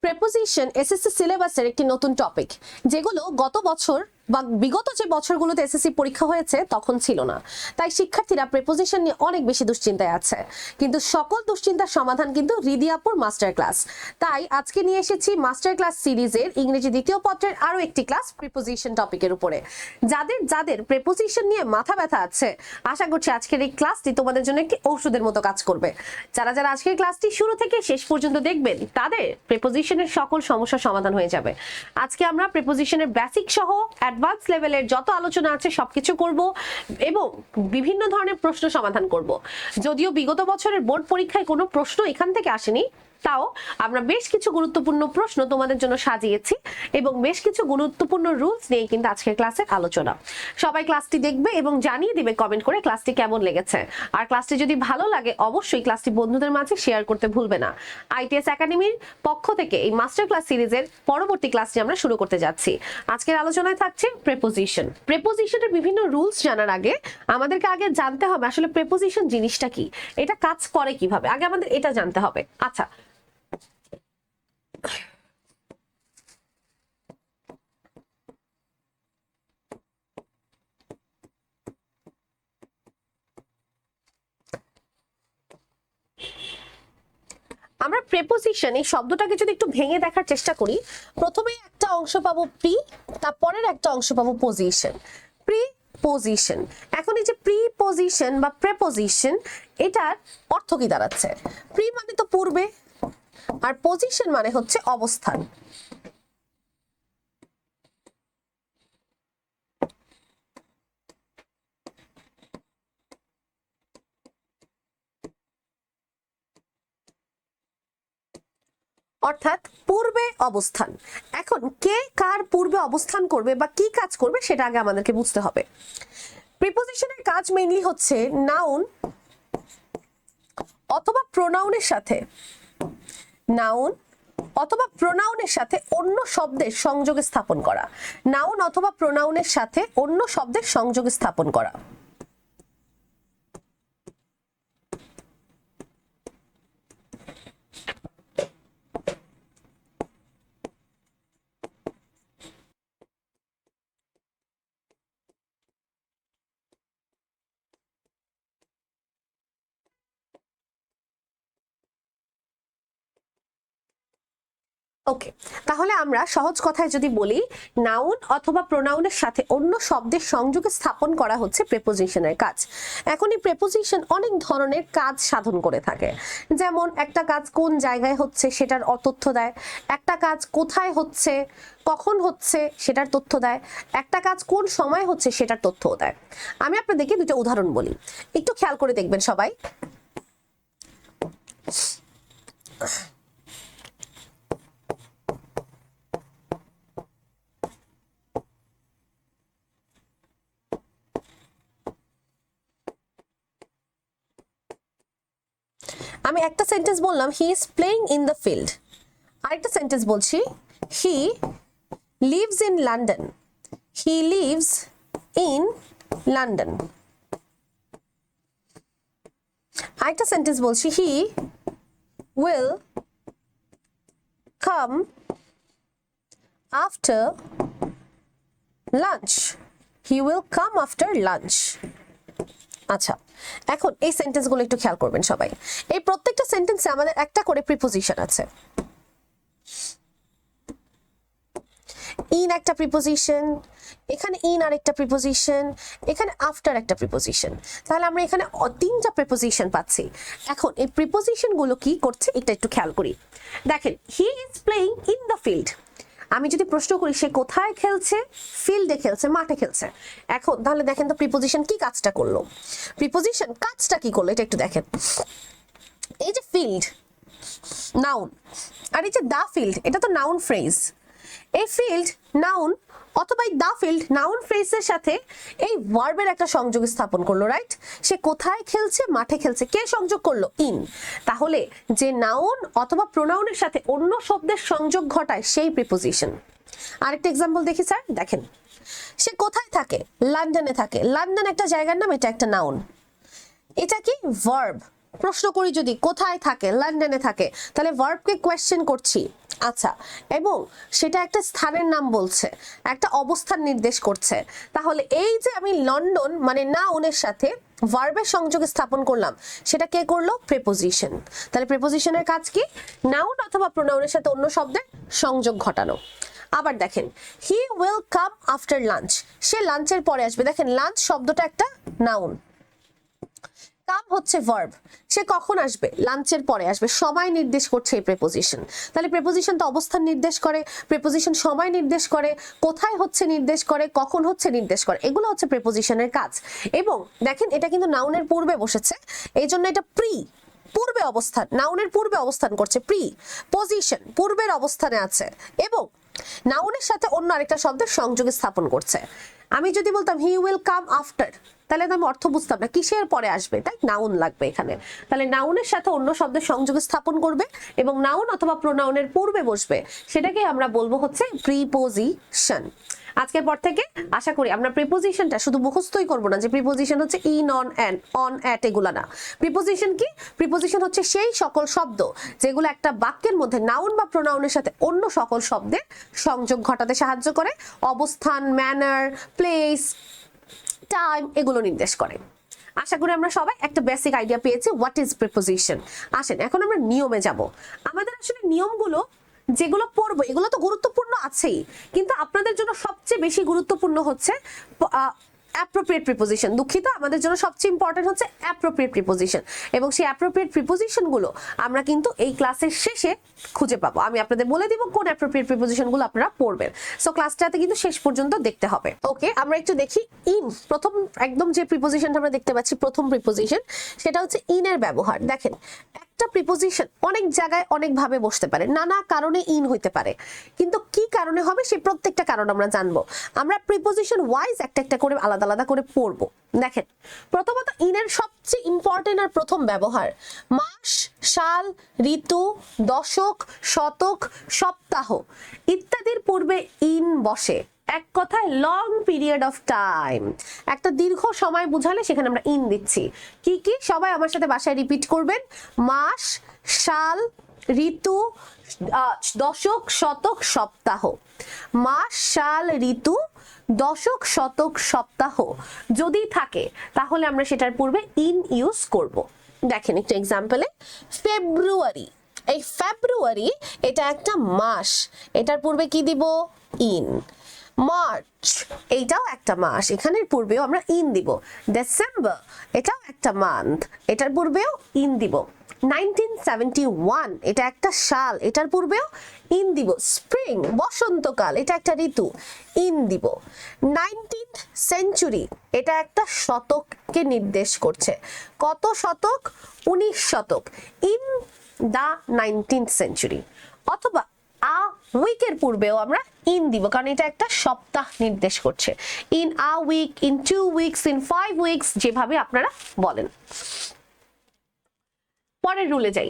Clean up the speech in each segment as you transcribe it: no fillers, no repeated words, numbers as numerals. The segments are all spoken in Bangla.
প্রেপোজিশন এসএসসি সিলেবাসের একটি নতুন টপিক, যেগুলো গত বছর বা বিগত যে বছরগুলোতে এসএসসি পরীক্ষা হয়েছে তখন ছিল না। তাই শিক্ষার্থীরা প্রেপোজিশন নিয়ে অনেক বেশি দুশ্চিন্তায় আছে, কিন্তু সকল দুশ্চিন্তার সমাধান কিন্তু হৃদি আপুর মাস্টার ক্লাস। তাই আজকে নিয়ে এসেছি মাস্টার ক্লাস সিরিজের ইংরেজি দ্বিতীয় পত্রের আরো একটি ক্লাস প্রিপোজিশন টপিকের উপরে। যাদের প্রেপোজিশন নিয়ে মাথা ব্যথা আছে, আশা করছি আজকের এই ক্লাসটি তোমাদের জন্য একটি ঔষধের মতো কাজ করবে। যারা যারা আজকের ক্লাসটি শুরু থেকে শেষ পর্যন্ত দেখবেন, তাদের প্রেপোজিশনের সকল সমস্যার সমাধান হয়ে যাবে। আজকে আমরা প্রেপোজিশনের বেসিক সহ অ্যাডভান্স লেভেলের যত আলোচনা আছে সবকিছু করব এবং বিভিন্ন ধরনের প্রশ্ন সমাধান করব। যদিও বিগত বছরের বোর্ড পরীক্ষায় কোনো প্রশ্ন এখান থেকে আসেনি, তাও আমরা বেশ কিছু গুরুত্বপূর্ণ প্রশ্ন তোমাদের জন্য সাজিয়েছি এবং বেশ কিছু গুরুত্বপূর্ণ রুলস নিয়ে কিন্তু আজকের ক্লাসের আলোচনা। সবাই ক্লাসটি দেখবে এবং জানিয়ে দিবে কমেন্ট করে ক্লাসটি কেমন লেগেছে। আর ক্লাসটি যদি ভালো লাগে অবশ্যই ক্লাসটি বন্ধুদের মাঝে শেয়ার করতে ভুলবে না। আইটিএস একাডেমির পক্ষ থেকে এই মাস্টার ক্লাস সিরিজের পরবর্তী ক্লাসটি আমরা শুরু করতে যাচ্ছি। আজকের আলোচনায় থাকছে প্রেপোজিশন। প্রেপোজিশনের বিভিন্ন রুলস জানার আগে আমাদেরকে আগে জানতে হবে আসলে প্রেপোজিশন জিনিসটা কি, এটা কাজ করে কিভাবে, আগে আমাদের এটা জানতে হবে। আচ্ছা, আমরা প্রেপোজিশন এই শব্দটাকে যদি একটু ভেঙে দেখার চেষ্টা করি, প্রথমে একটা অংশ পাবো প্রি, তারপরের একটা অংশ পাবো পজিশন। প্রিপোজিশন, এখন এই যে প্রিপোজিশন বা প্রেপোজিশন, এটার অর্থ কি দাঁড়াচ্ছে? প্রি মানে তো পূর্বে, আর পজিশন মানে হচ্ছে অবস্থান। অর্থাৎ পূর্বে অবস্থান। এখন কে কার পূর্বে অবস্থান করবে বা কি কাজ করবে সেটা আগে আমাদেরকে বুঝতে হবে। প্রিপোজিশনের কাজ মেইনলি হচ্ছে নাউন অথবা প্রোনাউনের সাথে অন্য শব্দের সংযোগে স্থাপন করা। নাউন অথবা প্রোনাউনের সাথে অন্য শব্দের সংযোগে স্থাপন করা। ওকে, তাহলে আমরা সহজ কথায় যদি বলি, নাউন অথবা প্রোনাউনের সাথে অন্য শব্দের সংযোগে স্থাপন করা হচ্ছে প্রেপোজিশনের কাজ। এখন এই প্রেপোজিশন অনেক ধরনের কাজ সাধন করে থাকে। যেমন একটা কাজ কোন জায়গায় হচ্ছে সেটার তথ্য দেয়, একটা কাজ কোথায় হচ্ছে কখন হচ্ছে সেটার তথ্য দেয়, একটা কাজ কোন সময় হচ্ছে সেটার তথ্যও দেয়। আমি আপনাদেরকে দুটো উদাহরণ বলি, একটু খেয়াল করে দেখবেন সবাই। আমি একটা সেন্টেন্স বললাম he is playing in the field, আরেকটা সেন্টেন্স বলছি he lives in London. He lives in London. আরেকটা সেন্টেন্স বলছি he will come after lunch. He will come after lunch. আচ্ছা, এখন এই সেন্টেন্সগুলো একটু খেয়াল করবেন সবাই। এই প্রত্যেকটা সেন্টেন্সে আমাদের একটা করে প্রিপোজিশন আছে। ইন একটা প্রিপোজিশন, এখানে ইন আর একটা প্রিপোজিশন, এখানে আফটার একটা প্রিপোজিশন। তাহলে আমরা এখানে তিনটা প্রিপোজিশন পাচ্ছি। এখন এই প্রিপোজিশন গুলো কি করছে এটা একটু খেয়াল করি। দেখেন, হি is playing in the field. আমি যদি প্রশ্ন করি সে কোথায় খেলছে, ফিল্ডে খেলছে, মাঠে খেলছে। এখন তাহলে দেখেন তো প্রিপোজিশন কি কাজটা করলো, প্রিপোজিশন কাজটা কি করলো এটা একটু দেখেন। এই যে ফিল্ড নাউন, আর এই যে দা ফিল্ড এটা তো নাউন ফ্রেজ। এই ফিল্ড নাউন অথবা এই দা ফিল্ড নাউন ফ্রেজের সাথে এই ভার্বের একটা সংযোগ স্থাপন করলো, রাইট? সে কোথায় খেলছে, মাঠে খেলছে, কে সংযোগ করলো? ইন। তাহলে যে নাউন অথবা প্রোনাউনের সাথে অন্য শব্দের সংযোগ ঘটায় সেই প্রিপোজিশন। আরেকটা এক্সাম্পল দেখি স্যার, দেখেন সে কোথায় থাকে, লন্ডনে থাকে। লন্ডন একটা জায়গার নাম, এটা একটা নাউন। এটা কি ভার্ব, প্রশ্ন করি যদি কোথায় থাকে, লন্ডনে থাকে, তাহলে ভার্বকে কোয়েশ্চেন করছি। আচ্ছা, এবং সেটা একটা স্থানের নাম বলছে, একটা অবস্থান নির্দেশ করছে। তাহলে এই যে আমি লন্ডন মানে নাউনের সাথে ভার্বের সংযোগ স্থাপন করলাম, সেটা কে করলো? প্রিপোজিশন। তাহলে প্রিপোজিশনের কাজ কি? নাউন অথবা প্রোনাউনের সাথে অন্য শব্দের সংযোগ ঘটানো। আবার দেখেন, he will come after lunch, সে লাঞ্চের পরে আসবে। দেখেন লাঞ্চ শব্দটা একটা নাউন, কাম হচ্ছে ভার্ব, সে কখন আসবে? লাঞ্চের পরে আসবে। সময় নির্দেশ করছে এই প্রিপোজিশন। তাহলে প্রিপোজিশন তো অবস্থান নির্দেশ করে, প্রিপোজিশন সময় নির্দেশ করে, কোথায় হচ্ছে নির্দেশ করে, কখন হচ্ছে নির্দেশ করে, এগুলো হচ্ছে প্রিপোজিশনের কাজ। এবং দেখেন এটা কিন্তু নাউনের পূর্বে বসেছে, এই জন্য এটা প্রি, পূর্বে অবস্থান, নাউনের পূর্বে অবস্থান করছে। প্রি পজিশন পূর্বের অবস্থানে আছে এবং নাউনের সাথে অন্য আরেকটা শব্দের সংযোগ স্থাপন করছে। আমি যদি বলতাম হি উইল কাম আফটার, তাহলে তো আমি অর্থ বুঝতাম না, কিসের পরে আসবে, তাই নাউন লাগবে এখানে। তাহলে নাউনের সাথে অন্য শব্দের সংযোগ স্থাপন করবে এবং নাউন অথবা প্রোনাউনের পূর্বে বসবে, সেটাকে আমরা বলবো হচ্ছে প্রিপোজিশন। আজকের পর থেকে আশা করি আমরা প্রিপোজিশনটা শুধু মুখস্থই করব না যে প্রিপোজিশন হচ্ছে in, on, and, on, at, এগুলা না। প্রিপোজিশন কি? প্রিপোজিশন হচ্ছে সেই সকল শব্দ যেগুলো একটা বাক্যের মধ্যে নাউন বা প্রোনাউনের সাথে অন্য সকল শব্দের সংযোগ ঘটাতে সাহায্য করে, অবস্থান, ম্যানার, প্লেস, টাইম এগুলো নির্দেশ করে। আশা করি আমরা সবাই একটা বেসিক আইডিয়া পেয়েছি হোয়াট ইজ প্রিপোজিশন। আসেন এখন আমরা নিয়মে যাব। আমাদের আসলে নিয়মগুলো যেগুলো পড়বো এগুলো তো গুরুত্বপূর্ণ আছেই, কিন্তু আপনাদের জন্য সবচেয়ে বেশি গুরুত্বপূর্ণ হচ্ছে অ্যাপ্রোপ্রিয়েট প্রিপোজিশন। দুঃখিত, আমাদের জন্য সবচেয়ে ইম্পর্টেন্ট হচ্ছে অ্যাপ্রোপ্রিয়েট প্রিপোজিশন, এবং সেই অ্যাপ্রোপ্রিয়েট প্রিপোজিশন গুলো আমরা কিন্তু এই ক্লাসের শেষে খুঁজে পাবো। আমি আপনাদের বলে দিব কোন অ্যাপ্রোপ্রিয়েট প্রিপোজিশন গুলো আপনারা পড়বেন। সো ক্লাসটাতে কিন্তু শেষ পর্যন্ত দেখতে হবে। ওকে, আমরা একটু দেখি ইন। প্রথম একদম যে প্রিপোজিশনটা আমরা দেখতে পাচ্ছি, প্রথম প্রিপোজিশন, সেটা হচ্ছে ইন এর ব্যবহার। দেখেন একটা প্রিপোজিশন অনেক জায়গায় অনেক ভাবে বসতে পারে, নানা কারণে ইন হইতে পারে, কিন্তু কি কারণে হবে সেই প্রত্যেকটা কারণ আমরা জানবো। আমরা প্রিপোজিশন ওয়াইজ একটা একটা করে আলাদা আলাদা করে পড়বো। দেখেন প্রথমত ইনের সবচেয়ে ইম্পর্টেন্ট আর প্রথম ব্যবহার মাস, সাল, ঋতু, দশক, শতক, সপ্তাহ ইত্যাদির পূর্বে ইন বসে। এক কথায় লং পিরিয়ড অফ টাইম, একটা দীর্ঘ সময় বুঝালে সেখানে আমরা ইন দিচ্ছি। কি কি সবাই আমার সাথে বাসায় রিপিট করবেন? মাস, সাল, ঋতু, দশক, শতক, সপ্তাহ। মাস, সাল, ঋতু, দশক, শতক, সপ্তাহ যদি থাকে তাহলে আমরা সেটার পূর্বে ইন ইউজ করব। দেখেন একটা এক্সাম্পলে, ফেব্রুয়ারি, এই ফেব্রুয়ারি এটা একটা মাস, এটার পূর্বে কি দিব? ইন। মার্চ এইটাও একটা মাস, এখানের পূর্বেও আমরা ইন দিব। ডিসেম্বর এটাও একটা মান্থ, এটার পূর্বেও ইন দিব। 1971 এটা একটা সাল, এটার পূর্বেও ইন দিব। স্প্রিং বসন্তকাল, এটা একটা ঋতু, ইন দিব। 19th সেঞ্চুরি এটা একটা শতককে নির্দেশ করছে। কত শতক? 19 শতক, ইন দা 19th সেঞ্চুরি। অথবা আ উইকের পূর্বেও আমরা ইন দিব, কারণ এটা একটা সপ্তাহ নির্দেশ করছে। In a week, in 2 weeks, in 5 weeks, যেভাবে আপনারা বলেন। পরের রুলে যাই,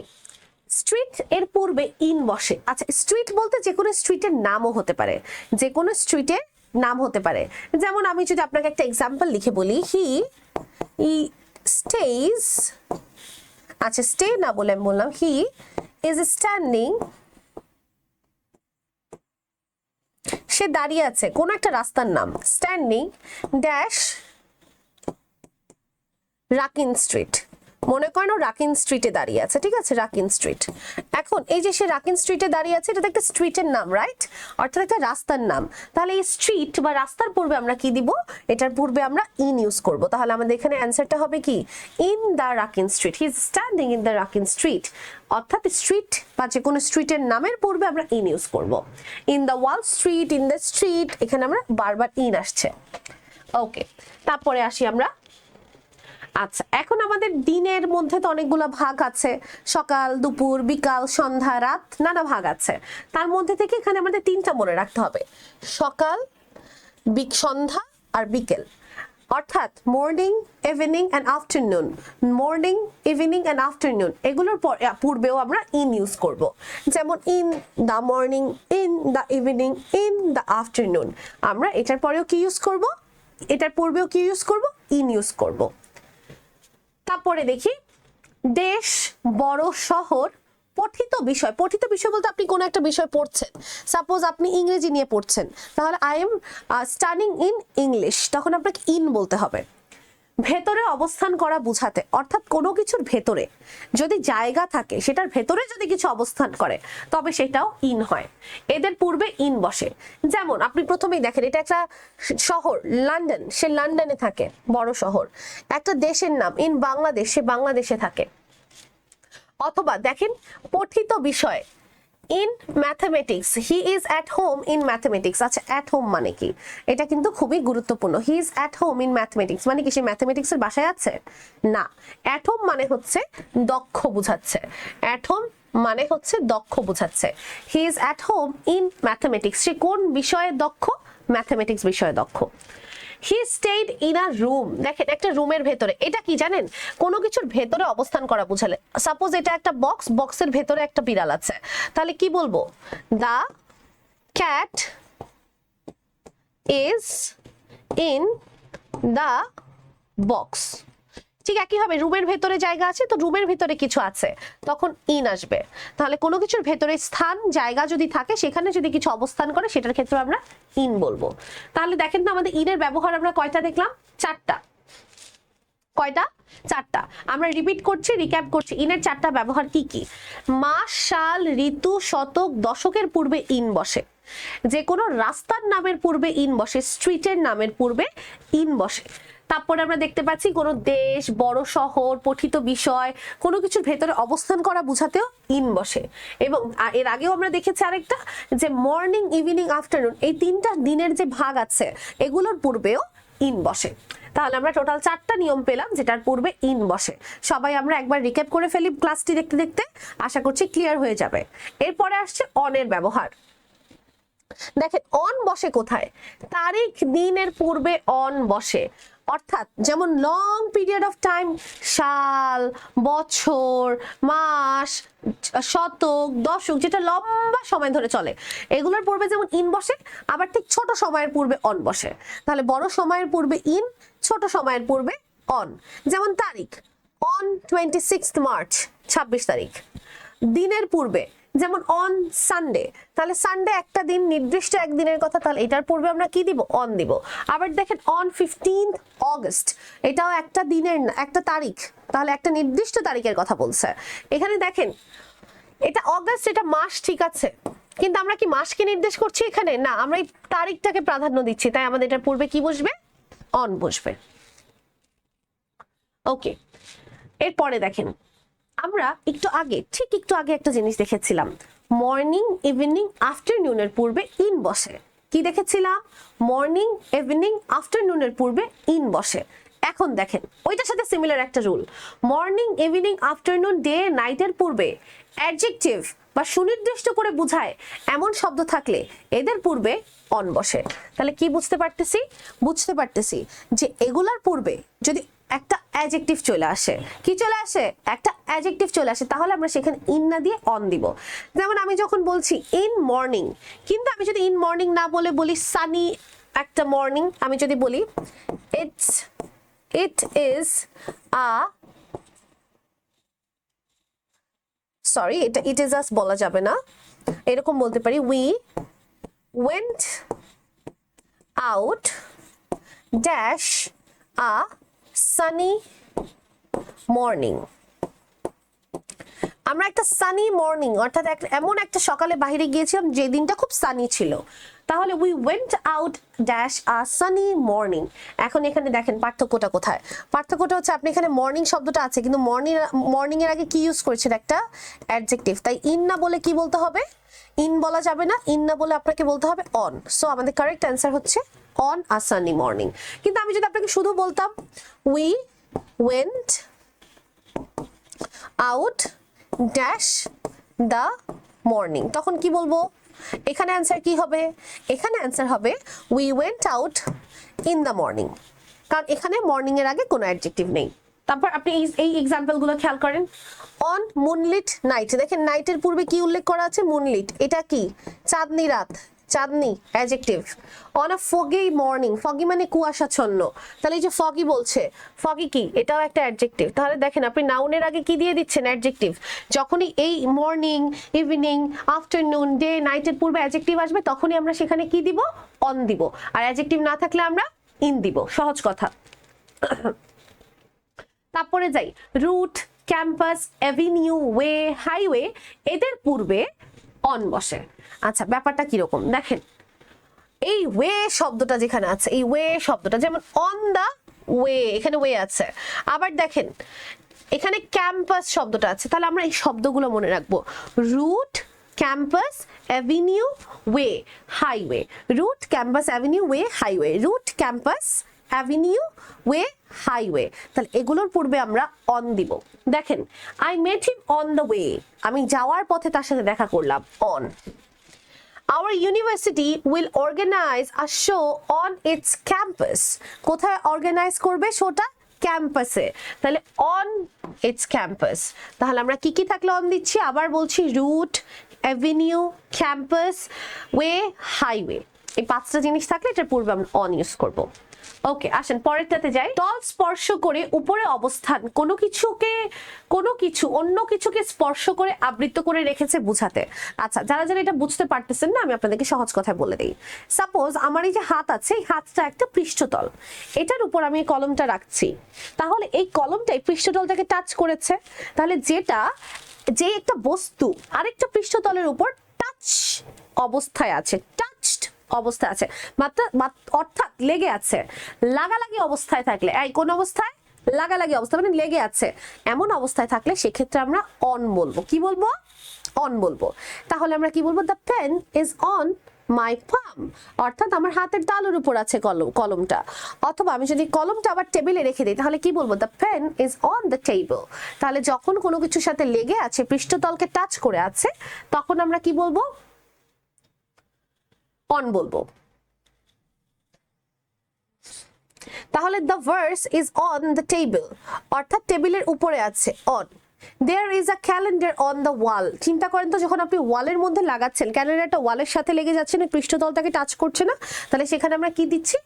স্ট্রিট এর পূর্বে ইন বসে। আচ্ছা, স্ট্রিট বলতে যে কোনো স্ট্রিটের নামও হতে পারে, যে কোনো স্ট্রিটের নাম হতে পারে। যেমন আমি যদি আপনাকে একটা এক্সাম্পল লিখে বলি, হি স্টেজ, আচ্ছা স্টে না বলে আমি বললাম হি ইজ স্ট্যান্ডিং, সে দাঁড়িয়ে আছে, কোন একটা রাস্তার নাম, স্ট্যান্ডিং ড্যাশ রাকিন স্ট্রিট। মনে করেন রাকিন স্ট্রিটে দাঁড়িয়ে আছে, ঠিক আছে, রাকিন স্ট্রিট। এখন এই যে সে রাকিন স্ট্রিটে দাঁড়িয়ে আছে, এটা তো একটা স্ট্রিটের নাম, রাইট, অর্থাৎ একটা রাস্তার নাম। তাহলে এই স্ট্রিট বা রাস্তার পূর্বে আমরা কি দিব? এটার পূর্বে আমরা ইন ইউজ করব। তাহলে আমাদের এখানে অ্যান্সারটা হবে কি? In the Rakin street, he is standing in the Rakin street. অর্থাৎ স্ট্রিট বা যে কোনো স্ট্রিটের নামের পূর্বে আমরা ইন ইউজ করব। In the Wall Street, in the street, এখানে আমরা বারবার ইন আসছে। ওকে, তারপরে আসি আমরা। আচ্ছা, এখন আমাদের দিনের মধ্যে তো অনেকগুলো ভাগ আছে, সকাল, দুপুর, বিকাল, সন্ধ্যা, রাত, নানা ভাগ আছে। তার মধ্যে থেকে এখানে আমাদের তিনটা মনে রাখতে হবে, সকাল, সন্ধ্যা আর বিকেল। অর্থাৎ morning, evening and afternoon, morning, evening and afternoon, এগুলোর পূর্বেও আমরা ইন ইউজ করব। যেমন in the morning, in the evening, in the afternoon. আমরা এটার পরেও কি ইউজ করব? এটার পূর্বেও কি ইউজ করব? ইন ইউজ করব। তারপরে দেখি দেশ, বড় শহর, পঠিত বিষয়। পঠিত বিষয় বলতে আপনি কোনো একটা বিষয় পড়ছেন, সাপোজ আপনি ইংরেজি নিয়ে পড়ছেন, তাহলে I am studying in English, তখন আপনাকে ইন বলতে হবে। ভেতরে অবস্থান করা বুঝাতে, অর্থাৎ কোনো কিছুর ভেতরে যদি জায়গা থাকে, সেটার ভেতরে যদি কিছু অবস্থান করে তবে সেটাও ইন হয়। এদের পূর্বে ইন বসে। যেমন আপনি প্রথমেই দেখেন, এটা একটা শহর লন্ডন, সে লন্ডনে থাকে, বড় শহর। একটা দেশের নাম ইন বাংলাদেশ, সে বাংলাদেশে থাকে। অথবা দেখেন পঠিত বিষয়, in mathematics, he is at home in mathematics. আচ্ছা, অ্যাট হোম মানে কি? এটা কিন্তু খুবই গুরুত্বপূর্ণ। হি is at home in mathematics মানে কি সে ম্যাথমেটিক্সের বাসায় আছে? না, অ্যাট হোম মানে হচ্ছে দক্ষ বুঝাচ্ছে। অ্যাট হোম মানে হচ্ছে দক্ষ বুঝাচ্ছে। He is at home in mathematics, সে কোন বিষয়ে দক্ষ? ম্যাথমেটিক্স বিষয়ে দক্ষ। He stayed in a room, দেখেন একটা রুমের ভেতরে, এটা কি জানেন? কোনো কিছুর ভেতরে অবস্থান করা বুঝালে। সাপোজ এটা একটা বক্স, বক্সের ভেতরে একটা বিড়াল আছে, তাহলে কি বলবো? The cat is in the box. ঠিক একইভাবে রুমের ভেতরে জায়গা আছে, তো রুমের ভেতরে কিছু আছে, তখন ইন আসবে। তাহলে কোনো কিছুর ভেতরে স্থান, জায়গা যদি থাকে, সেখানে যদি কিছু অবস্থান করে, সেটার ক্ষেত্রে আমরা ইন বলবো। তাহলে দেখেন তো আমাদের ইনের ব্যবহার আমরা কয়টা দেখলাম? 4টা। কয়টা? 4টা। আমরা রিপিট করছি, রিক্যাপ করছি। ইনের 4টা ব্যবহার কি কি? মাস, সাল, ঋতু, শতক, দশকের পূর্বে ইন বসে। যে কোনো রাস্তার নামের পূর্বে ইন বসে, স্ট্রিটের নামের পূর্বে ইন বসে। তারপরে আমরা দেখতে পাচ্ছি কোনো দেশ, বড় শহর, পঠিত বিষয়, কোনো কিছুর ভেতরে অবস্থান করা বুঝাতেও ইন বসে। এবং এর আগেও আমরা দেখেছি আরেকটা, যে মর্নিং, ইভিনিং, আফটারনুন, এই 3টা দিনের যে ভাগ আছে, এগুলোর পূর্বেও ইন বসে। তাহলে আমরা টোটাল 4টা নিয়ম পেলাম যেটার পূর্বে ইন বসে। সবাই আমরা একবার রিক্যাপ করে ফেলি ক্লাসটি দেখতে দেখতে, আশা করছি ক্লিয়ার হয়ে যাবে। এরপরে আসছে অনের ব্যবহার। দেখেন অন বসে কোথায়? তারিখ, দিনের পূর্বে অন বসে। অর্থাৎ যেমন লং পিরিয়ড অফ টাইম, সাল, বছর, মাস, শতক, দশক, যেটা লম্বা সময় ধরে চলে, এগুলোর পূর্বে যেমন ইন বসে, আবার ঠিক ছোট সময়ের পূর্বে অন বসে। তাহলে বড় সময়ের পূর্বে ইন, ছোট সময়ের পূর্বে অন। যেমন তারিখ, অন 26 মার্চ, 26 তারিখ। দিনের পূর্বে যেমন অন সানডে, তাহলে সানডে একটা দিন, নির্দিষ্ট একদিনের কথা, তাহলে এটার পূর্বে আমরা কি দিব? অন দিব। আবার দেখেন অন 15 অগস্ট, এটাও একটা দিনের, একটা তারিখ, তাহলে একটা নির্দিষ্ট তারিখের কথা বলছে। এখানে দেখেন এটা অগস্ট, এটা মাস, ঠিক আছে, কিন্তু আমরা কি মাসকে নির্দেশ করছি এখানে? না, আমরা এই তারিখটাকে প্রাধান্য দিচ্ছি, তাই আমাদের এটার পূর্বে কি বসবে? অন বসবে। ওকে, এরপরে দেখেন আমরা একটু আগে, ঠিক একটু আগে একটা জিনিস দেখেছিলাম, মর্নিং, ইভিনিং, আফটারনুনের পূর্বে ইন বসে। কি দেখেছিলাম? মর্নিং, ইভিনিং, আফটারনুনের পূর্বে ইন বসে। এখন দেখেন ওইটার সাথে সিমিলার একটা rule, morning, evening, afternoon, day, নাইটের পূর্বে অ্যাডজেক্টিভ বা সুনির্দিষ্ট করে বোঝায় এমন শব্দ থাকলে এদের পূর্বে অন বসে। তাহলে কি বুঝতে পারতেছি? বুঝতে পারতেছি যে এগুলার পূর্বে যদি একটা অ্যাডজেক্টিভ চলে আসে, কি চলে আসে? একটা অ্যাডজেক্টিভ চলে আসে, তাহলে আমরা সেখানে ইন না দিয়ে অন দিব। যেমন আমি যখন বলছি ইন মর্নিং, কিন্তু আমি যদি ইন মর্নিং না বলে বলি সানি একটা মর্নিং, আমি যদি বলি ইট ইজ আ, সরি, এটা ইট ইজ আস বলা যাবে না, এরকম বলতে পারি we went out dash a sunny morning. আমরা একটা সানি মর্নিং, অর্থাৎ এমন একটা সকালে বাইরে গিয়েছিলাম যে দিনটা খুব সানি ছিল, তাহলে we went out dash a sunny morning. এখন এখানে দেখেন পার্থক্যটা কোথায়? পার্থক্যটা হচ্ছে আপনি এখানে মর্নিং শব্দটা আছে, কিন্তু মর্নিং এর আগে কি ইউজ করেছেন? একটা অ্যাডজেক্টিভ। তাই ইন না বলে কি বলতে হবে? ইন বলা যাবে না, ইন না বলে আপনাকে বলতে হবে অন। সো আমাদের কারেক্ট অ্যান্সার হচ্ছে অন আ সানি মর্নিং। কিন্তু আমি যদি আপনাকে শুধু বলতাম we went out dash the morning, তখন কি বলবো? এখানে অ্যান্সার কি হবে? এখানে অ্যান্সার হবে we went out in the morning, কারণ এখানে মর্নিং এর আগে কোনো অ্যাডজেক্টিভ নেই। তারপর আপনি এই এক্সাম্পল গুলো খেয়াল করেন। অন মুনলিট নাইট, দেখেন নাইটের পূর্বে কি উল্লেখ করা আছে? মুনলিট। এটা কি? চাঁদনি রাত, চাঁদনি adjective. On a foggy morning, foggy মানে কুয়াশাচ্ছন্ন, তাহলে এই যে foggy বলছে, foggy কি, এটাও একটা অ্যাডজেক্টিভ। তাহলে দেখেন আপনি নাউনের আগে কি দিয়ে দিচ্ছেন, অ্যাডজেক্টিভ। যখনই এই মর্নিং, ইভিনিং, আফটারনুন, ডে, নাইটের পূর্বে অ্যাডজেক্টিভ আসবে তখনই আমরা সেখানে কি দিব, অন দিব। আর অ্যাডজেক্টিভ না থাকলে আমরা ইন দিব, সহজ কথা। তারপরে যাই, route, campus, avenue, way, highway, এদের পূর্বে অন বসে। আচ্ছা, ব্যাপারটা কিরকম দেখেন, এই ওয়ে শব্দটা যেখানে আছে, এই ওয়ে শব্দটা যেমন অন দা ওয়ে, এখানে ওয়ে আছে। আবার দেখেন এখানে ক্যাম্পাস শব্দটা আছে, তাহলে আমরা এই শব্দগুলো মনে রাখবো, route, campus, avenue, way, highway. Route, campus, avenue, way, highway. Route, campus, avenue, way, highway. তাহলে এগুলোর পূর্বে আমরা অন দিব। দেখেন, I met him on the way, আমি যাওয়ার পথে তার সাথে দেখা করলাম, on. Our university will organize a show on its campus. কোথায় অর্গানাইজ করবে শোটা, ক্যাম্পাসে, তাহলে অন ইটস ক্যাম্পাস। তাহলে আমরা কি কি থাকলে অন দিচ্ছি, আবার বলছি, route, avenue, campus, way, highway. এই পাঁচটা জিনিস থাকলে এটার পূর্বে আমরা অন ইউজ করব। ওকে, আসেন পরেরটাতে যাই। তল স্পর্শ করে উপরে অবস্থান, কোনো কিছু অন্য কিছুকে স্পর্শ করে আবৃত করে রেখেছে বুঝাতে। আচ্ছা, যারা যারা এটা বুঝতে পারতেছেন না, আমি আপনাদেরকে সহজ কথায় বলে দিই। সাপোজ আমার এই যে হাত আছে, এই হাতটা একটা পৃষ্ঠতল, এটার উপর আমি এই কলমটা রাখছি, তাহলে এই কলমটাই পৃষ্ঠতলটাকে টাচ করেছে। তাহলে যে একটা বস্তু আরেকটা পৃষ্ঠতলের উপর টাচ অবস্থায় আছে, টাচড অবস্থায় আছে, অর্থাৎ লেগে আছে। লাগালাগি অবস্থায় থাকলে, এই কোন অবস্থায়, লাগালাগি অবস্থা মানে লেগে আছে, এমন অবস্থায় থাকলে সেক্ষেত্রে আমরা অন বলবো। কি বলবো, অন বলবো। তাহলে আমরা কি বলবো, the pen is on my palm, অর্থাৎ আমার হাতের তালুর উপর আছে কলমটা। অথবা আমি যদি কলমটা আবার টেবিলে রেখে দিই তাহলে কি বলবো, the pen is on the table. তাহলে যখন কোনো কিছুর সাথে লেগে আছে, পৃষ্ঠতলকে টাচ করে আছে, তখন আমরা কি বলবো, অন বলবো। তাহলে the vase is on the table, অর্থাৎ টেবিলের উপরে আছে, on. There is a calendar on the wall. চিন্তা করেন তো, যখন আপনি ওয়ালের মধ্যে লাগাচ্ছেন, ক্যালেন্ডারটা ওয়ালের সাথে লেগে যাচ্ছে না, পৃষ্ঠতলটাকে টাচ করছে না, তাহলে সেখানে আমরা কি দিচ্ছি,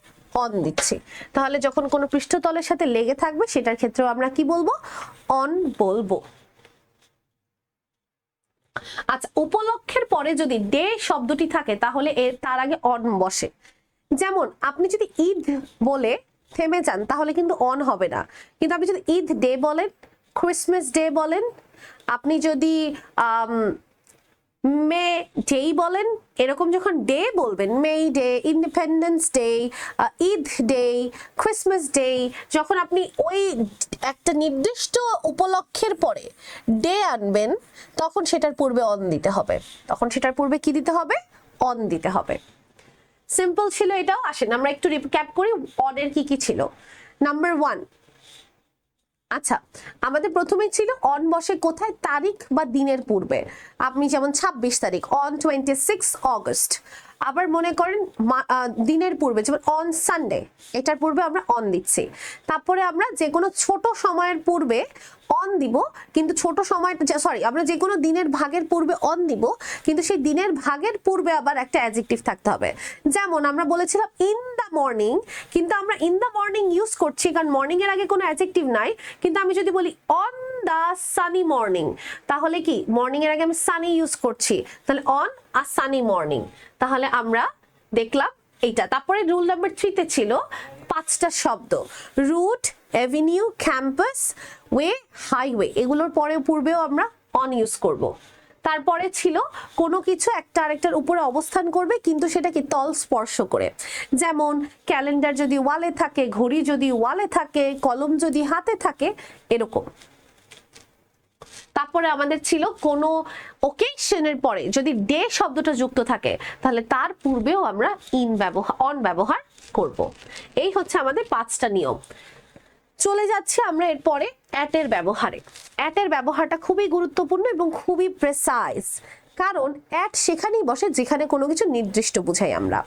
অন দিচ্ছি। তাহলে যখন কোনো পৃষ্ঠতলের সাথে লেগে থাকবে সেটার ক্ষেত্রেও আমরা কি বলবো, অন বলবো। আচ্ছা, উপলক্ষের পরে যদি ডে শব্দটি থাকে তাহলে তার আগে অন বসে। যেমন আপনি যদি ঈদ বলে থেমে যান তাহলে কিন্তু অন হবে না, কিন্তু আপনি যদি ঈদ ডে বলেন, ক্রিসমাস ডে বলেন, আপনি যদি মে ডে বলেন, এরকম যখন ডে বলবেন, May Day, independence day, Eid day, Christmas day, যখন আপনি ওই একটা নির্দিষ্ট উপলক্ষের পরে ডে আনবেন তখন সেটার পূর্বে অন দিতে হবে। তখন সেটার পূর্বে কি দিতে হবে, অন দিতে হবে। সিম্পল ছিল এটাও। আসেন আমরা একটু রিক্যাপ করি অনের কি কি ছিল। নাম্বার 1, আচ্ছা আমাদের প্রথমেই ছিল অন বসে কোথায়, তারিখ বা দিনের পূর্বে। আপনি যেমন 26 তারিখ, অন 26 অগস্ট। আবার মনে করেন দিনের পূর্বে, যেমন অন সানডে, এটার পূর্বে আমরা অন দিচ্ছি। তারপরে আমরা যে কোনো ছোট সময়ের পূর্বে অন দিব, কিন্তু ছোট সময়টা আমরা যে কোনো দিনের ভাগের পূর্বে অন দিব, কিন্তু সেই দিনের ভাগের পূর্বে আবার একটা অ্যাডজেক্টিভ থাকতে হবে। যেমন আমরা বলেছিলাম ইন দ্য মর্নিং, কিন্তু আমরা ইন দ্য মর্নিং ইউজ করছি কারণ মর্নিং এর আগে কোনো অ্যাডজেক্টিভ নাই। কিন্তু আমি যদি বলি অন দ্য সানি মর্নিং, তাহলে কি মর্নিং এর আগে আমি সানি ইউজ করছি, তাহলে অন আ সানি মর্নিং। তাহলে আমরা দেখলাম এইটা। তারপরে রুল নাম্বার 3 তে ছিল 5টা শব্দ, route, avenue, campus, way, highway, এগুলোর পূর্বেও আমরা অন ইউজ করব। তারপরে ছিল কোনো কিছু একটা আরেকটার উপরে অবস্থান করবে কিন্তু সেটা কি তল স্পর্শ করে, যেমন ক্যালেন্ডার যদি ওয়ালে থাকে, ঘড়ি যদি ওয়ালে থাকে, কলম যদি হাতে থাকে, এরকম। তারপরে আমাদের ছিল কোনো ওকেশনের পরে যদি ডে শব্দটা যুক্ত থাকে তাহলে তার পূর্বেও আমরা অন ব্যবহার করব। এই হচ্ছে আমাদের 5টা নিয়ম। চলে যাচ্ছে আমরা এরপরে অ্যাটের ব্যবহারে। অ্যাটের ব্যবহারটা খুবই গুরুত্বপূর্ণ এবং খুবই প্রেসাইজ, কারণ অ্যাট সেখানেই বসে যেখানে কোনো কিছু নির্দিষ্ট বুঝাই আমরা।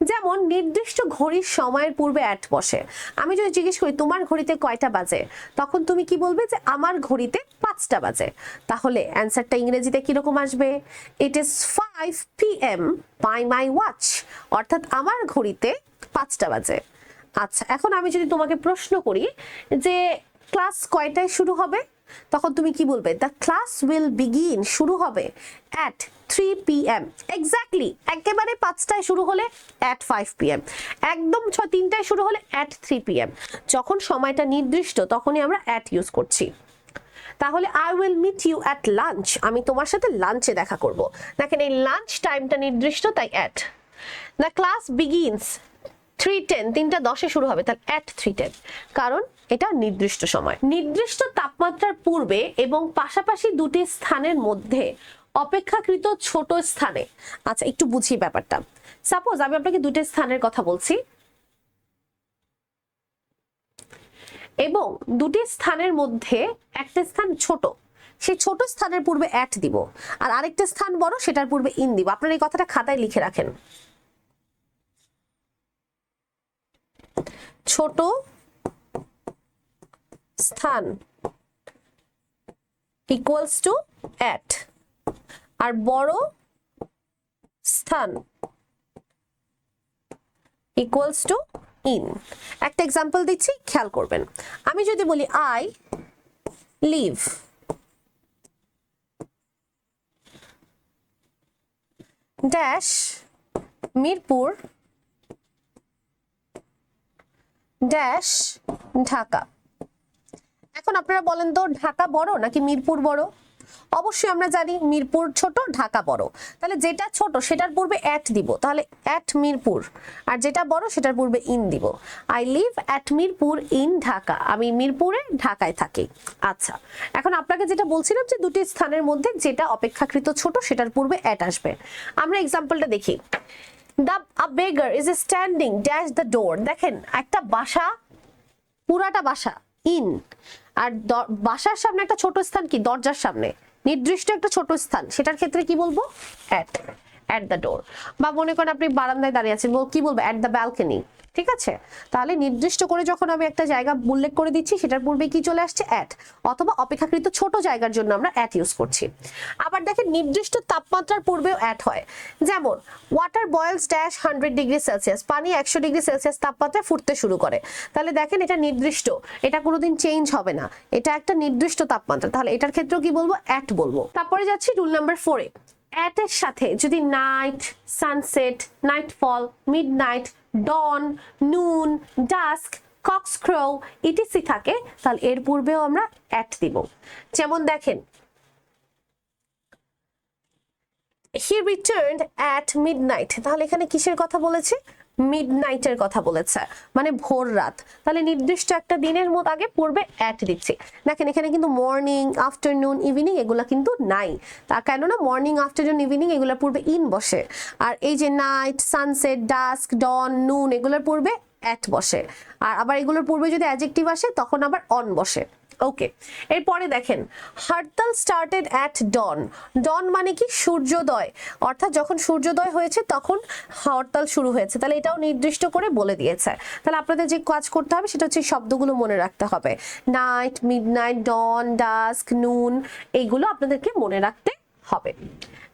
যেমন নির্দিষ্ট ঘড়ির সময়ের পূর্বে অ্যাট বসে। আমি যদি জিজ্ঞেস করি তোমার ঘড়িতে কয়টা বাজে, তখন তুমি কি বলবে যে আমার ঘড়িতে 5টা বাজে। তাহলে অ্যান্সারটা ইংরেজিতে কিরকম আসবে? It is 5 PM by my watch, অর্থাৎ আমার ঘড়িতে 5টা বাজে। আচ্ছা, এখন আমি যদি তোমাকে প্রশ্ন করি যে ক্লাস কয়টায় শুরু হবে, তখন তুমি কি বলবে? দ্য ক্লাস উইল বিগিন, শুরু হবে অ্যাট 3 PM। এক্স্যাক্টলি, একেবারে 5টায় শুরু হলে অ্যাট 5 PM, একদম 3টায় শুরু হলে অ্যাট 3 PM। যখন সময়টা নির্দিষ্ট তখনই আমরা অ্যাট ইউজ করছি। তাহলে I will meet you at lunch, আমি তোমার সাথে লাঞ্চে দেখা করব। দেখেন এই লাঞ্চ টাইমটা নির্দিষ্ট, তাই অ্যাট। দ্য ক্লাস বিগিনস 3:10, 3:10 শুরু হবে, তাহলে অ্যাট 3:10, কারণ এটা নির্দিষ্ট সময়। নির্দিষ্ট তাপমাত্রার পূর্বে এবং পাশাপাশি দুটি স্থানের মধ্যে অপেক্ষাকৃত ছোট স্থানে। আচ্ছা, একটু বুঝি ব্যাপারটা। সাপোজ আমি আপনাকে দুটি স্থানের কথা বলছি এবং দুটি স্থানের মধ্যে একটা স্থান ছোট, সেই ছোট স্থানের পূর্বে অ্যাট দিব, আর আরেকটা স্থান বড়, সেটার পূর্বে ইন দিব। আপনার এই কথাটা খাতায় লিখে রাখেন। ছোট স্থান ইকুয়ালস টু অ্যাট, আর বড় স্থান ইকুয়ালস টু ইন। একটা এক্সাম্পল দিচ্ছি, খেয়াল করবেন। আমি যদি বলি I live dash Mirpur dash Dhaka. এখন আপনারা বলেন তো, ঢাকা বড় নাকি মিরপুর বড়? অবশ্যই আমরা জানি মিরপুর ছোট, ঢাকা বড়। তাহলে যেটা ছোট সেটার পূর্বে অ্যাট দিব, তাহলে অ্যাট মিরপুর, আর যেটা বড় সেটার পূর্বে ইন দিব। I live at Mirpur in Dhaka, আমি মিরপুরে ঢাকায় থাকি। আচ্ছা, এখন আপনাকে যেটা বলছিলাম যে দুটি স্থানের মধ্যে যেটা অপেক্ষাকৃত ছোট সেটার পূর্বে অ্যাট আসবে। আমরা এক্সাম্পলটা দেখি। A beggar is standing dash the door। দেখেন একটা বাসা, পুরাটা বাসা ইন, আর বাসার সামনে একটা ছোট স্থান কি, দরজার সামনে নির্দিষ্ট একটা ছোট স্থান, সেটার ক্ষেত্রে কি বলবো? At the door. বা মনে করেন আপনি বারান্দায় দাঁড়িয়ে আছেন, কি বলবো? At the balcony. ঠিক আছে, তাহলে নির্দিষ্ট করে যখন আমি একটা জায়গা উল্লেখ করে দিচ্ছি সেটার পূর্বে কি চলে আসছে? অ্যাট। অথবা অপেক্ষাকৃত ছোট জায়গার জন্য আমরা অ্যাট ইউজ করছি। আবার দেখেন নির্দিষ্ট তাপমাত্রার পূর্বেও অ্যাট হয়। যেমন ওয়াটার বয়েলস ড্যাশ 100°C, পানি 100°C তাপমাত্রায় ফুটতে শুরু করে। তাহলে দেখেন এটা নির্দিষ্ট, এটা কোনোদিন চেঞ্জ হবে না, এটা একটা নির্দিষ্ট তাপমাত্রা, তাহলে এটার ক্ষেত্রেও কি বলবো? অ্যাট বলবো। তারপরে যাচ্ছি রুল নাম্বার 4 এ। অ্যাট এর সাথে যদি নাইট, সানসেট, নাইটফল, মিডনাইট, ডন, নুন, ডাস্ক, কক্সক্রো ইটিসি থাকে, তাহলে এর পূর্বেও আমরা অ্যাট দিব। যেমন দেখেন he returned at midnight, তাহলে এখানে কিসের কথা বলেছে? মিডনাইটের কথা বলেছে, মানে ভোর রাত। তাহলে নির্দিষ্ট একটা দিনের মতো আগে পূর্বে অ্যাট দিচ্ছি। দেখেন এখানে কিন্তু মর্নিং, আফটারনুন, ইভিনিং এগুলা কিন্তু নাই, তা কেননা মর্নিং, আফটারনুন, ইভিনিং এগুলোর পূর্বে ইন বসে, আর এই যে নাইট, সানসেট, ডাস্ক, ডন, নুন এগুলোর পূর্বে অ্যাট বসে, আর আবার এগুলোর পূর্বে যদি অ্যাডজেক্টিভ আসে তখন আবার অন বসে। ওকে, এরপরে দেখেন হরতাল স্টার্টেড অ্যাট ডন। ডন মানে কি? সূর্যোদয়, অর্থাৎ যখন সূর্যোদয় হয়েছে তখন হরতাল শুরু হয়েছে। তাহলে এটাও নির্দিষ্ট করে বলে দিয়েছে। তাহলে আপনাদের যে কাজ করতে হবে সেটা হচ্ছে শব্দগুলো মনে রাখতে হবে। নাইট, মিডনাইট, ডন, ডাস্ক, নুন এইগুলো আপনাদেরকে মনে রাখতে হবে।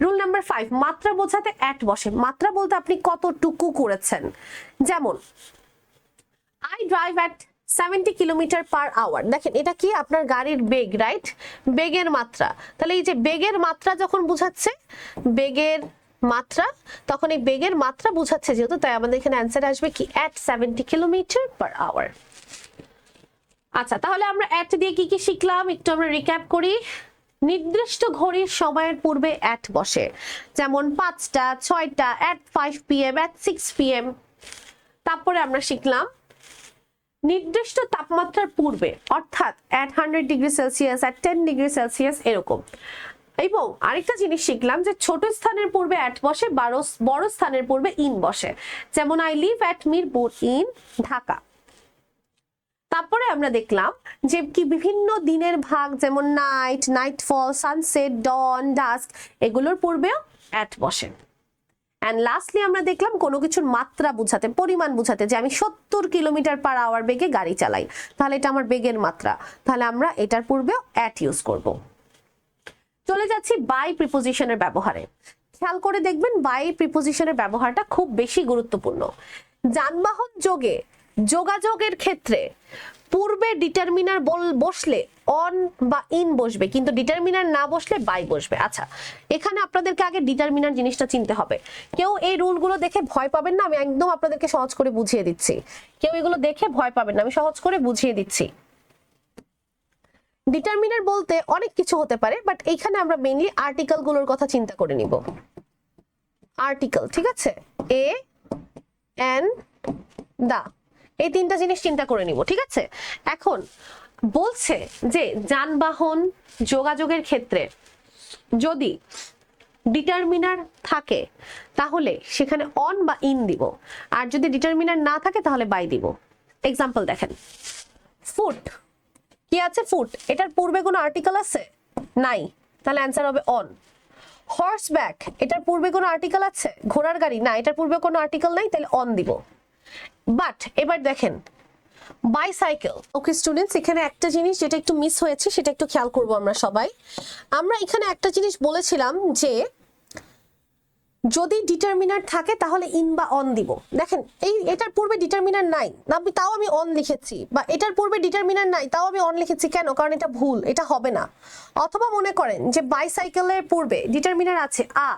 রুল নাম্বার 5, মাত্রা বোঝাতে অ্যাট বসে। মাত্রা বলতে আপনি কতটুকু করেছেন। যেমন আই ড্রাইভ অ্যাট 70 km/h। দেখেন এটা কি? আপনার গাড়ির বেগ, রাইট? বেগের মাত্রা। তাহলে এই যে বেগের মাত্রা যখন বোঝাচ্ছে, বেগের মাত্রা, তখন এই বেগের মাত্রা বোঝাচ্ছে যেহেতু, তাই আমাদের এখানে অ্যান্সার আসবে কি? At 70 km/h। আচ্ছা, তাহলে আমরা অ্যাট দিয়ে কি কি শিখলাম একটু আমরা রিক্যাপ করি। নির্দিষ্ট ঘড়ির সময়ের পূর্বে অ্যাট বসে, যেমন 5টা, 6টা, অ্যাট 5 PM, অ্যাট 6 PM। তারপরে আমরা শিখলাম নির্দিষ্ট তাপমাত্রার পূর্বে, অর্থাৎ অ্যাট 100°C, অ্যাট 10°C এরকম। এবং আরেকটা জিনিস শিখলাম যে ছোট স্থানের পূর্বে অ্যাট বসে, বড় স্থানের পূর্বে ইন বসে। যেমন I live at Mirpur in Dhaka. তারপরে আমরা দেখলাম যে কি বিভিন্ন দিনের ভাগ, যেমন নাইট, নাইটফল, সানসেট, ডন, ডাস্ক এগুলোর পূর্বেও অ্যাট বসে। অ্যান্ড লাস্টলি আমরা দেখলাম কোনো কিছুর মাত্রা বোঝাতে, পরিমাণ বোঝাতে, যে আমি 70 কিলোমিটার/আওয়ার বেগে গাড়ি চালাই, তাহলে এটা আমার বেগের মাত্রা, তাহলে আমরা এটার পূর্বেও অ্যাট ইউজ করব। চলে যাচ্ছি বাই প্রিপোজিশনের ব্যবহারে। খেয়াল করে দেখবেন বাই প্রিপোজিশনের ব্যবহারটা খুব বেশি গুরুত্বপূর্ণ। যানবাহন যোগে যোগাযোগের ক্ষেত্রে পূর্বে ডিটারমিনার বসলে অন বা ইন বসবে, কিন্তু ডিটারমিনার না বসলে বাই বসবে। আচ্ছা, এখানে আপনাদেরকে আগে ডিটারমিনার জিনিসটা চিনতে হবে। কেউ এই রুলগুলো দেখে ভয় পাবেন না, আমি একদম আপনাদেরকে সহজ করে বুঝিয়ে দিচ্ছি। কেউ এগুলো দেখে ভয় পাবেন না, আমি সহজ করে বুঝিয়ে দিচ্ছি। ডিটারমিনার বলতে অনেক কিছু হতে পারে, বাট এইখানে আমরা মেইনলি আর্টিকেল গুলোর কথা চিন্তা করে নিব। আর্টিকেল, ঠিক আছে, এ এন দা, এই তিনটা জিনিস চিন্তা করে নিব, ঠিক আছে। এখন বলছে যে যানবাহন যোগাযোগের ক্ষেত্রে যদি ডিটারমিনার থাকে তাহলে সেখানে অন বা ইন দিব, আর যদি ডিটারমিনার না থাকে তাহলে বাই দিব। এক্সাম্পল দেখেন, ফুট, কি আছে ফুট, এটার পূর্বে কোনো আর্টিকেল আছে? নাই, তাহলে অ্যান্সার হবে অন। হর্সব্যাক, এটার পূর্বে কোনো আর্টিকেল আছে? ঘোড়ার গাড়ি, না, এটার পূর্বে কোনো আর্টিকেল নাই, তাহলে অন দিব। বাট এবার দেখেন বাইসাইকেল। ওকে স্টুডেন্টস, এখানে একটা জিনিস যেটা একটু মিস হয়েছে সেটা একটু খেয়াল করব আমরা সবাই। আমরা এখানে একটা জিনিস বলেছিলাম যে যদি ডিটারমিনার থাকে তাহলে ইন বা অন দিব। দেখেন এটার পূর্বে ডিটারমিনার নাই, তাও আমি অন লিখেছি, বা এটার পূর্বে ডিটারমিনার নাই তাও আমি অন লিখেছি, কেন? কারণ এটা ভুল, এটা হবে না। অথবা মনে করেন যে বাইসাইকেলের পূর্বে ডিটারমিনার আছে আ,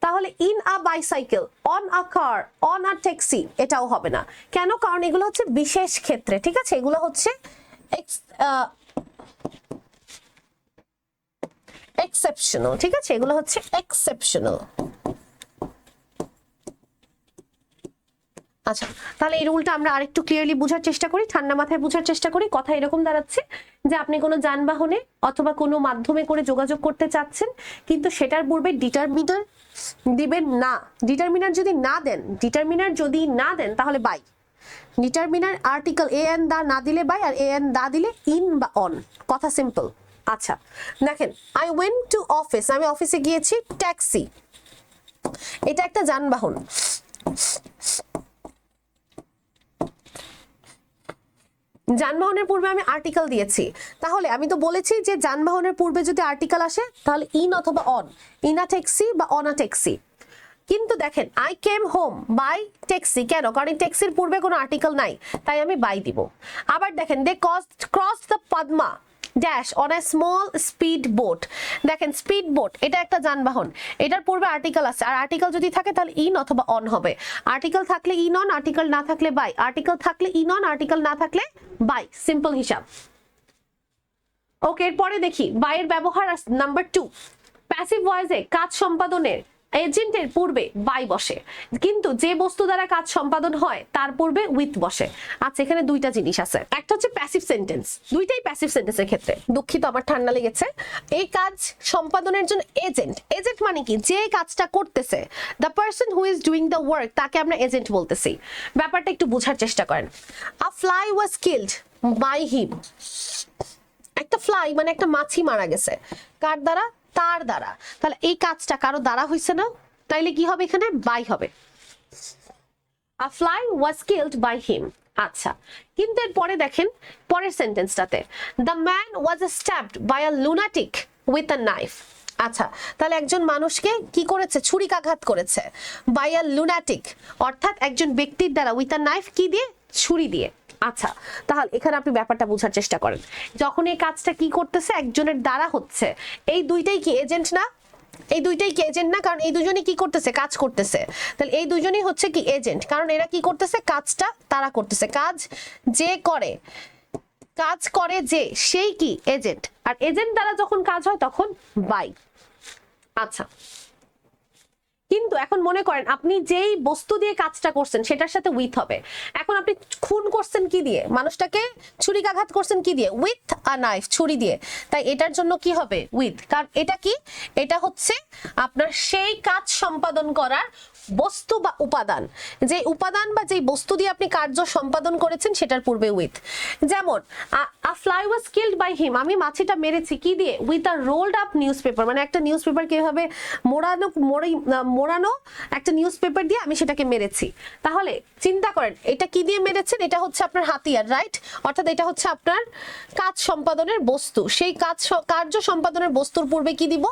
তাহলে in a bicycle, on a car, on a taxi, এটাও হবে না। কেন? কারণ এগুলো হচ্ছে বিশেষ ক্ষেত্রে, ঠিক আছে, এগুলো হচ্ছে এক্সেপশনাল, ঠিক আছে, এগুলো হচ্ছে এক্সেপশনাল। আচ্ছা, তাহলে এই রুলটা আমরা আরেকটু ক্লিয়ারলি বোঝার চেষ্টা করি, ঠান্ডা মাথায় বোঝার চেষ্টা করি। কথা এরকম দাঁড়াচ্ছে যে আপনি কোনো যানবাহনে অথবা কোনো মাধ্যমে করে যোগাযোগ করতে চাচ্ছেন, কিন্তু সেটার পূর্বে ডিটারমিনার দিবেন না। ডিটারমিনার যদি না দেন তাহলে by. Determiner article a an the না দিলে বাই, আর এ এন দা দিলে ইন বা অন। কথা সিম্পল। আচ্ছা দেখেন, আই ওয়েন্ট টু অফিস, আমি অফিসে গিয়েছি। ট্যাক্সি, এটা একটা যানবাহন। যানবাহনের পূর্বে আমি আর্টিকেল দিয়েছি, তাহলে আমি তো বলেছি যে যানবাহনের পূর্বে যদি আর্টিকেল আসে তাহলে ইন অথবা অন, ইন আ ট্যাক্সি বা অন আ ট্যাক্সি। কিন্তু দেখেন I came home by taxi, কেন? কারণ ট্যাক্সির পূর্বে কোনো আর্টিকেল নাই, তাই আমি বাই দিব। আবার দেখেন they cross the Padma dash on a small speed boat. দেখেন স্পিড বোট এটা একটা যানবাহন, এটার পূর্বে আর্টিকেল আছে, আর আর্টিকেল যদি থাকে তাহলে ইন অথবা অন হবে। আর্টিকেল থাকলে ইন অন, আর্টিকেল না থাকলে বাই, আর্টিকেল থাকলে ইন অন, আর্টিকেল না থাকলে বাই। সিম্পল হিসাব। ওকে, এরপরে দেখি বাইয়ের ব্যবহার নাম্বার 2। প্যাসিভ ভয়েসে কাজ সম্পাদনের এজেন্টের পূর্বে বাই বসে, কিন্তু যে বস্তু দ্বারা কাজ সম্পাদন হয় তার পূর্বে উইথ বসে। আচ্ছা, এখানে দুইটা জিনিস আছে, একটা হচ্ছে প্যাসিভ সেন্টেন্স, দুইটাই প্যাসিভ সেন্টেন্সের ক্ষেত্রে। দুঃখিত, আমার ঠান্ডা লেগেছে। এই কাজ সম্পাদনের জন্য এজেন্ট মানে কি? যে কাজটা করতেছে, the person who is doing the work, তাকে আমরা এজেন্ট বলতেছি। ব্যাপারটা একটু বোঝার চেষ্টা করেন। A fly was killed by him. একটা ফ্লাই মানে একটা মাছি মারা গেছে, কার দ্বারা? তার দ্বারা। তাহলে এই কাজটা কারো দ্বারা হইছে না, তাইলে কি হবে? এখানে বাই হবে। A fly was killed by him. আচ্ছা, কিন্তু এর পরে দেখেন পরের সেন্টেন্সটাতে, the man was stabbed by a lunatic with a knife. আচ্ছা, তাহলে একজন মানুষকে কি করেছে? ছুরিকাঘাত করেছে। বাই আ লুনাটিক অর্থাৎ একজন ব্যক্তির দ্বারা, উইথ আ নাইফ কি দিয়ে? ছুরি দিয়ে। আচ্ছা, তাহলে এখানে আপনি ব্যাপারটা বোঝার চেষ্টা করেন। যখন এই কাজটা কি করতেছে? একজনের দ্বারা হচ্ছে। এই দুইটাই কি এজেন্ট না? এই দুইটাই কি এজেন্ট না? কারণ এই দুজনই কি করতেছে? কাজ করতেছে। তাহলে এই দুজনই হচ্ছে কি এজেন্ট, কারণ এরা কি করতেছে? কাজটা তারা করতেছে। কাজ যে করে, কাজ করে যে, সেই কি এজেন্ট। আর এজেন্ট দ্বারা যখন কাজ হয় তখন বাই। আচ্ছা, কিন্তু এখন মনে করেন আপনি যেই বস্তু দিয়ে কাজটা করছেন সেটার সাথে উইথ হবে। এখন আপনি খুন করছেন কি দিয়ে? মানুষটাকে ছুরিকাঘাত করছেন কি দিয়ে? উইথ আ নাইফ, ছুরি দিয়ে। তাই এটার জন্য কি হবে? উইথ। কারণ এটা কি? এটা হচ্ছে আপনার সেই কাজ সম্পাদন করার বস্তু বা উপাদান, যে উপাদান বা যে বস্তু দিয়ে আপনি কার্য সম্পাদন করেছেন সেটার পূর্বে উইথ। যেমন a fly was killed by him, আমি মাছিটা মেরেছি কি দিয়ে? With a rolled up newspaper, মানে একটা নিউজ পেপার কিভাবে মোড়ানো একটা নিউজ পেপার দিয়ে আমি সেটাকে মেরেছি। তাহলে চিন্তা করেন এটা কি দিয়ে মেরেছেন, এটা হচ্ছে আপনার হাতিয়ার, রাইট? অর্থাৎ এটা হচ্ছে আপনার কাজ সম্পাদনের বস্তু, সেই কার্য সম্পাদনের বস্তুর পূর্বে কি দিব?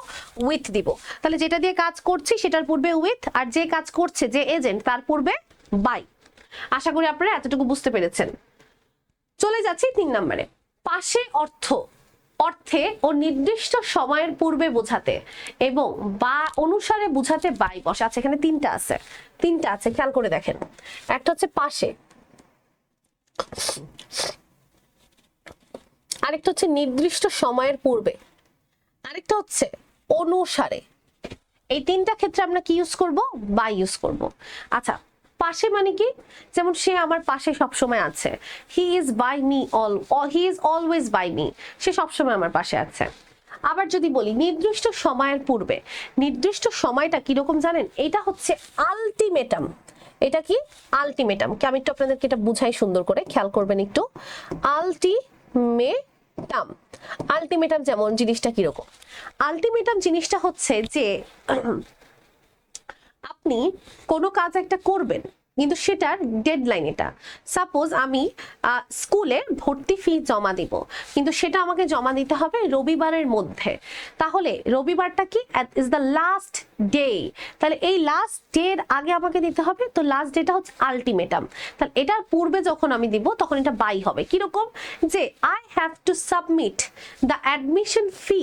উইথ দিব। তাহলে যেটা দিয়ে কাজ করছি সেটার পূর্বে উইথ, আর যে কাজ করছে যে এজেন্ট তার পূর্বে বাই। আশা করি আপনারা এতটুকু বুঝতে পেরেছেন। চলে যাচ্ছি 3 নম্বরে। পাশে অর্থে ও নির্দিষ্ট সময়ের পূর্বে বোঝাতে এবং বা অনুসারে বোঝাতে বাই বসে। আচ্ছা, এখানে তিনটা আছে, খেয়াল করে দেখেন। একটা হচ্ছে পাশে, আরেকটা হচ্ছে নির্দিষ্ট সময়ের পূর্বে, আরেকটা হচ্ছে অনুসারে। এই তিনটা ক্ষেত্রে আমরা কি ইউজ করব? বাই ইউজ করব। আচ্ছা, পাশে মানে কি? যেমন সে আমার পাশে সবসময় আছে, he is by me he is always by me, সে সবসময় আমার পাশে আছে। আবার যদি বলি নির্দিষ্ট সময়ের পূর্বে, নির্দিষ্ট সময়টা কিরকম জানেন? এটা হচ্ছে আলটিমেটাম। এটা কি? আলটিমেটাম। কি আমি একটু আপনাদেরকে এটা বুঝাই সুন্দর করে, খেয়াল করবেন একটু। আলটিমেটাম যেমন জিনিসটা কিরকম? আলটিমেটাম জিনিসটা হচ্ছে যে আপনি কোনো কাজ একটা করবেন কিন্তু সেটার ডেডলাইন এটা। সাপোজ আমি স্কুলে ভর্তি ফি জমা দিব, কিন্তু সেটা আমাকে জমা দিতে হবে রবিবারের মধ্যে। তাহলে রবিবারটা কি? Is the last day. তাহলে এই লাস্ট ডের আগে আমাকে দিতে হবে, তো লাস্ট ডেটা হচ্ছে আলটিমেটাম। তাহলে এটার পূর্বে যখন আমি দিব তখন এটা বাই হবে। কিরকম? যে I have to submit the admission fee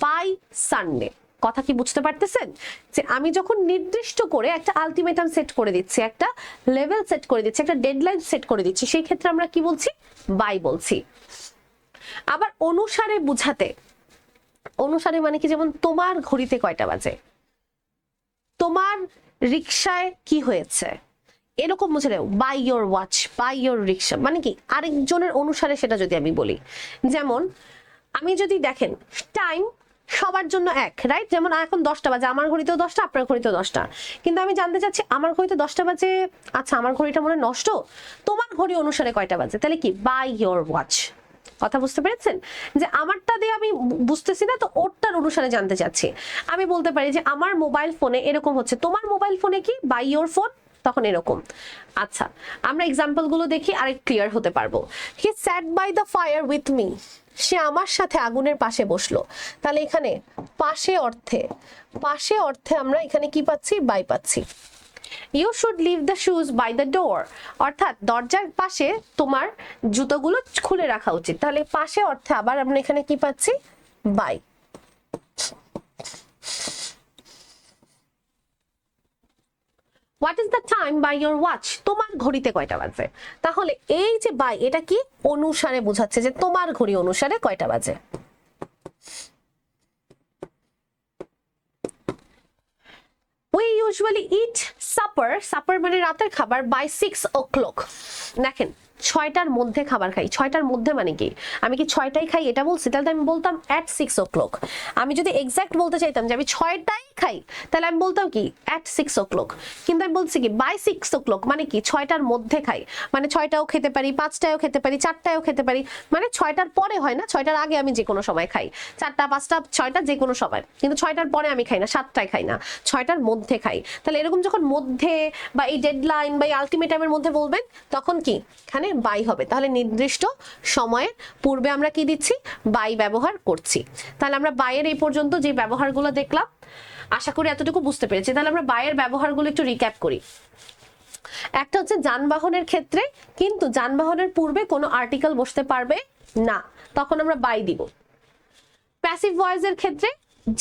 by Sunday. কথা কি বুঝতে পারতেছেন? যে আমি যখন নির্দিষ্ট করে একটা আলটিমেটাম সেট করে দিচ্ছি, একটা লেভেল সেট করে দিচ্ছি, একটা ডেডলাইন সেট করে দিচ্ছি, সেই ক্ষেত্রে আমরা কি বলছি? বাই বলছি। আবার অনুসারে মানে কি? যেমন তোমার ঘড়িতে কয়টা বাজে, তোমার রিকশায় কি হয়েছে, এরকম বুঝে নেব। By your watch, by your rickshaw মানে কি? আরেকজনের অনুসারে সেটা যদি আমি বলি, যেমন আমি যদি দেখেন টাইম সবার জন্য এক, রাইট? যেমন এখন 10টা বাজে, আমার ঘড়িতেও 10টা, আপনার ঘড়িতেও 10টা, কিন্তু আমি জানতে চাচ্ছি আমার ঘড়িতে 10টা বাজে, আচ্ছা আমার ঘড়িটা মনে নষ্ট, তোমার ঘড়ি অনুসারে কয়টা বাজে? তাহলে কি? By your watch. কথা বুঝতে পেরেছেন? যে আমারটা দিয়ে আমি বুঝতেছি না, তো ওরটার অনুসারে জানতে চাচ্ছি। আমি বলতে পারি যে আমার মোবাইল ফোনে এরকম হচ্ছে, তোমার মোবাইল ফোনে কি? বাই ইয়োর ফোন, তখন এরকম। আচ্ছা, আমরা এক্সাম্পল গুলো দেখি আরেক ক্লিয়ার হতে পারবো। He sat by the fire with me, সে আমার সাথে আগুনের পাশে বসলো। তাহলে এখানে পাশে অর্থে আমরা এখানে কি পাচ্ছি? বাই পাচ্ছি। You should leave the shoes by the door, অর্থাৎ দরজার পাশে তোমার জুতোগুলো খুলে রাখা উচিত। তাহলে পাশে অর্থে আবার আমরা এখানে কি পাচ্ছি? By. What is the time by your watch, তোমার ঘড়িতে কয়টা বাজে? তাহলে এই যে বাই, এটা কি? অনুসারে বোঝাচ্ছে যে তোমার ঘড়ি অনুসারে কয়টা বাজে। We usually eat supper মানে রাতের খাবার by 6 o'clock। দেখেন 6টার মধ্যে খাবার খাই। 6টার মধ্যে মানে কি? আমি কি 6টাই খাই এটা বলছি? তাহলে আমি বলতাম at 6 o'clock। আমি যদি এক্সাক্ট বলতে চাইতাম যে আমি 6টাই খাই, তাহলে আমি বলতাম কি? at 6 o'clock। কিন্তু আমি বলছি কি? by 6 o'clock মানে কি? 6টার মধ্যে খাই, মানে 6টাও খেতে পারি, 5টাও খেতে পারি, 4টাও খেতে পারি, মানে 6টার পরে হয় না, 6টার আগে আমি যে কোনো সময় খাই। 4টা 5টা 6টা যে কোনো সময়, কিন্তু 6টার পরে আমি খাই না, 7টায় খাই না, 6টার মধ্যে খাই। তাহলে এরকম যখন মধ্যে বা এই ডেডলাইন বা আলটিমেটামের মধ্যে বলবেন তখন কি? এখানে বাই হবে। তাহলে নির্দিষ্ট সময়ের পূর্বে আমরা কি দিচ্ছি? বাই ব্যবহার করছি। তাহলে আমরা বাইয়ের এই পর্যন্ত যে ব্যবহারগুলো দেখলাম, আশা করি এতটুকু বুঝতে পেরেছি। তাহলে আমরা বাইয়ের ব্যবহারগুলো একটু রিক্যাপ করি। একটা হচ্ছে যানবাহনের ক্ষেত্রে, কিন্তু যানবাহনের পূর্বে কোনো আর্টিকেল বসতে পারবে না, তখন আমরা বাই দিব। প্যাসিভ ভয়েসের ক্ষেত্রে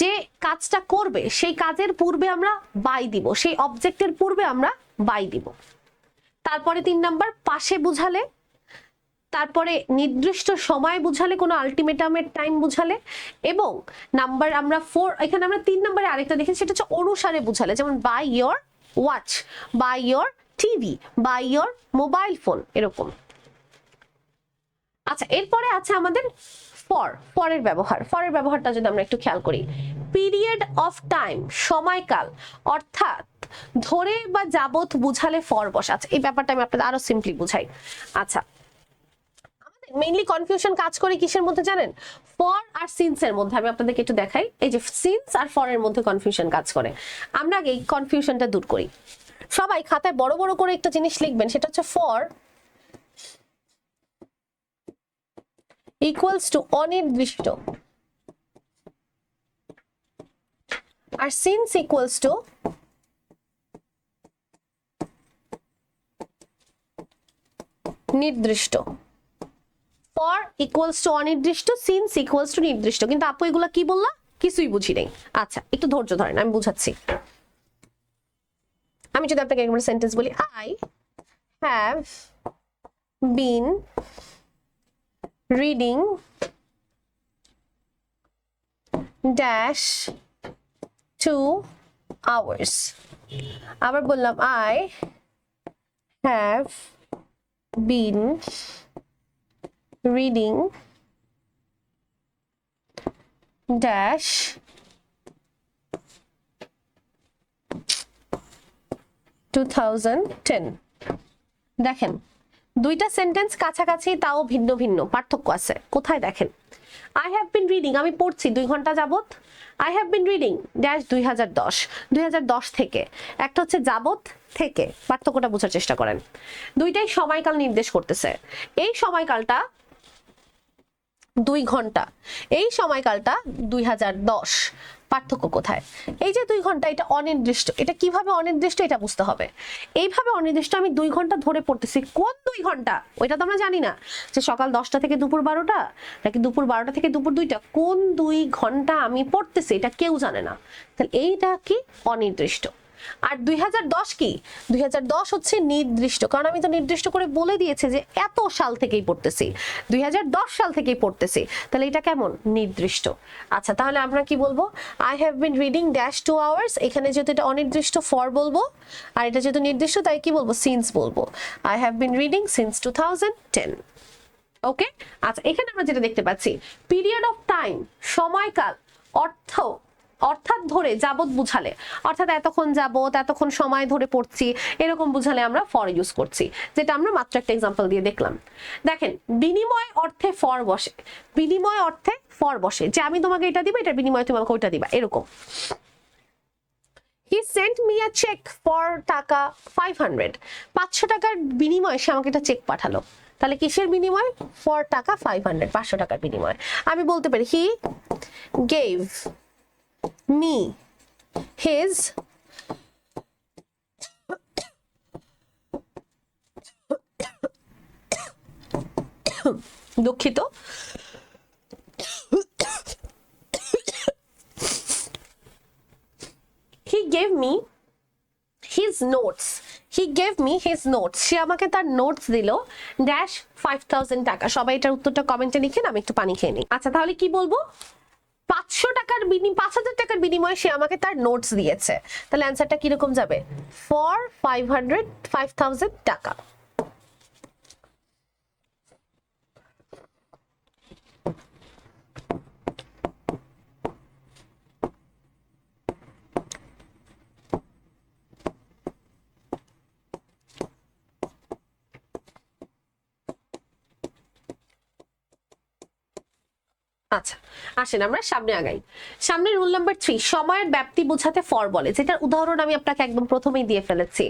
যে কাজটা করবে সেই কাজের পূর্বে আমরা বাই দিব, সেই অবজেক্টের পূর্বে আমরা বাই দিব। তারপরে 3 নাম্বার পাশে বুঝালে, তারপরে নির্দিষ্ট সময় বুঝালে, কোনো আলটিমেটামের টাইম বুঝালে, এবং নাম্বার আমরা 4, এখানে আমরা 3 নম্বরে আরেকটা দেখেছি, সেটা হচ্ছে অনুসারে বুঝালে, যেমন by your watch, by your TV, by your mobile phone, এরকম। আচ্ছা, এরপরে আছে আমাদের ফরের ব্যবহারটা যদি আমরা একটু খেয়াল করি। পিরিয়ড অফ টাইম, সময়কাল, অর্থাৎ ধরে বা যাবত বুঝালে ফর বসে। আচ্ছা এই ব্যাপারটা আমি আপনাদের আরো সিম্পলি বুঝাই। আচ্ছা মেইনলি কনফিউশন কাজ করে কিসের মধ্যে জানেন? ফর আর সিন্স এর মধ্যে। আমি আপনাদেরকে একটু দেখাই, এই যে সিন্স আর ফর এর মধ্যে কনফিউশন কাজ করে। আমরা আগে এই কনফিউশনটা দূর করি। সবাই খাতায় বড় বড় করে একটা জিনিস লিখবেন, সেটা হচ্ছে ফর ইকুয়ালস টু অনির্দিষ্ট আর সিন্স ইকুয়ালস টু নির্দিষ্ট। ফর ইকুয়ালস টু অনির্দিষ্ট, সিন্স ইকুয়ালস টু নির্দিষ্ট। কিন্তু আপু এগুলা কি বললা? কিছুই বুঝি নাই। আচ্ছা একটু ধৈর্য ধরেন, আমি বুঝাচ্ছি। আমি যদি আপনাকে একটা সেন্টেন্স বলি, I have been reading dash 2 hours। আবার বললাম I have been reading dash 2010। দেখেন দুইটা সেন্টেন্স কাছাকাছি, তাও ভিন্ন ভিন্ন পার্থক্য আছে। কোথায় দেখেন? আই হ্যাভ বিন রিডিং, আমি পড়ছি 2 ঘন্টা যাবত। I have been reading dash 2010 থেকে। একটা হচ্ছে যাবত থেকে, পার্থক্যটা বোঝার চেষ্টা করেন। দুইটাই সময়কাল নির্দেশ করতেছে। এই সময়কালটা 2 ঘন্টা, এই সময়কালটা 2010। পার্থক্য কোথায়? এই যে 2 ঘন্টা, এটা অনির্দিষ্ট। এটা কিভাবে অনির্দিষ্ট এটা বুঝতে হবে। এইভাবে অনির্দিষ্ট আমি 2 ঘন্টা ধরে পড়তেছি। কোন 2 ঘন্টা ওইটা তো আমরা জানি না, যে সকাল 10টা থেকে দুপুর 12টা নাকি দুপুর 12টা থেকে দুপুর 2টা। কোন 2 ঘন্টা আমি পড়তেছি এটা কেউ জানে না। তাহলে এইটা কি? অনির্দিষ্ট। আর 2010 কি? 2010 হচ্ছে নির্দিষ্ট, কারণ আমি তো নির্দিষ্ট করে বলে দিয়েছি যে এত সাল থেকেই পড়তেছি, 2010 সাল থেকেই পড়তেছি। তাহলে এটা কেমন? নির্দিষ্ট। আচ্ছা তাহলে আমরা কি বলবো? I have been reading dash 2 hours। এখানে যেহেতু এটা অনির্দিষ্ট ফর বলবো, আর এটা যেহেতু নির্দিষ্ট তাই কি বলবো? সিন্স বলবো। I have been reading since 2010। ওকে। আচ্ছা এখানে আমরা যেটা দেখতে পাচ্ছি, পিরিয়ড অফ টাইম, সময়কাল, অর্থাৎ ধরে যাবত বুঝালে, অর্থাৎ এতক্ষণ যাবত, এতক্ষণ সময় ধরে পড়ছি, এরকম বুঝালে আমরা ফর ইউজ করছি, যেটা আমরা মাত্র একটা এক্সাম্পল দিয়ে দেখলাম। দেখেন বিনিময় অর্থে ফর বসে, বিনিময় অর্থে ফর বসে, যে আমি তোমাকে এটা দিব, এটার বিনিময়ে তুমি আমাকে ওইটা দিবা, এরকম। He sent me a check for টাকা 500। 500 টাকার বিনিময়ে সে আমাকে একটা চেক পাঠালো। তাহলে কিসের বিনিময়? ফর টাকা 500, 500 টাকার বিনিময়। আমি বলতে পারি he gave me his দুঃখিত he gave me his notes, he gave me his notes। সে আমাকে তার নোটস দিল ড্যাশ 5000 টাকা। সবাই এটার উত্তরটা কমেন্টে লিখেন, আমি একটু পানি খেয়ে নিই। আচ্ছা তাহলে কি বলবো? 500 টাকার 5000 টাকার বিনিময়ে সে আমাকে তার নোটস দিয়েছে। তাহলে অ্যান্সারটা কিরকম যাবে? ফর 5000 টাকা। আচ্ছা আসেন আমরা সামনে আগাই। সামনে রুল নাম্বার 3, সময়ের ব্যাপ্তি বোঝাতে ফর বলে, যেটার উদাহরণ আমি আপনাকে একদম প্রথমেই দিয়ে ফেলেছি।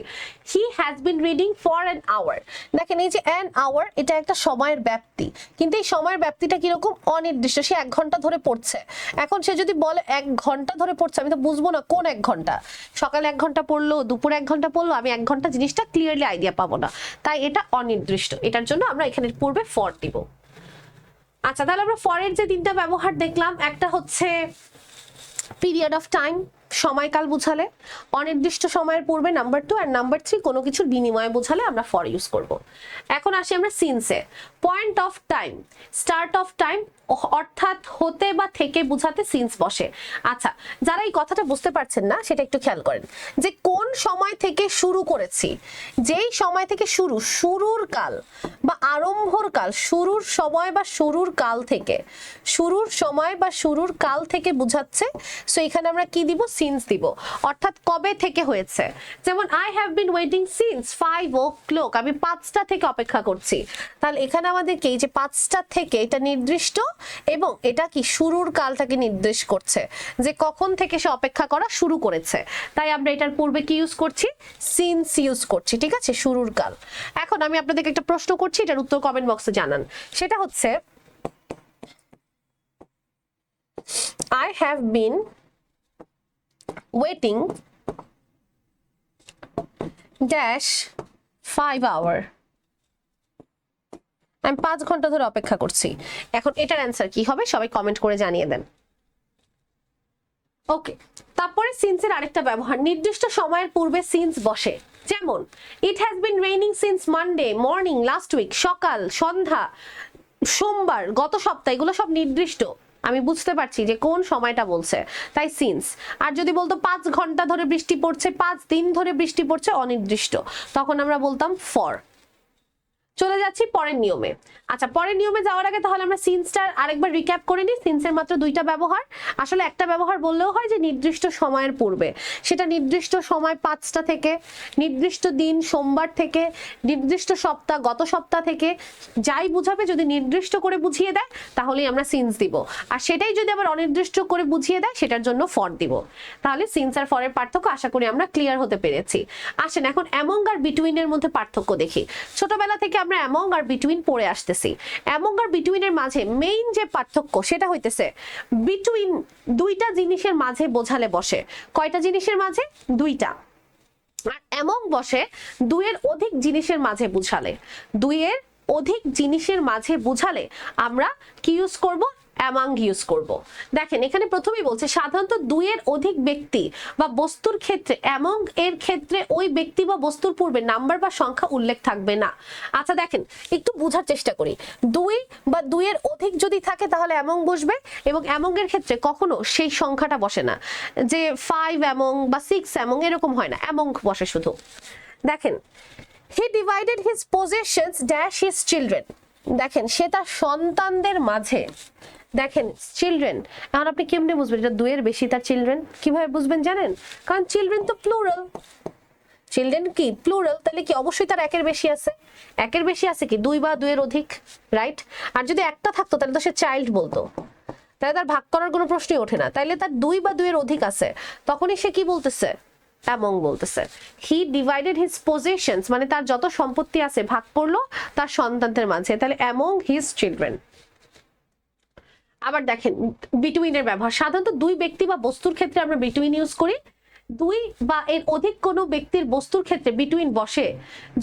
He has been reading for an hour. দেখেন এই যে অ্যান আওয়ার, এটা একটা সময়ের ব্যাপ্তি, কিন্তু এই সময়ের ব্যাপ্তিটা কিরকম? অনির্দিষ্ট। সে 1 ঘন্টা ধরে পড়ছে। এখন সে যদি বলে 1 ঘন্টা ধরে পড়ছে, আমি তো বুঝবো না কোন 1 ঘন্টা। সকালে 1 ঘন্টা পড়লো, দুপুরে 1 ঘন্টা পড়লো, আমি 1 ঘন্টা জিনিসটা ক্লিয়ারলি আইডিয়া পাবো না, তাই এটা অনির্দিষ্ট। এটার জন্য আমরা এখানে পূর্বে ফর দিব। আচ্ছা তাহলে আমরা ফরের যে 3টা ব্যবহার দেখলাম, একটা হচ্ছে পিরিয়ড অফ টাইম, সময়কাল বুঝালে, অনির্দিষ্ট সময়ের পূর্বে নাম্বার 2, আর নাম্বার 3 কোনো কিছুর বিনিময়ে বোঝালে আমরা ফর ইউজ করব। এখন আসি আমরা সিন্সে। Point of time, start of time, অর্থাৎ হতে বা থেকে বুঝাতে সিন্স বসে। আচ্ছা যারা এই কথাটা বুঝতে পারছেন না সেটা একটু খেয়াল করেন, যে কোন সময় থেকে শুরু করেছি, যেই সময় থেকে শুরু, শুরুর কাল বা আরম্ভর কাল, শুরুর সময় বা শুরুর কাল থেকে, শুরুর সময় বা শুরুর কাল থেকে বুঝাচ্ছে। সো এখানে আমরা কি দিব? সিন্স দিব, অর্থাৎ কবে থেকে হয়েছে। যেমন I have been waiting since 5 o'clock, আমি 5টা থেকে অপেক্ষা করছি। তাহলে এখানে আমাদেরকে এই যে 5টা থেকে এটা নির্দিষ্ট এবং এটা কি শুরুর কালটাকে নির্দেশ করছে যে কখন থেকে সে অপেক্ষা করা শুরু করেছে। তাই আমরা এটার পূর্বে কি ইউজ করছি, সিন্স ইউজ করছি, ঠিক আছে, শুরুর কাল। এখন আমি আপনাদেরকে একটা প্রশ্ন করছি, এটার উত্তর কমেন্ট বক্সে জানান। সেটা হচ্ছে I have been waiting dash 5 hour, আমি 5 ঘন্টা ধরে অপেক্ষা করছি। এখন এটার অ্যান্সার কি হবে সবাই কমেন্ট করে জানিয়ে দেন। ওকে, তারপরে সিন্সের আরেকটা ব্যবহার, নির্দিষ্ট সময়ের পূর্বে সিন্স বসে। যেমন it has been raining since Monday morning last week, সকাল, সন্ধ্যা, সোমবার, গত সপ্তাহ, এগুলো সব নির্দিষ্ট, আমি বুঝতে পারছি যে কোন সময়টা বলছে, তাই সিন্স। আর যদি বলতো 5 ঘন্টা ধরে বৃষ্টি পড়ছে, 5 দিন ধরে বৃষ্টি পড়ছে, অনির্দিষ্ট, তখন আমরা বলতাম ফর। চলে যাচ্ছি পরের নিয়মে। আচ্ছা, পরের নিয়মে যাওয়ার আগে তাহলে আমরা সিন্সটার আরেকবার রিক্যাপ করে নিই। সিন্সের মাত্র 2টা ব্যবহার, আসলে একটা ব্যবহার বললেও হয় যে নির্দিষ্ট সময়ের পূর্বে, সেটা নির্দিষ্ট সময় 5টা থেকে, নির্দিষ্ট দিন সোমবার থেকে, নির্দিষ্ট সপ্তাহ গত সপ্তাহ থেকে, যাই বুঝাবে যদি নির্দিষ্ট করে বুঝিয়ে দেয় তাহলেই আমরা সিন্স দিব, আর সেটাই যদি আবার অনির্দিষ্ট করে বুঝিয়ে দেয় সেটার জন্য ফর দিব। তাহলে সিন্স আর ফরের পার্থক্য আশা করি আমরা ক্লিয়ার হতে পেরেছি। আসেন এখন অ্যামং আর বিটুইনের মধ্যে পার্থক্য দেখি। ছোটবেলা থেকে আমরা অ্যামং আর বিটুইন পড়ে আসতেছি। অ্যামং আর বিটুইনের মাঝে মেইন যে পার্থক্য সেটা হইতেছে বিটুইন দুইটা জিনিসের মাঝে বোঝালে বসে। কয়টা জিনিসের মাঝে? 2টা। আর অ্যামং বসে 2-এর অধিক জিনিসের মাঝে বুঝালে। 2-এর অধিক জিনিসের মাঝে বুঝালে আমরা কি ইউজ করব? অ্যামাং ইউজ করব। দেখেন এখানে প্রথমেই বলছে সাধারণত 2-এর অধিক ব্যক্তি বা বস্তুর ক্ষেত্রে, অ্যামং এর ক্ষেত্রে ওই ব্যক্তি বা বস্তুর পূর্বে নাম্বার বা সংখ্যা উল্লেখ থাকবে না। আচ্ছা দেখেন একটু বোঝার চেষ্টা করি, 2 বা 2-এর অধিক যদি থাকে তাহলে অ্যামং বসবে, এবং অ্যামং এর ক্ষেত্রে কখনো সেই সংখ্যাটা বসে না, যে 5 অ্যামং বা 6 অ্যামং এরকম হয় না, অ্যামং বসে শুধু। দেখেন he divided his possessions dash his children, দেখেন সে তার সন্তানদের মাঝে, দেখেন চিলড্রেন, এখন আপনি কেমনে বুঝবেন এটা 2-এর বেশি তার চিলড্রেন? কিভাবে বুঝবেন জানেন? কারণ চিলড্রেন তো প্লুরাল, চিলড্রেন কি প্লুরাল, তাহলে কি অবশ্যই তার 1-এর বেশি আছে। 1-এর বেশি আছে কি 2 বা 2-এর অধিক, রাইট? আর যদি একটা থাকতো তাহলে তো সে চাইল্ড বলতো, তাহলে তার ভাগ করার কোনো প্রশ্নই ওঠে না। তাইলে তার 2 বা 2-এর অধিক আছে, তখনই সে কি বলতেছে? অ্যামং বলতেছে। হি ডিভাইডেড হিজ পজেশনস, মানে তার যত সম্পত্তি আছে ভাগ করলো তার সন্তানদের মাঝে, তাহলে অ্যামং হিজ চিলড্রেন। আবার দেখেন বিটুইনের ব্যবহার, সাধারণত 2 ব্যক্তি বা বস্তুর ক্ষেত্রে আমরা বিটুইন ইউজ করি। 2 বা এর অধিক কোনো ব্যক্তির বস্তুর ক্ষেত্রে বিটুইন বসে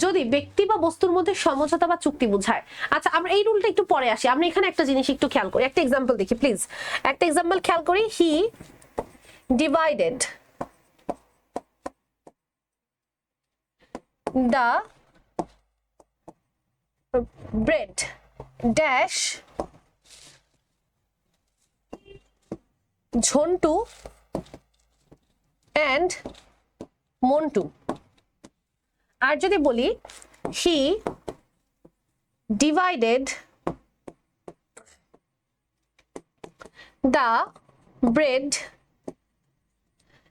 যদি ব্যক্তি বা বস্তুর মধ্যে সমঝোতা বা চুক্তি বোঝায়। আচ্ছা আমরা এই রুলটা একটু পরে আসি, আমরা এখানে একটা জিনিস একটু খেয়াল করি, একটা এক্সাম্পল দেখি প্লিজ, একটা এক্সাম্পল খেয়াল করি। He divided the bread dash Jhantu and Montu. আর যদি বলি he divided the bread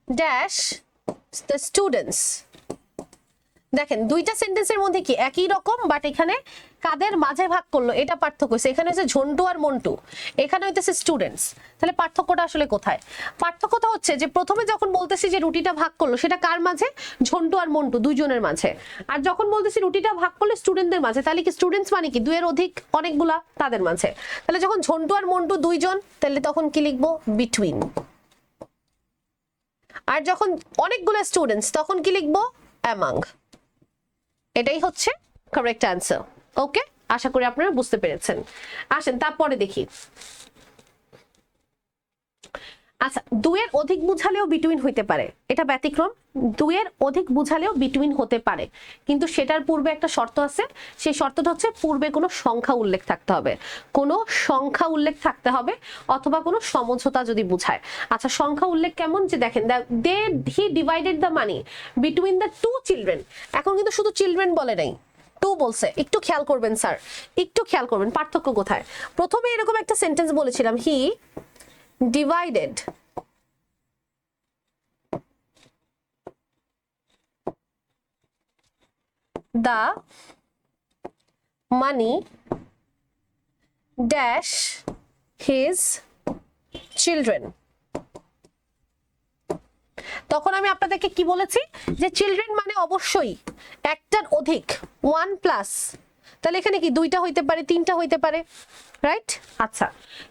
dash the students, দেখেন 2টা সেন্টেন্সের মধ্যে কি একই রকম, বাট এখানে কাদের মাঝে ভাগ করলো এটা পার্থক্য হয়েছে। এখানে হচ্ছে ঝন্টু আর মন্টু, এখানে হইতেছে স্টুডেন্টস। তাহলে পার্থক্যটা আসলে কোথায়? পার্থক্যটা হচ্ছে যে প্রথমে যখন বলতেছি যে রুটিটা ভাগ করলো সেটা কার মাঝে? ঝন্টু আর মন্টু 2 জনের মাঝে। আর যখন বলতেছি রুটিটা ভাগ করলো স্টুডেন্টদের মাঝে, তাহলে কি স্টুডেন্টস মানে কি 2-এর অধিক অনেকগুলা তাদের মাঝে। তাহলে যখন ঝন্টু আর মন্টু 2 জন, তাহলে তখন কি লিখবো? বিটুইন। আর যখন অনেকগুলো স্টুডেন্টস তখন কি লিখবো? অ্যামাং। এটাই হচ্ছে কারেক্ট অ্যান্সার। ওকে, আশা করি আপনারা বুঝতে পেরেছেন। আসেন তারপরে দেখি। আচ্ছা 2-এর অধিক বুঝালেও বিটুইন হইতে পারে, এটা ব্যতিক্রম। 2-এর অধিক বুঝালেও বিটুইন হতে পারে, কিন্তু সেটার পূর্বে একটা শর্ত আছে। সেই শর্তটা হচ্ছে পূর্বে কোনো সংখ্যা উল্লেখ থাকতে হবে, কোনো সংখ্যা উল্লেখ থাকতে হবে, অথবা কোনো সমঝোতা যদি বুঝায়। আচ্ছা সংখ্যা উল্লেখ কেমন? যে দেখেন হি divided the money between the 2 children. এখন কিন্তু শুধু চিলড্রেন বলে নাই, 2 বলছে। একটু খেয়াল করবেন স্যার, একটু খেয়াল করবেন পার্থক্য কোথায়। প্রথমে এরকম একটা সেন্টেন্স বলেছিলাম, হি divided the money dash his children. তখন আমি আপনাদেরকে কি বলেছি যে চিলড্রেন মানে অবশ্যই একটার অধিক, 1+, তাহলে এখানে কি 2টা হইতে পারে, 3টা হইতে পারে, রাইট? আচ্ছা,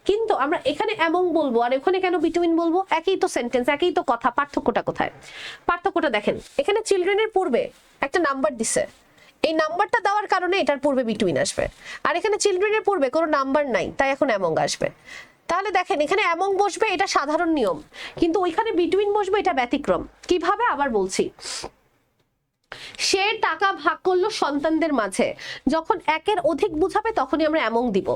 কিন্তু আমরা এখানে এমং বলবো আর এখানে কেন বিটুইন বলবো? একই তো সেন্টেন্স, একই তো কথা, পার্থক্যটা কোথায়? পার্থক্যটা দেখেন, এখানে চিলড্রেনের পূর্বে একটা নাম্বার দিছে, এই নাম্বারটা দেওয়ার কারণে এটার পূর্বে বিটুইন আসবে, আর এখানে চিলড্রেনের পূর্বে কোনো নাম্বার নাই, তাই এখন এমং আসবে। তাহলে দেখেন এখানে এমং বসবে, এটা সাধারণ নিয়ম, কিন্তু ওইখানে বিটুইন বসবে, এটা ব্যতিক্রম। কিভাবে আবার বলছি, সে টাকা ভাগ করলো সন্তানদের মাঝে, যখন একের অধিক বুঝাবে তখনই আমরা এমং দিব।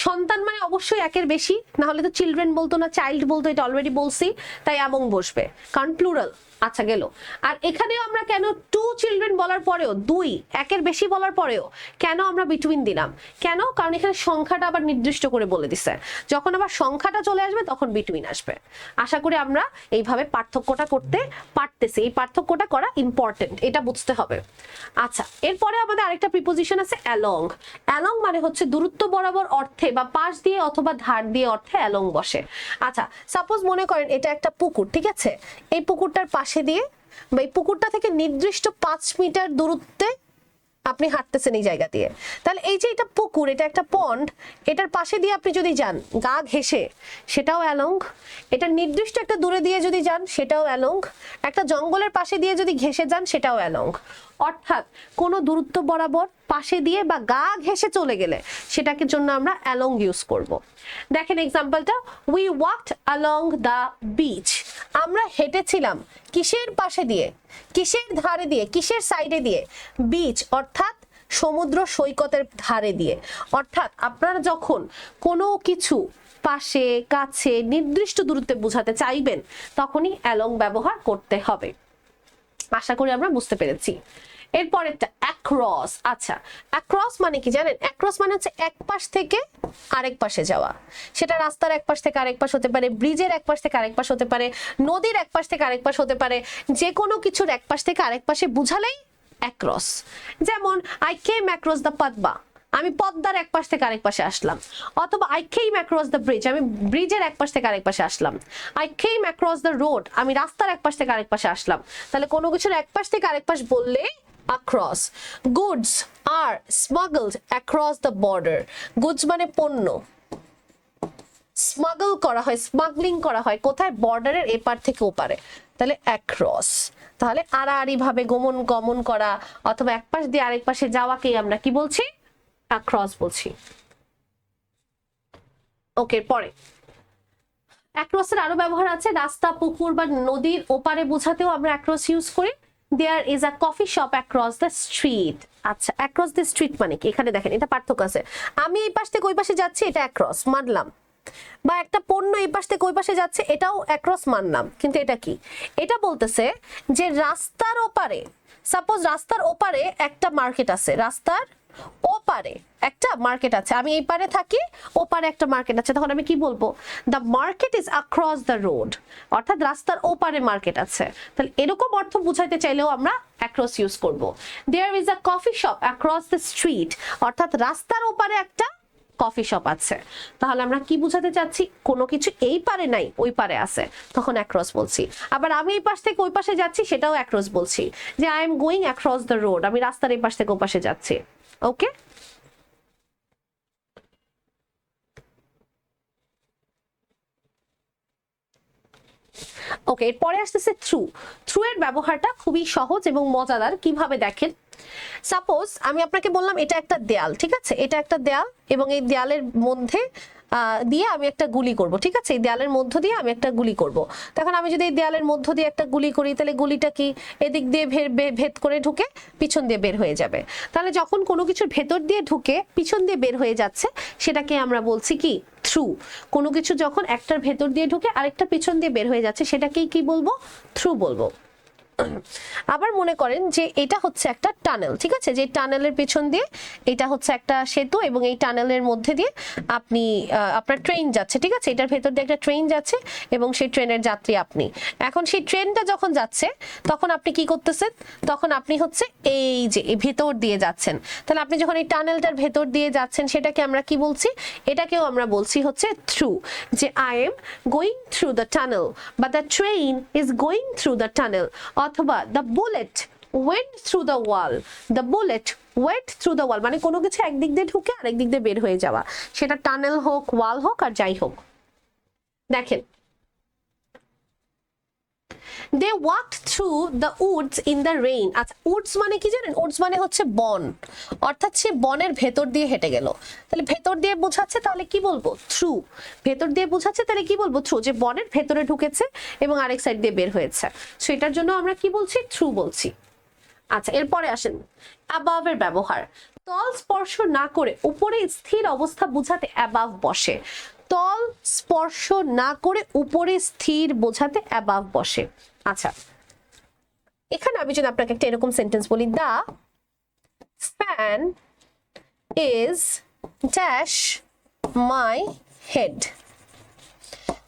সন্তান মানে অবশ্যই একের বেশি, না হলে তো চিলড্রেন বলতো না, চাইল্ড বলতো, এটা অলরেডি বলছি, তাই এমং বসবে, কারণ প্লুরাল। আচ্ছা গেল। আর এখানেও আমরা কেন 2 চিলড্রেন বলার পরেও, 2 একের বেশি বলার পরেও কেন আমরা বিটুইন দিলাম? কেন? কারণ এখানে সংখ্যাটা আবার নির্দিষ্ট করে বলে দিছে, যখন আবার সংখ্যাটা চলে আসবে তখন বিটুইন আসবে। আশা করি আমরা এইভাবে পার্থক্যটা করতে পারতেছি, এই পার্থক্যটা করা ইম্পর্টেন্ট, এটা বুঝতে হবে। আচ্ছা, এরপরে আমাদের আরেকটা প্রিপোজিশন আছে অ্যালং। অ্যালং মানে হচ্ছে দূরত্ব বরাবর অর্থে বা পাশ দিয়ে অথবা ধার দিয়ে অর্থে অ্যালং বসে। আচ্ছা, সাপোজ মনে করেন এটা একটা পুকুর, ঠিক আছে? এই পুকুরটার পাশে দিয়ে বা এই পুকুরটা থেকে নির্দিষ্ট 5 মিটার দূরত্বে আপনি হাঁটতেছেন এই জায়গা দিয়ে, তাহলে এই যে এটা পুকুর, এটা একটা পন্ড, এটার পাশে দিয়ে আপনি যদি যান গা ঘেঁষে, সেটাও অ্যালং। এটা নির্দিষ্ট একটা দূরে দিয়ে যদি যান, সেটাও অ্যালং। একটা জঙ্গলের পাশে দিয়ে যদি ঘেঁষে যান, সেটাও অ্যালং। অর্থাৎ কোনো দূরত্ব বরাবর পাশে দিয়ে বা গা ঘেঁষে চলে গেলে সেটাকে জন্য আমরা অ্যালং ইউজ করব। দেখেন এক্সাম্পলটা, we walked along the beach. আমরা হেঁটেছিলাম কিসের পাশে দিয়ে, কিসের ধারে দিয়ে, কিসের সাইডে দিয়ে? বিচ অর্থাৎ সমুদ্র সৈকতের ধারে দিয়ে। অর্থাৎ আপনারা যখন কোনো কিছু পাশে, কাছে, নির্দিষ্ট দূরত্বে বোঝাতে চাইবেন তখনই অ্যালং ব্যবহার করতে হবে। আশা করি আমরা বুঝতে পেরেছি। এরপর একটা অ্যাক্রস। আচ্ছা, অ্যাক্রস মানে কি জানেন? অ্যাক্রস মানে হচ্ছে এক পাশ থেকে আরেক পাশে যাওয়া। সেটা রাস্তার এক পাশ থেকে আরেক পাশ হতে পারে, ব্রিজের এক পাশ থেকে আরেক পাশ হতে পারে, নদীর এক পাশ থেকে আরেক পাশ হতে পারে, যে কোনো কিছুর এক পাশ থেকে আরেক পাশে বুঝালেই অ্যাক্রস। যেমন I came across the Padma, আমি পদ্মার এক পাশ থেকে আরেক পাশে আসলাম। অথবা I came across the bridge, আমি ব্রিজের এক পাশ থেকে আরেক পাশে আসলাম। I came across the road, আমি রাস্তার এক পাশ থেকে আরেক পাশে আসলাম। তাহলে কোনো কিছুর এক পাশ থেকে আরেক পাশ বললে across. Goods are smuggled across the border. Goods মানে পণ্য, স্মাগল করা হয়, স্মাগলিং করা হয় কোথায়? বর্ডারের এপার থেকে ওপারে, তাহলে অ্যাক্রস। তাহলে আড়াআড়ি ভাবে গমন করা অথবা এক পাশ দিয়ে আরেক পাশে যাওয়াকেই আমরা কি বলছি? অ্যাক্রস বলছি। ওকে, পরে অ্যাক্রসের আরো ব্যবহার আছে, রাস্তা, পুকুর বা নদীর ওপারে বোঝাতেও আমরা অ্যাক্রস ইউজ করি। There is a coffee shop across the street. আচ্ছা, across the street মানে কি? এখানে দেখেন এটা পার্থক্য আছে। আমি এই পাশ থেকে ওই পাশে যাচ্ছি, এটা অ্যাক্রস মানলাম। বা একটা পণ্য এই পাশ থেকে ওই পাশে যাচ্ছে, এটাও অ্যাক্রস মানলাম। কিন্তু এটা কি? এটা বলতেছে যে রাস্তার ওপারে, সাপোজ রাস্তার ওপারে একটা মার্কেট আছে, রাস্তার ওপারে একটা মার্কেট আছে, আমি এই পারে থাকি, ওপারে একটা মার্কেট আছে, তখন আমি কি বলবো? The market is across the road, অর্থাৎ রাস্তার ওপারে মার্কেট আছে। তাহলে এরকম অর্থ বুঝাইতে চাইলেও আমরা অ্যাক্রস ইউজ করব। There is a coffee shop across the street, অর্থাৎ রাস্তার ওপারে একটা কফি শপ আছে। তাহলে আমরা কি বুঝাতে চাচ্ছি? কোনো কিছু এই পারে নাই, ওই পারে আছে, তখন অ্যাক্রস বলছি। আবার আমি এই পাশ থেকে ওই পাশে যাচ্ছি, সেটাও অ্যাক্রস বলছি, যে I am going across the road, আমি রাস্তার এই পাশ থেকে ওই পাশে যাচ্ছি। ওকে, ওকে, এরপরে আসতেছে থ্রু। থ্রু এর ব্যবহারটা খুবই সহজ এবং মজাদার। কিভাবে দেখেন, সাপোজ আমি আপনাকে বললাম এটা একটা দেয়াল, ঠিক আছে? এটা একটা দেয়াল এবং এই দেয়ালের মধ্যে দিয়ে আমি একটা গুলি করব, ঠিক আছে? এই দেয়ালের মধ্য দিয়ে আমি একটা গুলি করব। তখন আমি যদি এই দেয়ালের মধ্য দিয়ে একটা গুলি করি, তাহলে গুলিটা কি এদিক দিয়ে ভেদ করে ঢুকে পিছন দিয়ে বের হয়ে যাবে। তাহলে যখন কোনো কিছুর ভেতর দিয়ে ঢুকে পিছন দিয়ে বের হয়ে যাচ্ছে, সেটাকে আমরা বলছি কি? থ্রু। কোনো কিছু যখন একটার ভেতর দিয়ে ঢুকে আরেকটা পিছন দিয়ে বের হয়ে যাচ্ছে, সেটাকেই কি বলবো? থ্রু বলবো। আবার মনে করেন যে এটা হচ্ছে একটা টানেল, ঠিক আছে, যে টানেলের পেছন দিয়ে এটা হচ্ছে একটা সেতু এবং এই টানেলের মধ্যে দিয়ে আপনি আপনার ট্রেন যাচ্ছে, ঠিক আছে, এটার ভেতর দিয়ে একটা ট্রেন যাচ্ছে এবং সেই ট্রেনের যাত্রী আপনি। এখন সেই ট্রেনটা যখন যাচ্ছে তখন আপনি কি করতেছেন, তখন আপনি হচ্ছে এই যে ভেতর দিয়ে যাচ্ছেন। তাহলে আপনি যখন এই টানেলটার ভেতর দিয়ে যাচ্ছেন সেটাকে আমরা কি বলছি, এটাকেও আমরা বলছি হচ্ছে থ্রু, যে I am going through the tunnel বা the train is going through the tunnel, অথবা the bullet went through the wall, the bullet went through the wall, মানে কোনো কিছু একদিক দিয়ে ঢুকে আরেক দিক দিয়ে বের হয়ে যাওয়া, সেটা টানেল হোক, ওয়াল হোক আর যাই হোক। দেখেন they walked through the woods in the rain। আচ্ছা উডস মানে কি জানেন, উডস মানে হচ্ছে বন, অর্থাৎ সে বনের ভেতর দিয়ে হেঁটে গেল। তাহলে ভেতর দিয়ে বোঝাচ্ছে, তাহলে কি বলবো, থ্রু। ভেতর দিয়ে বোঝাচ্ছে, তাহলে কি বলবো, থ্রু, যে বনের ভেতরে ঢুকেছে এবং আরেক সাইড দিয়ে বের হয়েছে, সেটার জন্য আমরা কি বলছি, থ্রু বলছি। আচ্ছা এরপরে আসেন অ্যাবাভ এর ব্যবহার। তল স্পর্শ না করে উপরে স্থির অবস্থা বোঝাতে অ্যাবাভ বসে। তল স্পর্শ না করে উপরে স্থির বোঝাতে অ্যাবাভ বসে। আচ্ছা এখানে আমি যদি আপনাকে একটা এরকম সেন্টেন্স বলি, the fan is dash my head.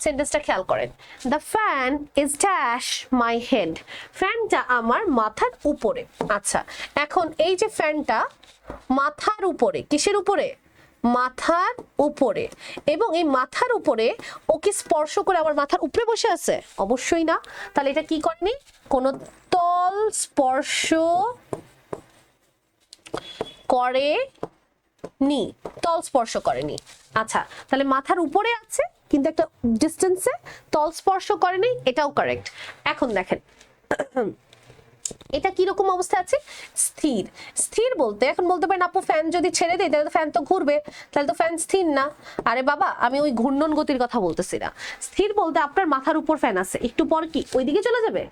সেন্টেন্সটা খেয়াল করেন, the fan is dash my head, ফ্যানটা আমার মাথার উপরে। আচ্ছা এখন এই যে ফ্যানটা মাথার উপরে, কিসের উপরে, মাথার উপরে, এবং এই মাথার উপরে ও কি স্পর্শ করে আমার মাথার উপরে বসে আছে, অবশ্যই না। তাহলে এটা কি করেনি, কোনো তল স্পর্শ করেনি, তল স্পর্শ করেনি। আচ্ছা তাহলে মাথার উপরে আছে কিন্তু একটা ডিস্টেন্সে, তল স্পর্শ করেনি, এটাও কারেক্ট। এখন দেখেন এটা কি রকম অবস্থায় আছে, স্থির। স্থির বলতে এখন বলতে পারেন আপু ফ্যান যদি ছেড়ে দেয় তাহলে তো ফ্যান তো ঘুরবে, তাহলে তো ফ্যান স্থির না। আরে বাবা আমি ওই ঘূর্ণন গতির কথা বলতেছি না। স্থির বলতে আপনার মাথার উপর ফ্যান আছে, একটু পর কি ওইদিকে চলে যাবে,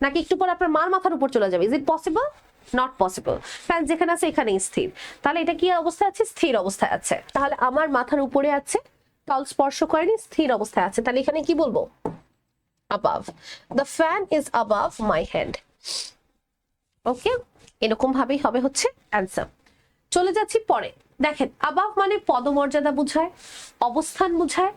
নাকি একটু পর আপনার মার মাথার উপর চলে যাবে, is it possible, not possible. Fan যেখানে আছে এখানেই স্থির, তাহলে এটা কি অবস্থায় আছে, স্থির অবস্থায় আছে। তাহলে আমার মাথার উপরে আছে, তল স্পর্শ করেনি, স্থির অবস্থায় আছে, তাহলে এখানে কি বলবো, above, the fan is above my head। ওকে এরকম ভাবেই হবে হচ্ছে অ্যান্সার। চলে যাচ্ছি পরে। দেখেন above মানে পদমর্যাদা বুঝায়, অবস্থান বুঝায়,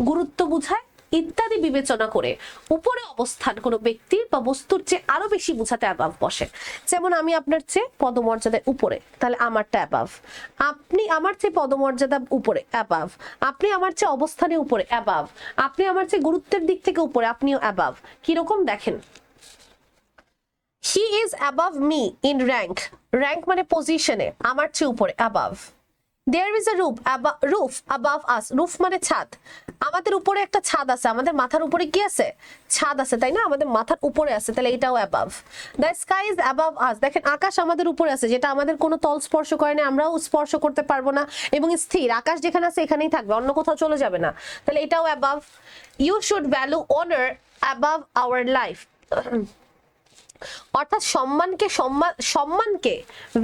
গুরুত্ব বুঝায় ইত্যাদি বিবেচনা করে উপরে অবস্থান কোনো ব্যক্তির বা বস্তুর চেয়ে আরো বেশি বোঝাতে above বসে। যেমন আমি আপনার চেয়ে পদমর্যাদায় উপরে, তাহলে আমারটা above। আপনি আমার চেয়ে পদমর্যাদা উপরে, above। আপনি আমার চেয়ে অবস্থানে উপরে, above। আপনি আমার চেয়ে গুরুত্বের দিক থেকে উপরে, আপনিও above। কিরকম দেখেন, he is above me in rank, rank মানে পজিশনে, আমার চেয়ে উপরে, above। there is a roof above us, roof মানে ছাদ, আমাদের উপরে একটা ছাদ আছে, আমাদের মাথার উপরে কি আছে, ছাদ আছে, তাই না, আমাদের মাথার উপরে আছে, তাহলে এটাও above। the sky is above us, দেখেন আকাশ আমাদের উপরে আছে, যেটা আমাদের কোনো তল স্পর্শ করে না, আমরাও স্পর্শ করতে পারবো না, এবং স্থির, আকাশ যেখানে আছে এখানেই থাকবে, অন্য কোথাও চলে যাবে না, তাহলে এটাও above। you should value honor above our life, অর্থাৎ সম্মানকে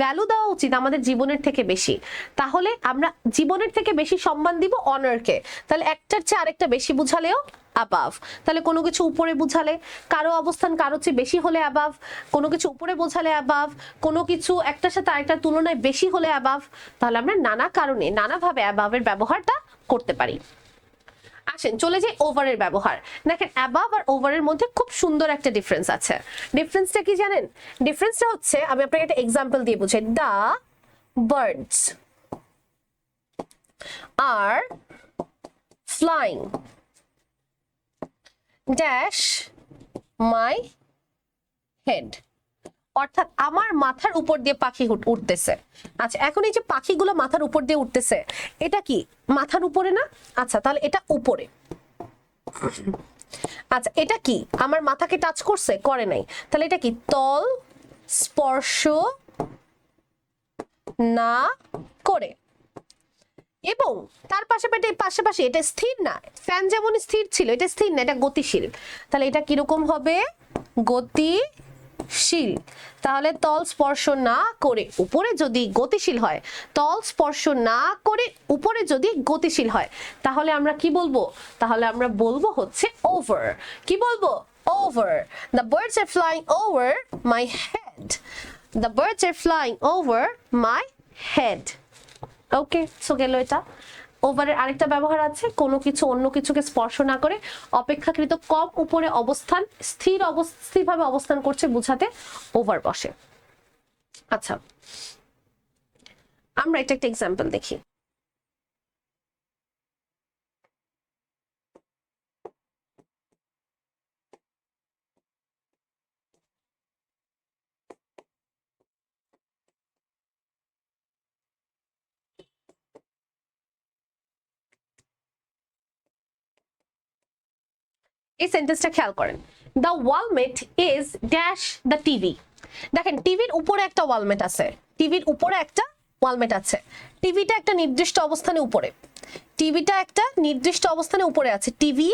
ভ্যালু দেওয়া উচিত আমাদের জীবনের থেকে বেশি, তাহলে আমরা জীবনের থেকে বেশি সম্মান দিব অনারকে। তাহলে একটার চেয়ে আরেকটা বেশি বুঝালেও above। তাহলে কোনো কিছু উপরে বুঝালে, কারো অবস্থান কারো চেয়ে বেশি হলে above, কোনো কিছু উপরে বোঝালে above, কোনো কিছু একটার সাথে আরেকটার তুলনায় বেশি হলে above। তাহলে আমরা নানা কারণে নানাভাবে above এর ব্যবহারটা করতে পারি। আসেন চলে যাই ওভারের ব্যবহার। দেখেন অ্যাবাভ আর ওভারের মধ্যে খুব সুন্দর একটা ডিফারেন্স আছে। ডিফারেন্সটা কি জানেন, ডিফারেন্সটা হচ্ছে, আমি আপনাকে একটা এক্সাম্পল দিয়ে বুঝাই। The birds are flying dash my head, অর্থাৎ আমার মাথার উপর দিয়ে পাখি উঠতেছে। আচ্ছা এখন এই যে পাখিগুলো মাথার উপর দিয়ে উঠতেছে, এটা কি মাথার উপরে না, আচ্ছা তাহলে এটা উপরে। আচ্ছা এটা কি আমার মাথাকে টাচ করছে, করে নাই, তাহলে এটা কি তল স্পর্শ না করে, এবং তার পাশাপাশি এটা স্থির না, ফ্যান যেমন স্থির ছিল এটা স্থির না, এটা গতিশীল, তাহলে এটা কিরকম হবে, গতিশীল। তাহলে তল স্পর্শ না করে উপরে যদি গতিশীল হয়, তল স্পর্শ না করে উপরে যদি গতিশীল হয়, তাহলে আমরা কি বলবো, তাহলে আমরা বলবো হচ্ছে ওভার। কি বলবো, over. The birds are flying over my head. The birds are flying over my head. Okay, so গেল এটা। ওভারের আরেকটা ব্যবহার আছে, কোনো কিছু অন্য কিছুকে স্পর্শ না করে অপেক্ষাকৃত কম উপরে অবস্থান, স্থিরভাবে অবস্থান করছে বোঝাতে ওভার বসে। আচ্ছা, আমরা একটা এক্সাম্পল দেখি। এই সেন্টেন্সটা খেয়াল করেন, the wall mat is dash the TV. দেখেন টিভির উপরে একটা ওয়ালমেট আছে, টিভির উপরে একটা ওয়ালমেট আছে, টিভিটা একটা নির্দিষ্ট অবস্থানে উপরে, টিভিটা একটা নির্দিষ্ট অবস্থানে উপরে আছে, টিভি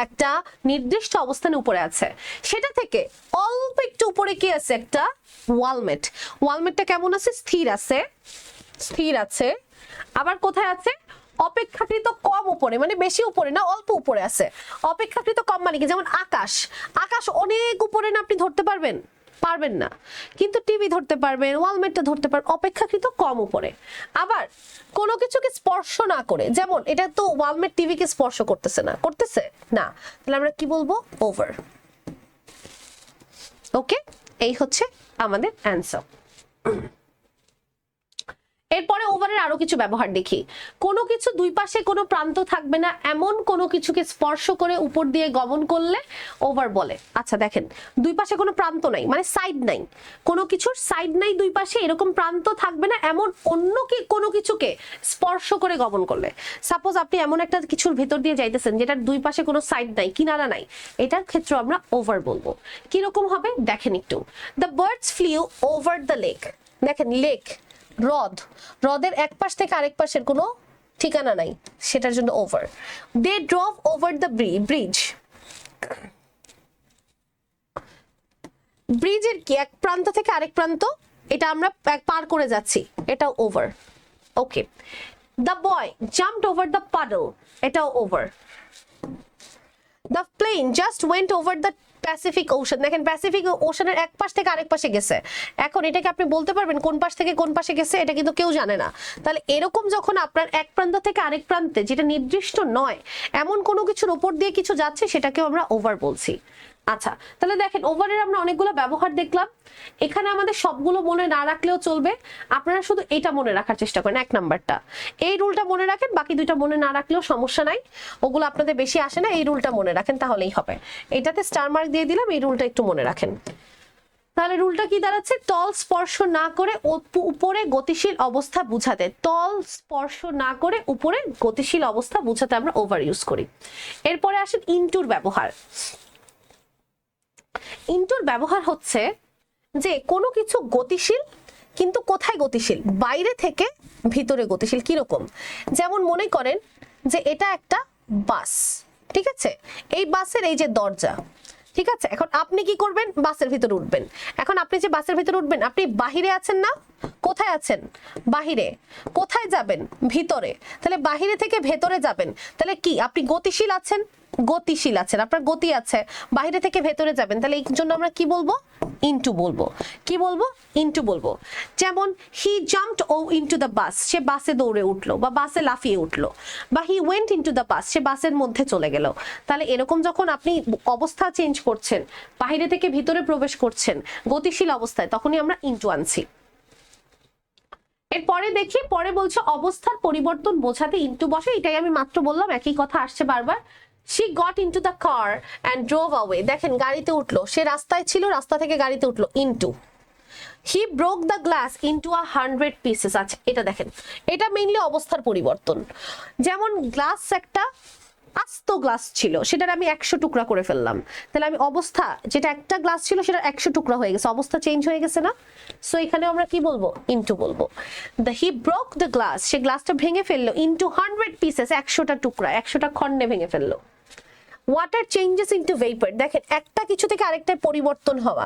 একটা নির্দিষ্ট অবস্থানে উপরে আছে, সেটা থেকে অল্প একটু উপরে কি আছে, একটা ওয়ালমেট। ওয়ালমেটটা কেমন আছে, স্থির আছে, স্থির আছে। আবার কোথায় আছে, অপেক্ষাকৃত কম উপরে, মানে বেশি উপরে না, অল্প উপরে আছে। অপেক্ষাকৃত কম মানে কি, যেমন আকাশ, আকাশ অনেক উপরে না, আপনি ধরতে পারবেন, পারবেন না, কিন্তু টিভি ধরতে পারবেন, ওয়ালমেটটা ধরতে পারবেন, অপেক্ষাকৃত কম উপরে। আবার কোনো কিছুকে স্পর্শ না করে, যেমন এটা তো ওয়ালমেট টিভিকে স্পর্শ করতেছে না, করতেছে না, তাহলে আমরা কি বলবো, ওভার। ওকে, এই হচ্ছে আমাদের অ্যান্সার। এরপরে ওভারের আরো কিছু ব্যবহার দেখি। কোনো কিছু দুই পাশে কোনো প্রান্ত থাকবে না এমন কোনো কিছুকে স্পর্শ করে উপর দিয়ে গমন করলে ওভার বলে। আচ্ছা দেখেন, দুই পাশে কোনো প্রান্ত নাই মানে সাইড নাই, কোনো কিছুর সাইড নাই দুই পাশে, এরকম প্রান্ত থাকবে না এমন অন্য কোনো কিছুকে স্পর্শ করে গমন করলে। সাপোজ আপনি এমন একটা কিছুর ভেতর দিয়ে যাইতেছেন যেটার দুই পাশে কোনো সাইড নাই, কিনারা নাই, এটার ক্ষেত্রে আমরা ওভার বলবো। কিরকম হবে দেখেন একটু, the birds flew over the lake. দেখেন লেক, হ্রদ, হ্রদের এক পাশ থেকে আরেক পাশের কোনো ঠিকানা নাই, সেটার জন্য over. They drove over the bridge. ব্রিজের কি এক প্রান্ত থেকে আরেক প্রান্ত, এটা আমরা পার করে যাচ্ছি, এটাও over. Okay, the boy jumped over the puddle, এটাও over. The plane just went over the Pacific Ocean. দেখেন প্যাসিফিক ওশানের এক পাশ থেকে আরেক পাশে গেছে, এখন এটাকে আপনি বলতে পারবেন কোন পাশ থেকে কোন পাশে গেছে, এটা কিন্তু কেউ জানে না। তাহলে এরকম যখন আপনার এক প্রান্ত থেকে আরেক প্রান্তে যেটা নির্দিষ্ট নয় এমন কোনো কিছুর উপর দিয়ে কিছু যাচ্ছে, সেটাকেও আমরা ওভার বলছি। আচ্ছা, তাহলে দেখেন ওভারের আমরা অনেকগুলো ব্যবহার দেখলাম। এখানে আমাদের সবগুলো মনে না রাখলেও চলবে, আপনারা শুধু এটা মনে রাখার চেষ্টা করেন, এক নাম্বারটা এই রুলটা মনে রাখেন, বাকি দুইটা মনে না রাখলেও সমস্যা নাই, ওগুলো আপনাদের বেশি আসে না, এই রুলটা মনে রাখেন তাহলেই হবে। এটাতে স্টার মার্ক দিয়ে দিলাম, এই রুলটা একটু মনে রাখেন। তাহলে রুলটা কি দাঁড়াচ্ছে, তল স্পর্শ না করে উপরে গতিশীল অবস্থা বুঝাতে, তল স্পর্শ না করে উপরে গতিশীল অবস্থা বুঝাতে আমরা ওভার ইউজ করি। এরপরে আসেন ইনটুর ব্যবহার। ইনটুর ব্যবহার হচ্ছে যে কোনো কিছু গতিশীল, কিন্তু কোথায় গতিশীল, বাইরে থেকে ভিতরে গতিশীল। কিরকম, যেমন মনে করেন যে এটা একটা বাস, ঠিক আছে, এই বাসের এই যে দরজা, ঠিক আছে, এখন আপনি কি করবেন, বাসের ভিতরে উঠবেন। এখন আপনি যে বাসের ভিতরে উঠবেন, আপনি বাহিরে আছেন না, কোথায় আছেন, বাহিরে, কোথায় যাবেন, ভিতরে, তাহলে বাহিরে থেকে ভেতরে যাবেন, তাহলে কি আপনি গতিশীল আছেন, গতিশীল আছেন, আপনার গতি আছে, বাইরে থেকে ভেতরে যাবেন, তাহলে এই জন্য আমরা কি বলবো, ইনটু বলবো। কি বলবো, ইনটু বলবো। যেমন he jumped into the bus, সে বাসে দৌড়ে উঠলো বা বাসে লাফিয়ে উঠলো, বা he went into the bus, সে বাসের মধ্যে চলে গেল। তাহলে এরকম যখন আপনি অবস্থা চেঞ্জ করছেন, বাইরে থেকে ভিতরে প্রবেশ করছেন গতিশীল অবস্থায়, তখনই আমরা ইনটু আনছি। এরপরে দেখি, পরে বলছে অবস্থার পরিবর্তন বোঝাতে ইনটু বসে, এটাই আমি মাত্র বললাম, একই কথা আসছে বারবার। She got into the car and drove away. দেখেন গাড়িতে উঠলো, সে রাস্তায় ছিল, রাস্তা থেকে গাড়িতে উঠলো, into. He broke the glass into 100 pieces. আচ্ছা এটা দেখেন, এটা মেইনলি অবস্থার পরিবর্তন। যেমন গ্লাস একটা আস্ত গ্লাস ছিল, সেটার আমি 100 টুকরা করে ফেললাম, তাহলে আমি অবস্থা, যেটা একটা গ্লাস ছিল সেটা 100 টুকরা হয়ে গেছে, অবস্থা চেঞ্জ হয়ে গেছে না। সো এখানে আমরা কি বলবো, ইনটু বলবো। হি ব্রোক দ্য গ্লাস, সে গ্লাসটা ভেঙে ফেললো, ইনটু 100 পিসেস, 100টা টুকরা, 100টা খণ্ডে ভেঙে ফেললো। Water changes into vapour. দেখেন একটা কিছু থেকে আরেকটায় পরিবর্তন হওয়া,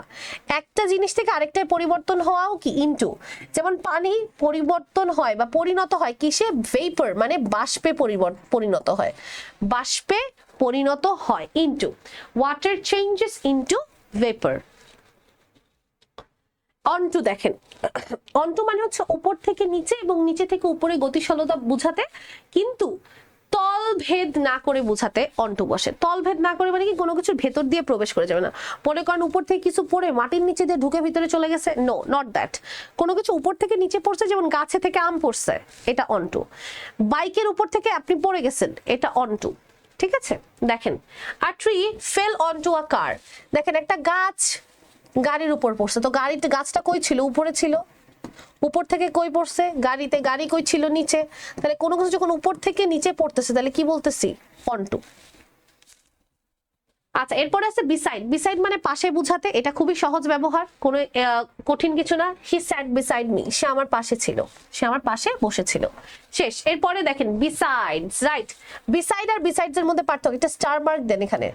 একটা জিনিস থেকে আরেকটায় পরিবর্তন হওয়াও কি ইনটু। যেমন পানি পরিবর্তন হয় বা পরিণত হয় কিসে, ভেপার, মানে বাষ্পে পরিণত হয়, বাষ্পে পরিণত হয়, into, water changes into vapour. অনটু দেখেন, অনটু মানে হচ্ছে উপর থেকে নিচে এবং নিচে থেকে উপরে গতিশীলতা বুঝাতে, কিন্তু তল ভেদ না করে বুঝাতে অনটু বসে। তল ভেদ না করে মানে কি কোনো কিছুর ভেতর দিয়ে প্রবেশ করে যাবে না। মনে করেন উপর থেকে কিছু পড়ে মাটির নিচে দিয়ে ঢুকে ভিতরে চলে গেছে, নো, নট দ্যাট। কোনো কিছু উপর থেকে নিচে পড়ছে, যেমন গাছে থেকে আম পড়ছে, এটা অনটু। বাইকের উপর থেকে আপনি পড়ে গেছেন, এটা অনটু। ঠিক আছে, দেখেন, আ ট্রি ফেল অনটু আ কার। দেখেন একটা গাছ গাড়ির উপর পড়ছে, তো গাছটা কই ছিল? উপরে ছিল। উপর থেকে কই পড়ছে? গাড়িতে। গাড়ি কই ছিল? নিচে। তাহলে কোনো কিছু যখন উপর থেকে নিচে পড়তেছে তাহলে কি বলতেছি? অনটু। আচ্ছা, এরপরে আছে বিসাইড। বিসাইড মানে পাশে বুঝাতে, এটা খুবই সহজ ব্যবহার, কোনো কঠিন কিছু না। হি স্যাট বিসাইড মি, সে আমার পাশে ছিল, সে আমার পাশে বসেছিল, শেষ। এরপরে দেখেন বিসাইডস, রাইট। বিসাইড আর বিসাইডস এর মধ্যে পার্থক্য, এটা স্টার মার্ক দেন এখানে।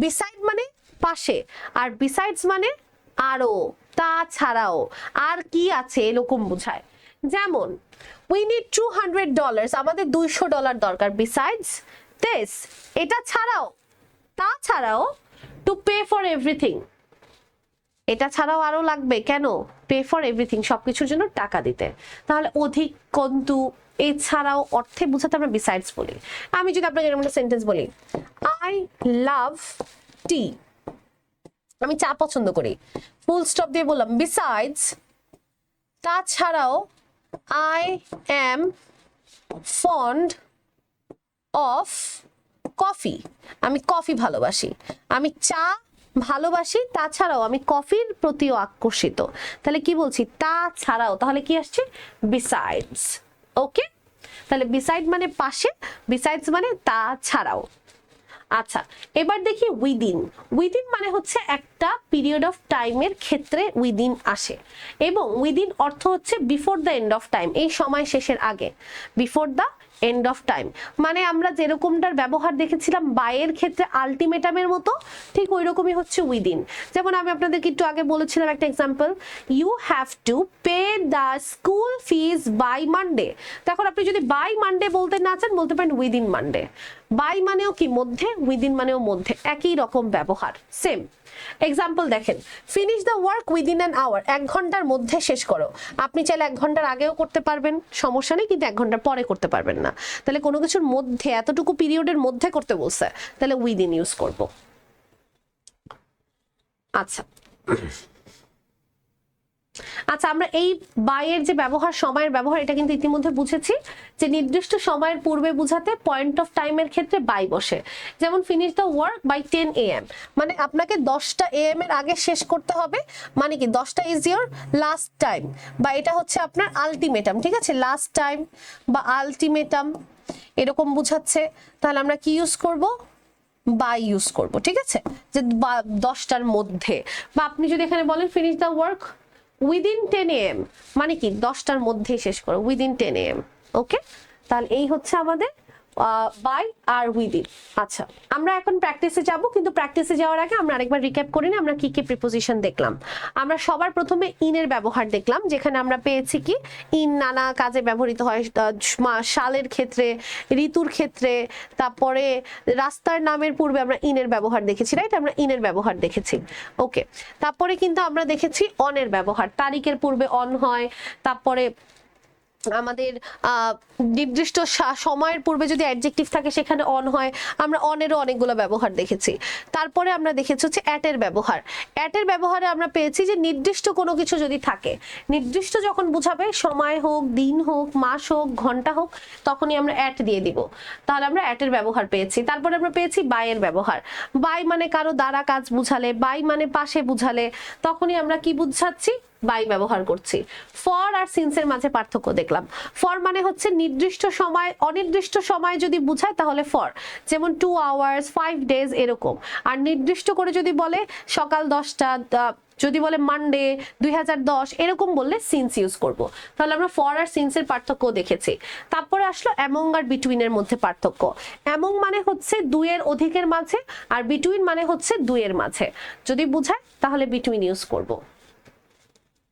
বিসাইড মানে পাশে, আর বিসাইডস মানে আরো, তাছাড়াও, আর কি আছে এরকম বোঝায়। যেমন উই নিড $200, আমাদের $200 দরকার। বিসাইডস দিস, এটা ছাড়াও, তাছাড়াও, টু পে ফর এভরিথিং, এটা ছাড়াও আরো লাগবে, কেন? পে ফর এভরিথিং, সবকিছুর জন্য টাকা দিতে। তাহলে অধিক, কন্তু, এছাড়াও অর্থে বোঝাতে আমরা বিসাইডস বলি। আমি যদি আপনাকে এরকম একটা সেন্টেন্স বলি, আই লাভ টি, আমি চা পছন্দ করি, ফুল স্টপ দিয়ে বললাম বিসাইডস, তাছাড়াও, I am fond of coffee, আমি কফি ভালোবাসি, আমি চা ভালোবাসি, তাছাড়াও আমি কফির প্রতিও আকর্ষিত। তাহলে কি বলছি? তাছাড়াও। তাহলে কি আসছে? বিসাইডস। ওকে, তাহলে বিসাইড মানে পাশে, বিসাইডস মানে তাছাড়াও। আচ্ছা, এবার দেখি উইদিন। উইদিন মানে হচ্ছে একটা পিরিয়ড অফ টাইমের ক্ষেত্রে উইদিন আসে, এবং উইদিন অর্থ হচ্ছে before the end of time, এই সময় শেষের আগে। Before the end of time মানে আমরা যেরকমটার ব্যবহার দেখেছিলাম বাইয়ের ক্ষেত্রে আলটিমেটামের মতো, ঠিক ওই রকমই হচ্ছে উইদিন। যেমন আমি আপনাদেরকে একটু আগে বলেছিলাম একটা example, you have to pay the school fees by Monday. তখন আপনি যদি বাই মানডে বলতে না চান, বলতে পারেন উইদিন মানডে। বাই মানেও কি? মধ্যে, উইদিন মানেও মধ্যে, একই রকম ব্যবহার, সেম। এক্সাম্পল দেখেন, finish the work within an hour, 1 ঘন্টার মধ্যে শেষ করো। আপনি চাইলে 1 ঘন্টার আগেও করতে পারবেন, সমস্যা নেই, কিন্তু 1 ঘন্টার পরে করতে পারবেন না। তাহলে কোনো কিছুর মধ্যে, এতটুকু পিরিয়ডের মধ্যে করতে বলছে, তাহলে উইদিন ইউজ করব। আচ্ছা আচ্ছা, আমরা এই বাইয়ের যে ব্যবহার, সময়ের ব্যবহার, এটা কিন্তু ইতিমধ্যে বুঝেছি যে নির্দিষ্ট সময়ের পূর্বে বুঝাতে পয়েন্ট অফ টাইমের ক্ষেত্রে বাই বসে। যেমন finish the work by 10 AM, মানে আপনাকে 10টা AM এর আগে শেষ করতে হবে, মানে কি 10টা ইজ ইওর লাস্ট টাইম, বা এটা হচ্ছে আপনার আলটিমেটাম। ঠিক আছে, লাস্ট টাইম বা আলটিমেটাম এরকম বুঝাচ্ছে, তাহলে আমরা কি ইউজ করব? বাই ইউজ করব। ঠিক আছে, যে 10টার মধ্যে। বা আপনি যদি এখানে বলেন finish the work within 10 AM, মানে কি 10টার মধ্যেই শেষ করো, উইদিন 10 AM। ওকে, তাহলে এই হচ্ছে আমাদের বাই আর উইদিন। আচ্ছা, আমরা এখন প্র্যাকটিসে যাব, কিন্তু প্র্যাকটিসে যাওয়ার আগে আমরা আরেকবার রিক্যাপ করে নিই আমরা কি কি প্রিপোজিশন দেখলাম। আমরা সবার প্রথমে ইনের ব্যবহার দেখলাম, যেখানে আমরা পেয়েছি কি ইন নানা কাজে ব্যবহৃত হয়, সালের ক্ষেত্রে, ঋতুর ক্ষেত্রে, তারপরে রাস্তার নামের পূর্বে আমরা ইনের ব্যবহার দেখেছি, রাইট? আমরা ইনের ব্যবহার দেখেছি। ওকে, তারপরে কিন্তু আমরা দেখেছি অনের ব্যবহার, তারিখের পূর্বে অন হয়, তারপরে আমাদের নির্দিষ্ট সময়ের পূর্বে যদি অ্যাডজেক্টিভ থাকে সেখানে অন হয়, আমরা অনেরও অনেকগুলো ব্যবহার দেখেছি। তারপরে আমরা দেখেছি হচ্ছে অ্যাটের ব্যবহার। অ্যাটের ব্যবহারে আমরা পেয়েছি যে নির্দিষ্ট কোনো কিছু যদি থাকে, নির্দিষ্ট যখন বুঝাবে, সময় হোক, দিন হোক, মাস হোক, ঘন্টা হোক, তখনই আমরা অ্যাট দিয়ে দিব, তাহলে আমরা অ্যাটের ব্যবহার পেয়েছি। তারপরে আমরা পেয়েছি বাইয়ের ব্যবহার। বাই মানে কারো দ্বারা কাজ বুঝালে, বাই মানে পাশে বুঝালে, তখনই আমরা কি বুঝাচ্ছি? বাই ব্যবহার করছি। ফর আর সিন্সের মাঝে পার্থক্য দেখলাম। ফর মানে হচ্ছে নির্দিষ্ট সময়, অনির্দিষ্ট সময় যদি বুঝায় তাহলে ফর, যেমন 2 hours, 5 days এরকম। আর নির্দিষ্ট করে যদি বলে সকাল 10টা, যদি বলে মানডে 2010 এরকম বললে সিন্স ইউজ করব। তাহলে আমরা ফর আর সিন্সের পার্থক্য দেখেছি। তারপরে আসলো অ্যামং আর বিটুইনের মধ্যে পার্থক্য। অ্যামং মানে হচ্ছে দুইয়ের অধিকের মাঝে, আর বিটুইন মানে হচ্ছে দুইয়ের মাঝে। যদি বুঝায় তাহলে বিটুইন ইউজ করব।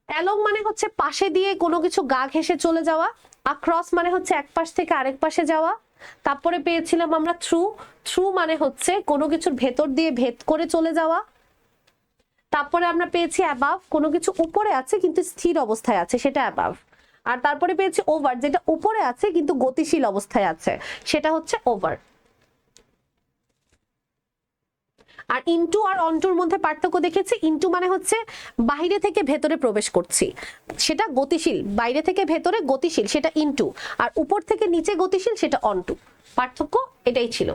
অ্যালং মানে হচ্ছে পাশে দিয়ে কোনো কিছু গা ঘেঁষে চলে যাওয়া। অ্যাক্রস মানে হচ্ছে এক পাশ থেকে আরেক পাশে যাওয়া। তারপরে পেয়েছিলাম আমরা থ্রু। থ্রু মানে হচ্ছে কোনো কিছুর ভেতর দিয়ে ভেদ করে চলে যাওয়া। তারপরে আমরা পেয়েছি অ্যাবাভ, কোনো কিছু উপরে আছে কিন্তু স্থির অবস্থায় আছে, সেটা অ্যাবাভ। আর তারপরে পেয়েছি ওভার, যেটা উপরে আছে কিন্তু গতিশীল অবস্থায় আছে, সেটা হচ্ছে ওভার। আর ইনটু আর অনটুর মধ্যে পার্থক্য দেখেছি। ইনটু মানে হচ্ছে বাইরে থেকে ভেতরে প্রবেশ করছি, সেটা গতিশীল, বাইরে থেকে ভেতরে গতিশীল, সেটা ইনটু। আর উপর থেকে নিচে গতিশীল, সেটা অনটু। পার্থক্য এটাই ছিল।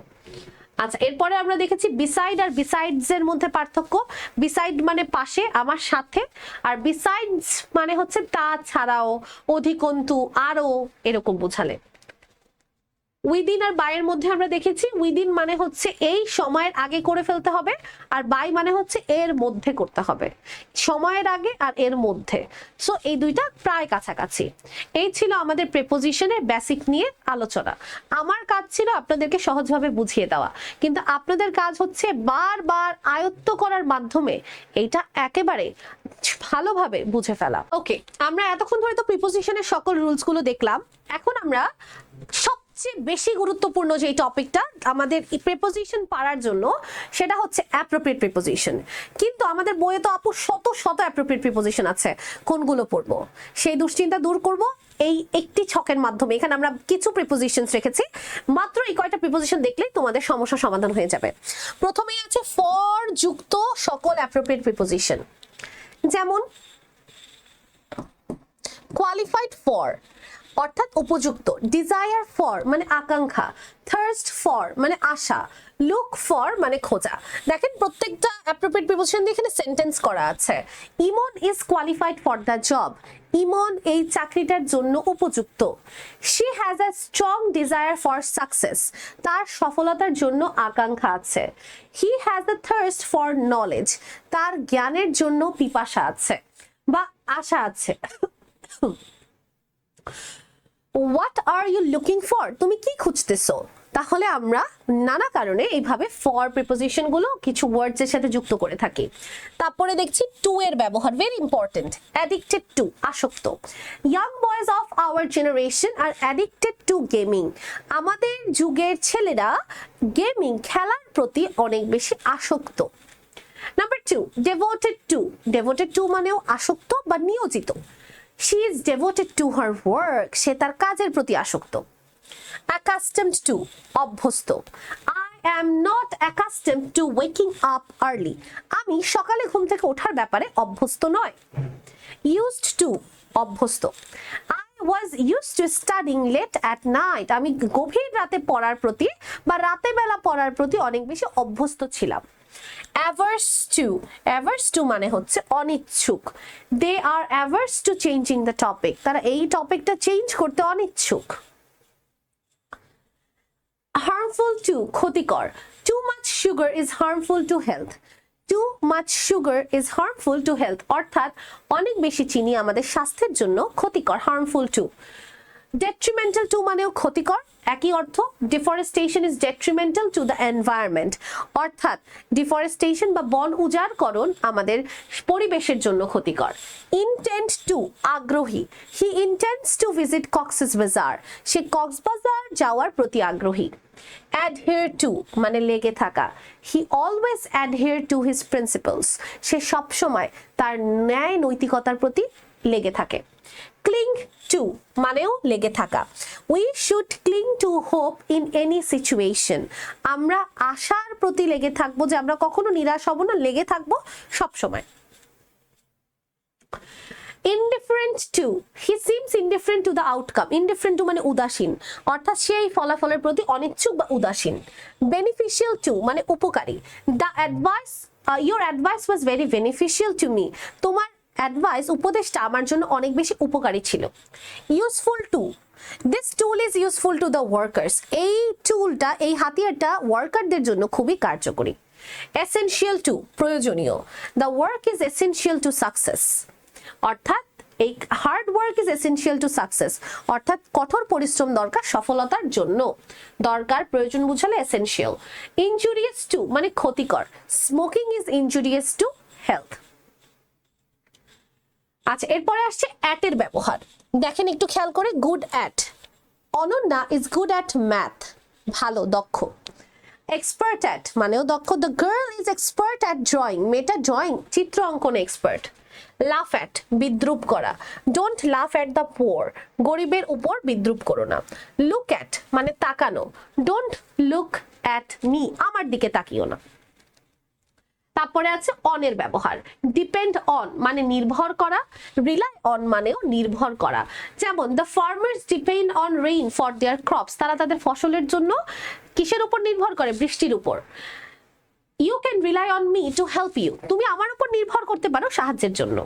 আচ্ছা, এরপরে আমরা দেখেছি বিসাইড আর বিসাইডস এর মধ্যে পার্থক্য। বিসাইড মানে পাশে, আমার সাথে, আর বিসাইডস মানে হচ্ছে তা ছাড়াও, অধিকন্তু, আরো, এরকম বোঝালে। উইদিন আর বাইয়ের মধ্যে আমরা দেখেছি উইদিন মানে হচ্ছে এই সময়ের আগে করে ফেলতে হবে, আর বাই মানে হচ্ছে এর মধ্যে করতে হবে, সময়ের আগে আর এর মধ্যে। সো এই দুইটা প্রায় কাছাকাছি। এই ছিল আমাদের প্রেপোজিশনের বেসিক নিয়ে আলোচনা। আমার কাজ ছিল আপনাদেরকে সহজভাবে বুঝিয়ে দেওয়া, কিন্তু আপনাদের কাজ হচ্ছে বারবার আয়ত্ত করার মাধ্যমে এইটা একেবারে ভালোভাবে বুঝে ফেলা। ওকে, আমরা এতক্ষণ ধরে তো প্রিপোজিশনের সকল রুলস গুলো দেখলাম। এখন আমরা সবচেয়ে বেশি গুরুত্বপূর্ণ যে টপিকটা আমাদের প্রিপোজিশন পারার জন্য, সেটা হচ্ছে অ্যাপ্রোপ্রিয়েট প্রিপোজিশন। কিন্তু আমাদের বইয়ে তো আপু শত শত অ্যাপ্রোপ্রিয়েট প্রিপোজিশন আছে, কোনগুলো পড়বো সেই দুশ্চিন্তা দূর করব এই একটি ছকের মাধ্যমে। এখানে আমরা কিছু প্রিপোজিশনস রেখেছি, মাত্র এই কয়টা প্রিপোজিশন দেখলেই তোমাদের সমস্যা সমাধান হয়ে যাবে। প্রথমেই আছে ফর যুক্ত সকল অ্যাপ্রোপ্রিয়েট প্রিপোজিশন, যেমন কোয়ালিফাইড ফর অর্থাৎ উপযুক্ত, ডিজায়ার ফর মানে আকাঙ্ক্ষা, থার্স্ট ফর মানে আশা, লুক ফর মানে খোঁজা। দেখেন প্রত্যেকটা অ্যাপ্রোপ্রিয়েট প্রিপোজিশন দিয়ে এখানে সেন্টেন্স করা আছে। Emon is qualified for the job, Emon এই চাকরিটার জন্য উপযুক্ত। She has a strong desire for success, তার সফলতার জন্য আকাঙ্ক্ষা আছে। He has a thirst for knowledge, তার জ্ঞানের জন্য পিপাসা আছে বা আশা আছে। What are you looking for, তুমি কি খুঁজতেছো? তাহলে আমরা নানা কারণে এইভাবে ফর প্রিপোজিশন গুলো কিছু ওয়ার্ডস এর সাথে যুক্ত করে থাকি। তারপরে দেখছি টু এর ব্যবহার, ভেরি ইম্পর্টেন্ট। অ্যাডিক্টেড টু, আসক্ত। Young boys of our generation are addicted to gaming, আমাদের যুগের ছেলেরা গেমিং খেলার প্রতি অনেক বেশি আসক্ত। Number two, devoted to. Devoted to মানেও আসক্ত বা নিয়োজিত। She is devoted to her work, সে তার কাজের প্রতি আসক্ত। Accustomed to, অভ্যস্ত। I am not accustomed to waking up early, আমি সকালে ঘুম থেকে ওঠার ব্যাপারে অভ্যস্ত নয়। Used to, অভ্যস্ত। I was used to studying late at night, আমি গভীর রাতে পড়ার প্রতি বা রাতে বেলা পড়ার প্রতি অনেক বেশি অভ্যস্ত ছিলাম। Averse to, averse to মানে হচ্ছে অনিচ্ছুক। They are averse to changing the topic, তারা এই টপিকটা চেঞ্জ করতে অনিচ্ছুক। Harmful to, ক্ষতিকর। Too much sugar is harmful to health, too much sugar is harmful to health, অর্থাৎ অনেক বেশি চিনি আমাদের স্বাস্থ্যের জন্য ক্ষতিকর, harmful to। Detrimental to মানেও ক্ষতিকর, একই অর্থ। Deforestation is detrimental to the environment, অর্থাৎ ডিফরেস্টেশন বা বন উজাড়করণ আমাদের পরিবেশের জন্য ক্ষতিকর। ইনটেন্ট টু, আগ্রহী। হি ইনটেন্ডস টু ভিজিট কক্সেস বাজার, সে কক্সবাজার যাওয়ার প্রতি আগ্রহী। অ্যাডহেয়ার টু মানে লেগে থাকা। He always adhere to his principles, সে সবসময় তার ন্যায় নৈতিকতার প্রতি লেগে থাকে। ক্লিং টু মানেও লেগে থাকা। We should ক্লিং two hope in any situation, আমরা আশার প্রতি লেগে থাকবো, যে আমরা কখনো নিরাশ হব না, লেগে থাকবো সব সময়। Indifferent two, he seems indifferent to the outcome. Indifferent two মানে উদাসীন, অর্থাৎ সেই ফলাফলের প্রতি অনিচ্ছুক বা উদাসীন। বেনিফিশিয়াল টু মানে উপকারী। The advice, your advice was very beneficial to me, তোমার অ্যাডভাইস, উপদেশটা আমার জন্য অনেক বেশি উপকারী ছিল। Useful to, this tool is useful to the workers, এই টুলটা, এই হাতিয়ারটা ওয়ার্কারদের জন্য খুবই কার্যকরী। এসেনশিয়াল টু, প্রয়োজনীয়। The work is essential to success, অর্থাৎ এই hard work is essential to success, অর্থাৎ কঠোর পরিশ্রম দরকার সফলতার জন্য। দরকার, প্রয়োজন বুঝালে এসেনশিয়াল। ইনজুরিয়াস টু মানে ক্ষতিকর। Smoking is injurious to health. আচ্ছা, এরপরে আসছে অ্যাট এর ব্যবহার। দেখেন একটু খেয়াল করে, good at. Ananya is good at math, ভালো, দক্ষ। এক্সপার্ট অ্যাট মানেও দক্ষ, the girl is expert at drawing, মেয়েটা ড্রয়িং চিত্র অঙ্কনে এক্সপার্ট। লাফ অ্যাট বিদ্রুপ করা, ডোন্ট লাফ অ্যাট দ্য পোর, গরিবের উপর বিদ্রুপ করো না। লুক অ্যাট মানে তাকানো, ডোন্ট লুক অ্যাট মি, আমার দিকে তাকিও না। তারপরে আছে অন এর ব্যবহার, ডিপেন্ড অন মানে নির্ভর করা, রিলাই অন মানেও নির্ভর করা। যেমন the farmers depend on rain for their crops, তারা তাদের ফসলের জন্য কিসের উপর নির্ভর করে, বৃষ্টির উপর। You can rely on me to help you, তুমি আমার উপর নির্ভর করতে পারো সাহায্যের জন্য।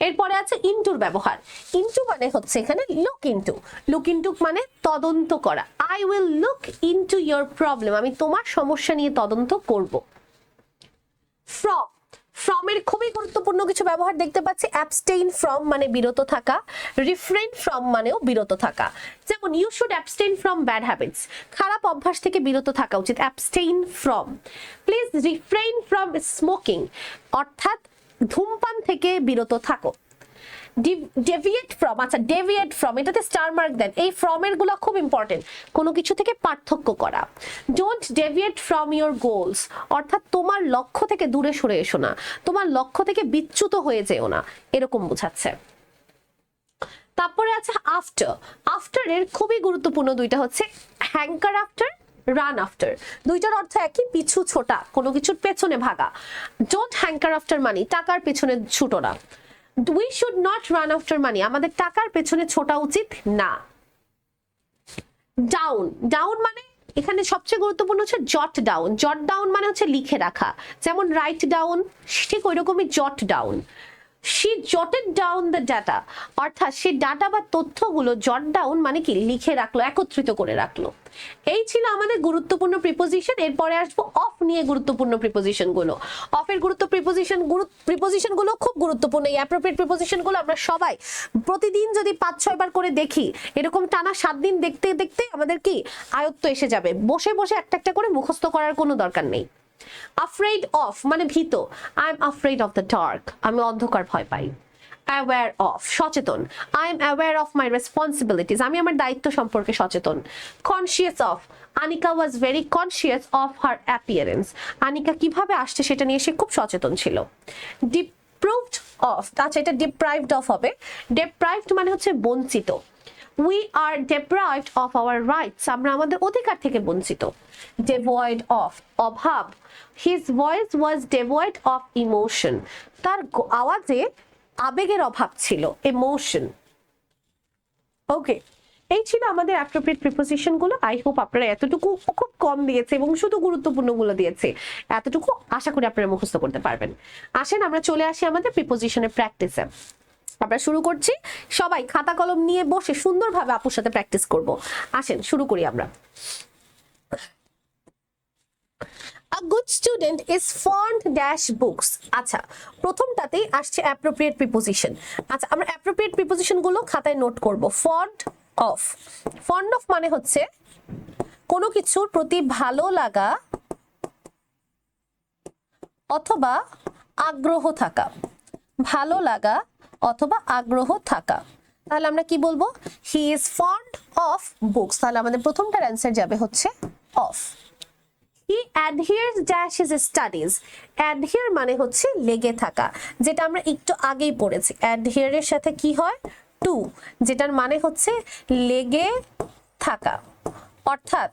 এরপরে আছে ইনটুর ব্যবহার, ইনটু মানে হচ্ছে এখানে লুক ইনটু, লুক ইনটু মানে তদন্ত করা। I will look into your problem, আমি তোমার সমস্যা নিয়ে তদন্ত করব। ফ্রম, ফ্রম এর খুবই গুরুত্বপূর্ণ কিছু ব্যবহার দেখতে পাচ্ছি। অ্যাবস্টেইন ফ্রম মানে বিরত থাকা, রিফ্রেইন ফ্রম মানেও বিরত থাকা। যেমন you should abstain from bad habits, খারাপ অভ্যাস থেকে বিরত থাকা উচিত, abstain from. Please refrain from smoking, অর্থাৎ ধূমপান থেকে বিরত থাকো। ডেভিয়েট ফ্রম, আচ্ছা ডেভিয়েট ফ্রম এটাতে স্টার মার্ক দেন, এই ফ্রম এর গুলো খুব ইম্পর্টেন্ট, কোনো কিছু থেকে পার্থক্য করা। Don't deviate from your goals, অর্থাৎ তোমার লক্ষ্য থেকে দূরে সরে এসো না, তোমার লক্ষ্য থেকে বিচ্যুত হয়ে যেও না, এরকম বোঝাচ্ছে। তারপরে আছে আফটার, আফটার এর খুবই গুরুত্বপূর্ণ দুইটা হচ্ছে হ্যাঙ্কার আফটার, রান আফটার, দুইটার অর্থ একই, পিছু ছোটা, কোনো কিছুর পেছনে ভাগা। ডোন্ট হ্যাঙ্কার আফটার মানি টাকার পেছনে ছুটো না, we should not run after money, আমাদের টাকার পেছনে ছোটা উচিত না। ডাউন, ডাউন মানে এখানে সবচেয়ে গুরুত্বপূর্ণ হচ্ছে জট ডাউন, জট ডাউন মানে হচ্ছে লিখে রাখা, যেমন রাইট ডাউন, ঠিক ওই রকমই জট down. she jotted down the data, অর্থাৎ সে ডাটা বা তথ্যগুলো জট ডাউন মানে কি লিখে রাখলো, একত্রিত করে রাখলো। এই ছিল আমাদের গুরুত্বপূর্ণ প্রিপোজিশন। এরপরে আসবো অফ নিয়ে গুরুত্বপূর্ণ প্রিপোজিশন গুলো। অফের প্রিপোজিশন গুলো খুব গুরুত্বপূর্ণ। এই অ্যাপ্রোপ্রিয়েট প্রিপোজিশন গুলো আমরা সবাই প্রতিদিন যদি 5-6 বার করে দেখি, এরকম টানা 7 দিন দেখতে দেখতে আমাদের কি আয়ত্ত এসে যাবে, বসে বসে একটা একটা করে মুখস্থ করার কোনো দরকার নেই। afraid of মানে ভীত, I am afraid of the dark, আমি অন্ধকার ভয় পাই। aware of সচেতন, I am aware of my responsibilities, আমি আমার দায়িত্ব সম্পর্কে সচেতন। conscious of, Anika was very conscious of her appearance, Anika কিভাবে আসছে সেটা নিয়ে সে খুব সচেতন ছিল। deprived of, আচ্ছা এটা deprived of হবে, deprived মানে হচ্ছে বঞ্চিত, we are deprived of our rights, আমরা আমাদের অধিকার থেকে বঞ্চিত। devoid of অভাব, his voice was devoid of emotion, তার আওয়াজে আবেগের অভাব ছিল, emotion। ওকে, এই ছিল আমাদের অ্যাপ্রোপ্রিয়েট প্রিপোজিশন গুলো। আই হোপ আপনারা এতটুকু, খুব কম দিয়েছে এবং শুধু গুরুত্বপূর্ণ গুলো দিয়েছে, এতটুকু আশা করি আপনারা মুখস্থ করতে পারবেন। আসেন আমরা চলে আসি আমাদের প্রিপোজিশনের প্র্যাকটিসে। আমরা শুরু করছি, সবাই খাতা কলম নিয়ে বসে সুন্দরভাবে আপুর সাথে প্র্যাকটিস করব। আসেন শুরু করি আমরা। A good student is fond dash books, আচ্ছা প্রথমটাতেই আসছে অ্যাপ্রোপ্রিয়েট প্রিপোজিশন। আচ্ছা আমরা অ্যাপ্রোপ্রিয়েট প্রিপোজিশন গুলো খাতায় নোট করব। ফন্ড অফ, ফন্ড অফ মানে হচ্ছে কোনো কিছুর প্রতি ভালো লাগা অথবা আগ্রহ থাকা, ভালো লাগা অথবা আগ্রহ থাকা। তাহলে আমরা কি বলবো, he is fond of books, তাহলে আমাদের প্রথমটার অ্যান্সার যাবে হচ্ছে of. He adheres dash his studies, adhere মানে হচ্ছে লেগে থাকা, যেটা আমরা একটু আগেই পড়েছি। adhere এর সাথে কি হয়, টু, যেটার মানে হচ্ছে লেগে থাকা। অর্থাৎ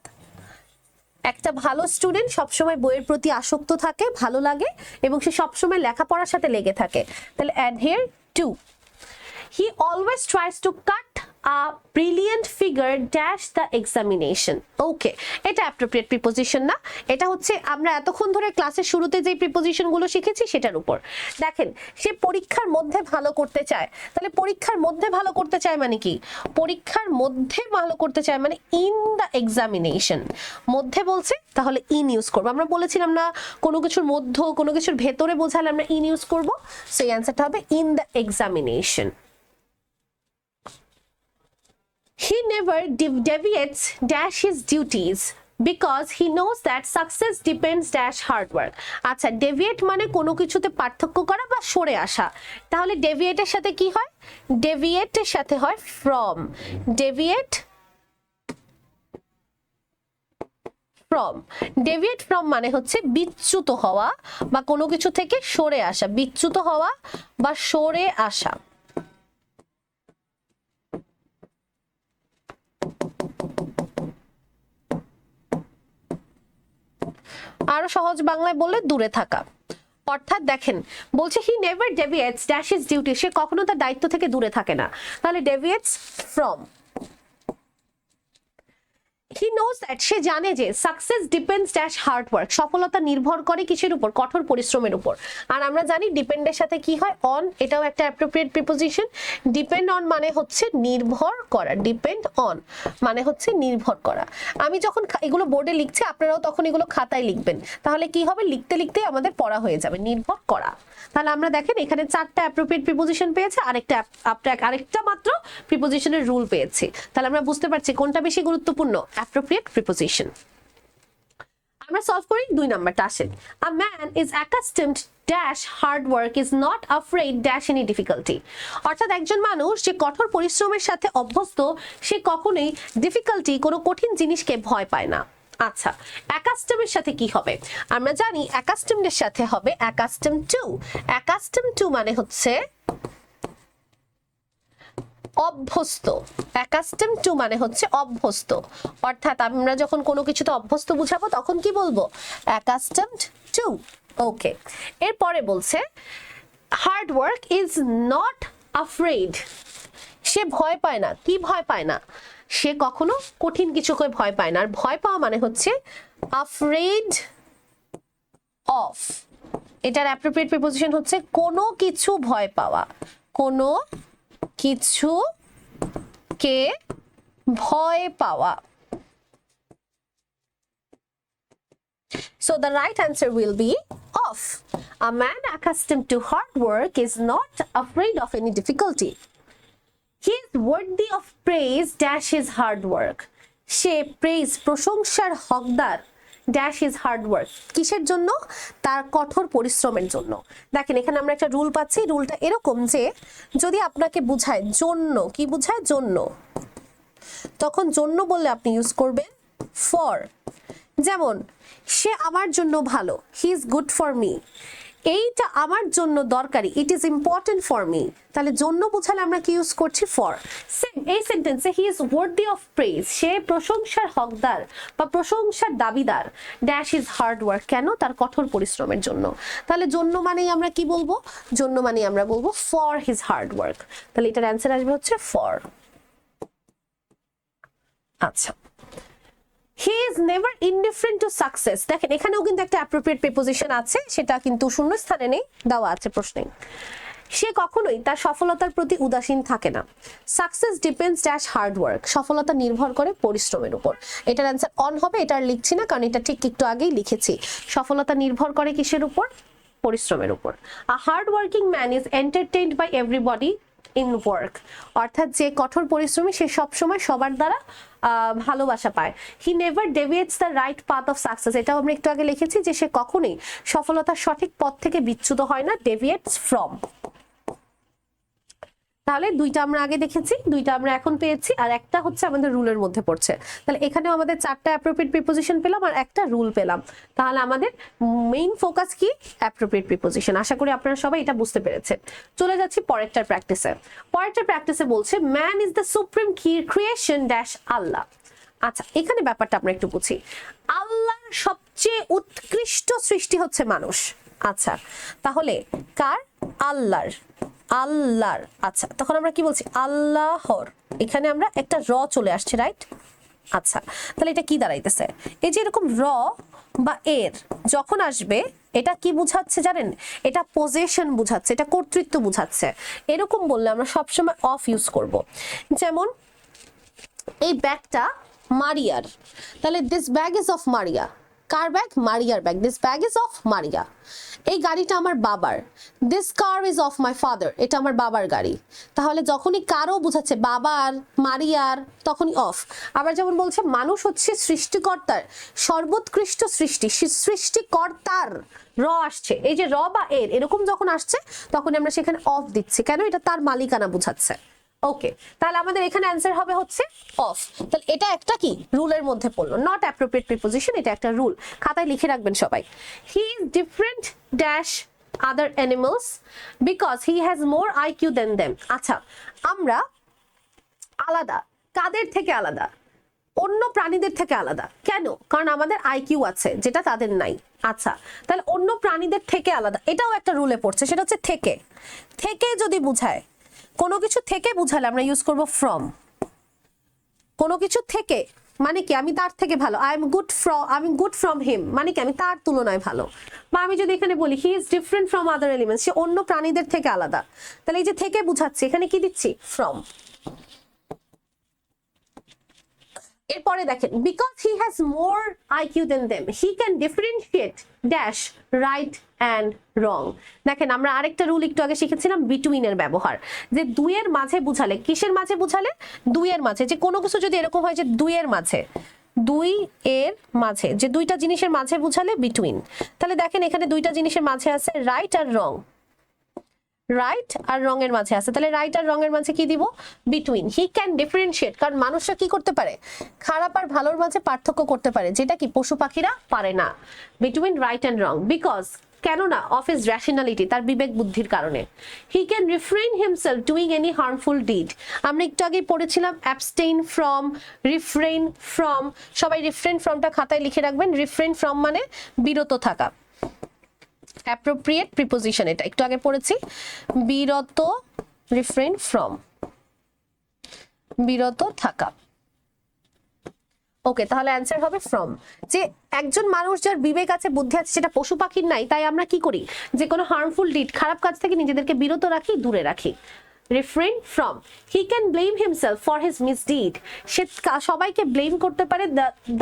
একটা ভালো স্টুডেন্ট সবসময় বইয়ের প্রতি আসক্ত থাকে, ভালো লাগে এবং সে সবসময় লেখাপড়ার সাথে লেগে থাকে, তাহলে adhere to। He always tries to cut a brilliant figure dash the examination, ওকে এটা অ্যাপ্রোপ্রিয়েট প্রিপোজিশন না, এটা হচ্ছে আমরা এতক্ষণ ধরে ক্লাসের শুরুতে যে প্রিপোজিশন গুলো শিখেছি সেটার উপর। দেখেন সে পরীক্ষার মধ্যে ভালো করতে চায়, তাহলে পরীক্ষার মধ্যে ভালো করতে চায় মানে কি, পরীক্ষার মধ্যে ভালো করতে চায় মানে ইন দ্য এক্সামিনেশন, মধ্যে বলছে তাহলে ইন ইউজ করবো। আমরা বলেছিলাম না কোনো কিছুর মধ্য কোনো কিছুর ভেতরে বোঝালে আমরা ইন ইউজ করবো, সেই অ্যান্সারটা হবে in the examination. He never deviates dash his duties because he knows that success depends dash hard work, আচ্ছা deviate মানে কোনো কিছুতে পার্থক্য করা বা সরে আসা, তাহলে deviate এর সাথে কি হয়, deviate এর সাথে হয় from, deviate from. Deviate from মানে হচ্ছে বিচ্যুত হওয়া বা কোনো কিছু থেকে সরে আসা, বিচ্যুত হওয়া বা সরে আসা। আরো সহজ বাংলায় বললে দূরে থাকা। অর্থাৎ দেখেন বলছে he never deviates dash his duty, সে কখনো তার দায়িত্ব থেকে দূরে থাকে না, তাহলে deviates from. He knows that, সে জানে যে success depends dash hard work, সফলতা নির্ভর করে কিসের উপর, কঠোর পরিশ্রমের উপর। আর আমরা জানি ডিপেন্ডের সাথে কি হয়, অন, এটাও একটা অ্যাপ্রোপ্রিয়েট প্রিপোজিশন। ডিপেন্ড অন মানে হচ্ছে নির্ভর করা, ডিপেন্ড অন মানে হচ্ছে নির্ভর করা। আমি যখন এগুলো বোর্ডে লিখছি আপনারাও তখন এগুলো খাতায় লিখবেন, তাহলে কি হবে, লিখতে লিখতে আমাদের পড়া হয়ে যাবে, নির্ভর করা। তাহলে আমরা দেখেন এখানে 4টা অ্যাপ্রোপ্রিয়েট প্রিপোজিশন পেয়েছে, আরেকটা মাত্র প্রিপোজিশনের রুল পেয়েছি। তাহলে আমরা বুঝতে পারছি কোনটা বেশি গুরুত্বপূর্ণ, অ্যাপ্রোপ্রিয়েট প্রিপোজিশন। আমরা সলভ করি 2 নাম্বারটা আসেন। A man is accustomed dash hard work is not afraid dash any difficulty. অর্থাৎ একজন মানুষ যে কঠোর পরিশ্রমের সাথে অভ্যস্ত, সে কখনোই ডিফিকাল্টি, কোনো কঠিন জিনিসকে ভয় পায় না। আচ্ছা, অ্যাকাস্টমের সাথে কি হবে, আমরা জানি অ্যাকাস্টমডের সাথে হবে অ্যাকাস্টম টু। অ্যাকাস্টম টু মানে হচ্ছে অভ্যস্ত, অ্যাকাস্টম টু মানে হচ্ছে অভ্যস্ত। অর্থাৎ আমরা যখন কোনো কিছুতে অভ্যস্ত বুঝাবো তখন কি বলবো, অ্যাকাস্টমড টু। ওকে, এরপরে বলছে hard work is not afraid, সে ভয় পায় না, কি ভয় পায় না, সে কখনো কঠিন কিছুকে ভয় পায় না। আর ভয় পাওয়া মানে হচ্ছে আফ্রেড অফ, এটার অ্যাপ্রোপ্রিয়েট প্রিপোজিশন হচ্ছে কোনো কিছু ভয় পাওয়া, কোনো কিছু কে ভয় পাওয়া। So the right answer will be of. A man accustomed to hard work is not afraid of any difficulty. He is worthy of praise dash his hard work. Say praise, প্রশংসার হকদার ড্যাশ ইজ হার্ড ওয়ার্ক, কিসের জন্য, তার কঠোর পরিশ্রমের জন্য। দেখেন এখানে আমরা একটা রুল পাচ্ছি, রুলটা এরকম যে যদি আপনাকে বুঝায় জন্য, কি বুঝায় জন্য, তখন জন্য বললে আপনি ইউজ করবেন ফর। যেমন সে আমার জন্য ভালো, he is good for me, এইটা আমার জন্য দরকারি, it is important for me, তাহলে জন্য বুঝালে আমরা কি ইউজ করছি, ফর। সেম এই সেন্টেন্সে he is worthy of praise, সে প্রশংসার হকদার বা প্রশংসার দাবিদার ড্যাশ ইজ হার্ড ওয়ার্ক, কেন, তার কঠোর পরিশ্রমের জন্য। তাহলে জন্য মানেই আমরা কি বলবো, জন্য মানেই আমরা বলবো ফর হিজ হার্ড ওয়ার্ক, তাহলে এটার অ্যান্সার আসবে হচ্ছে ফর। আচ্ছা, he is never indifferent to success, দেখেন এখানেও কিন্তু একটা অ্যাপ্রোপ্রিয়েট প্রিপোজিশন আছে, সেটা কিন্তু শূন্য স্থানে নেই, দেওয়া আছে প্রশ্নে। সে কখনোই তার সফলতার প্রতি উদাসীন থাকে না। Success depends dash hard work, সফলতা নির্ভর করে পরিশ্রমের উপর। এটার অ্যান্সার অন হবে, এটা আর লিখছি না কারণ এটা ঠিক একটু আগেই লিখেছি। সফলতা নির্ভর করে কিসের উপর, পরিশ্রমের উপর। A hard working man is entertained by everybody in work, অর্থাৎ যে কঠোর পরিশ্রমী সে সবসময় সবার দ্বারা ভালোবাসা পায়। He never deviates the right path of success, এটাও আমরা একটু আগে লিখেছি যে সে কখনোই সফলতার সঠিক পথ থেকে বিচ্যুত হয় না, ডেভিয়েটস ফ্রম। তাহলে 2টা আমরা আগে দেখেছি, 2টা আমরা এখন পেয়েছি, আর একটা হচ্ছে আমাদের রুলের মধ্যে পড়ছে। তাহলে এখানেও আমাদের 4টা অ্যাপ্রোপ্রিয়েট প্রিপোজিশন পেলাম আর একটা রুল পেলাম। তাহলে আমাদের মেইন ফোকাস কি, অ্যাপ্রোপ্রিয়েট প্রিপোজিশন। আশা করি আপনারা সবাই এটা বুঝতে পেরেছেন। চলে যাচ্ছি পরেরটার প্র্যাকটিসে। পরেরটার প্র্যাকটিসে বলছে man is the supreme creation dash Allah. আচ্ছা, এখানে ব্যাপারটা আমরা একটু বুঝি। আল্লাহর সবচেয়ে উৎকৃষ্ট সৃষ্টি হচ্ছে মানুষ। আচ্ছা, তাহলে কার, আল্লাহর, আল্লাহর। আচ্ছা, তখন আমরা কি বলছি, আল্লাহর, এখানে আমরা একটা র চলে আসছে, রাইট। আচ্ছা, তাহলে এটা কি দাঁড়াইতেছে, এই যে এরকম র বা এর যখন আসবে এটা কি বুঝাচ্ছে জানেন, এটা পজেশন বুঝাচ্ছে, এটা কর্তৃত্ব বুঝাচ্ছে। এরকম বললে আমরা সবসময় অফ ইউজ করব। যেমন এই ব্যাগটা মারিয়ার, তাহলে this bag is of Maria, কার ব্যাগ, মারিয়ার bag, this bag is of Maria. এই গাড়িটা আমার বাবার, this car is of my father, এটা আমার বাবার গাড়ি। তাহলে যখনই কারও বুঝাচ্ছে বাবার, মারিয়ার, তখনই অফ। আবার যেমন বলছে মানুষ হচ্ছে সৃষ্টিকর্তার সর্বোৎকৃষ্ট সৃষ্টি, সৃষ্টিকর্তার র আসছে, এই যে র বা এর এরকম যখন আসছে তখন আমরা সেখানে অফ দিচ্ছি, কেন, এটা তার মালিকানা বুঝাচ্ছে। ওকে, তাহলে আমাদের এখানে অ্যান্সার হবে হচ্ছে অফ। তাহলে এটা একটা কি রুলের মধ্যে পড়লো, নট অ্যাপ্রোপ্রিয়েট প্রিপোজিশন, এটা একটা রুল, খাতায় লিখে রাখবেন সবাই। He is different dash other animals because he has more IQ than them. আচ্ছা, আমরা আলাদা, কাদের থেকে আলাদা? অন্য প্রাণীদের থেকে আলাদা। কেন? কারণ আমাদের আইকিউ আছে, যেটা তাদের নাই। আচ্ছা, তাহলে অন্য প্রাণীদের থেকে আলাদা, এটাও একটা রুলে পড়ছে, সেটা হচ্ছে থেকে। থেকে যদি বুঝায়, কোনো কিছু থেকে বুঝালে আমরা ইউজ করব ফ্রম। কোনো কিছু থেকে মানে কি আমি তার থেকে ভালো, I am good from him মানে কি আমি তার তুলনায় ভালো। বা আমি যদি এখানে বলি he is different from other elements, সে অন্য প্রাণীদের থেকে আলাদা, তাহলে এই যে থেকে বুঝাচ্ছি এখানে কি দিচ্ছি? ফ্রম। এরপরে দেখেন, because he has more IQ than them he can differentiate dash right and wrong. দেখেন আমরা আরেকটা রুল একটু আগে শিখেছিলাম, বিটুইন এর ব্যবহার, যে দুইয়ের মাঝে বুঝালে, কিসের মাঝে বুঝালে? দুইয়ের মাঝে। যে কোনো কিছু যদি এরকম হয় যে দুইয়ের মাঝে, দুই এর মাঝে, যে দুইটা জিনিসের মাঝে বুঝালে বিটুইন। তাহলে দেখেন এখানে দুইটা জিনিসের মাঝে আছে রাইট আর রং, রাইট আর রং এর মাঝে আছে, তাহলে রাইট আর রং এর মাঝে কি দিব? বিটুইন। হি ক্যান ডিফারেন্সিয়েট, কারণ মানুষরা কি করতে পারে? খারাপ আর ভালোর মাঝে পার্থক্য করতে পারে, যেটা কি পশু পাখিরা পারে না। Between right and wrong, because কেননা অফ হিজ র্যাশনালিটি, তার বিবেক বুদ্ধির কারণে। He can refrain himself doing any harmful did. আমরা একটু আগে পড়েছিলাম অ্যাবস্টেইন ফ্রম, রিফ্রেইন ফ্রম। সবাই রিফ্রেইন ফ্রমটা খাতায় লিখে রাখবেন। রিফ্রেইন ফ্রম মানে বিরত থাকা। অ্যাপ্রোপ্রিয়েট প্রিপোজিশন, এটা একটু আগে পড়েছি, বিরত, রিফ্রেইন ফ্রম, বিরত থাকা। ওকে, তাহলে অ্যান্সার হবে ফ্রম। যে একজন মানুষ যার বিবেক আছে, বুদ্ধি আছে, সেটা পশু পাখির নাই, তাই আমরা কি করি? যে কোনো হার্মফুল ডিড, খারাপ কাজ থেকে নিজেদেরকে বিরত রাখি, দূরে রাখি। Refrain from. He can blame himself for his misdeed. সে সবাইকে ব্লেম করতে পারে,